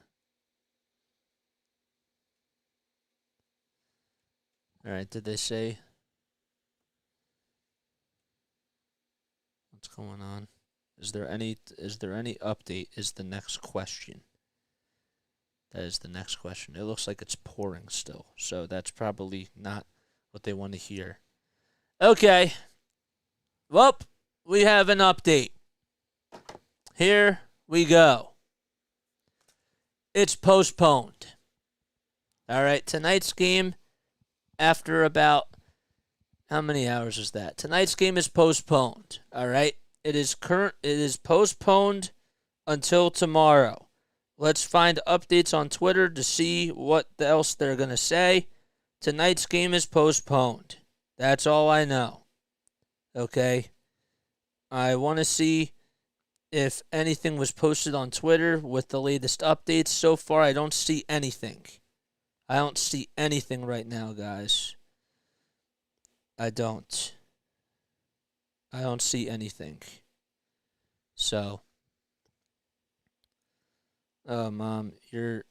All right, did they say... What's going on? Is there any update is the next question. That is the next question. It looks like it's pouring still, so that's probably not what they want to hear. Okay. Well, we have an update. Here we go. It's postponed. All right, tonight's game, after about, how many hours is that? Tonight's game is postponed. All right, it is postponed until tomorrow. Let's find updates on Twitter to see what else they're gonna say. Tonight's game is postponed. That's all I know. Okay. I want to see if anything was posted on Twitter with the latest updates. So far, I don't see anything. I don't see anything right now, guys. I don't see anything. So, Mom, you're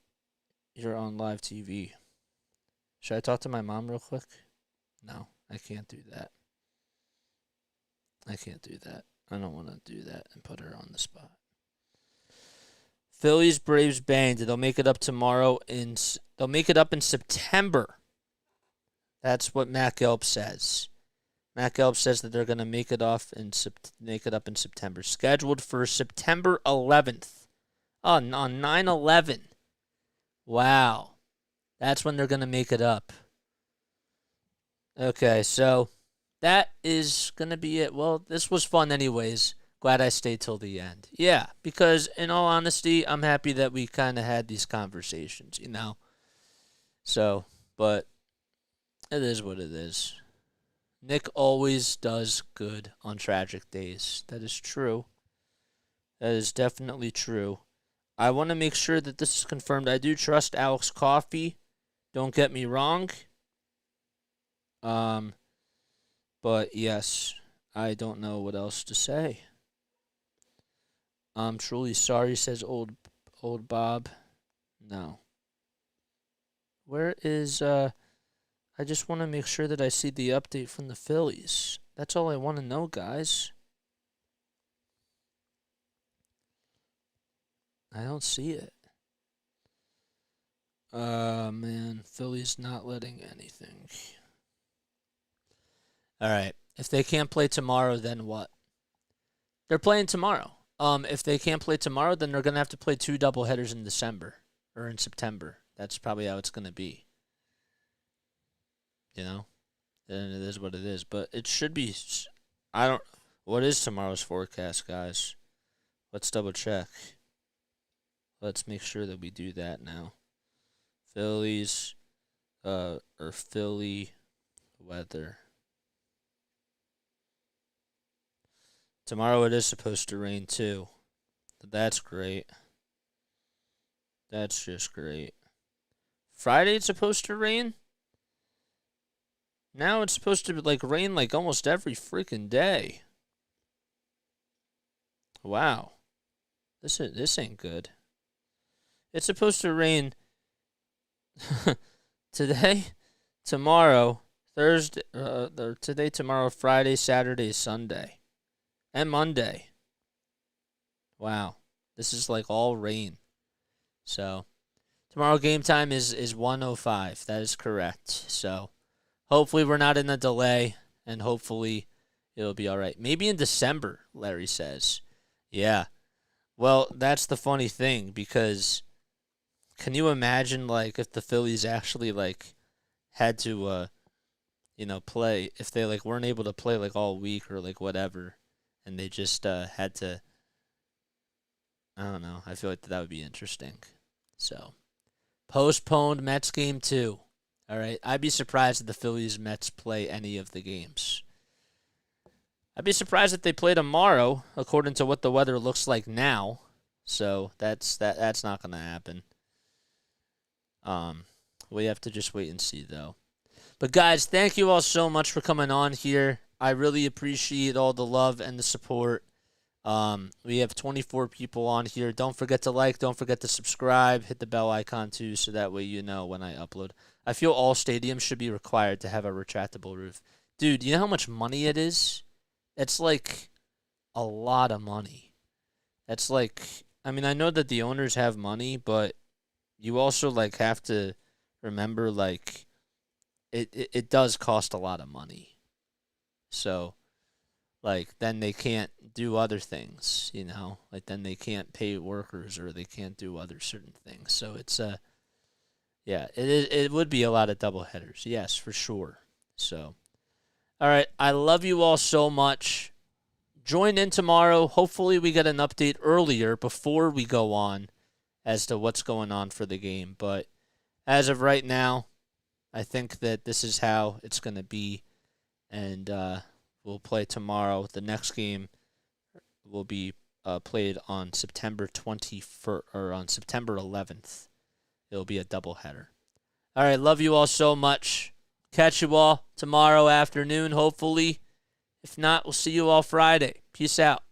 on live TV. Should I talk to my mom real quick? No, I can't do that. I can't do that. I don't want to do that and put her on the spot. Phillies Braves banged. They'll make it up tomorrow. They'll make it up in September. That's what Matt Gelb says. Matt Gelb says that they're going to make it up in September. Scheduled for September 11th. Oh, on 9/11. Wow. That's when they're going to make it up. Okay, so that is going to be it. Well, this was fun anyways. Glad I stayed till the end. Yeah, because in all honesty, I'm happy that we kind of had these conversations, you know. So, but it is what it is. Nick always does good on tragic days. That is true. That is definitely true. I want to make sure that this is confirmed. I do trust Alex Coffey Don't get me wrong. But yes, I don't know what else to say. I'm truly sorry, says old Bob. No. Where is I just want to make sure that I see the update from the Phillies. That's all I want to know, guys. I don't see it. Man, Phillies not letting anything. All right. If they can't play tomorrow, then what? They're playing tomorrow. If they can't play tomorrow, then they're going to have to play 2 doubleheaders in December or in September. That's probably how it's going to be. You know? And it is what it is. But it should be... What is tomorrow's forecast, guys? Let's double check. Let's make sure that we do that now. Phillies, or Philly weather. Tomorrow it is supposed to rain too. That's great. That's just great. Friday it's supposed to rain? Now it's supposed to rain almost every freaking day. Wow. This ain't good. It's supposed to rain today, tomorrow, Thursday, today, tomorrow, Friday, Saturday, Sunday, and Monday. Wow. This is all rain. So, tomorrow game time is 1:05. That is correct. So, hopefully we're not in a delay, and hopefully it'll be all right. Maybe in December, Larry says. Yeah. Well, that's the funny thing, because can you imagine if the Phillies actually had to play, if they weren't able to play all week or whatever, and they just had to, I don't know. I feel like that would be interesting. So, postponed Mets game 2. All right. I'd be surprised if the Phillies Mets play any of the games. I'd be surprised if they play tomorrow, according to what the weather looks like now. So that's not going to happen. We have to just wait and see, though. But guys, thank you all so much for coming on here. I really appreciate all the love and the support. We have 24 people on here. Don't forget to like, don't forget to subscribe, hit the bell icon too, so that way you know when I upload. I feel all stadiums should be required to have a retractable roof. Dude, you know how much money it is? It's a lot of money. That's I mean, I know that the owners have money, but you also have to remember it does cost a lot of money. So then they can't do other things, then they can't pay workers or they can't do other certain things. So it's yeah, it would be a lot of double headers. Yes, for sure. So all right, I love you all so much. Join in tomorrow. Hopefully we get an update earlier before we go on as to what's going on for the game. But as of right now, I think that this is how it's going to be. And we'll play tomorrow. The next game will be played on September 21st or on September 11th. It'll be a doubleheader. All right, love you all so much. Catch you all tomorrow afternoon, hopefully. If not, we'll see you all Friday. Peace out.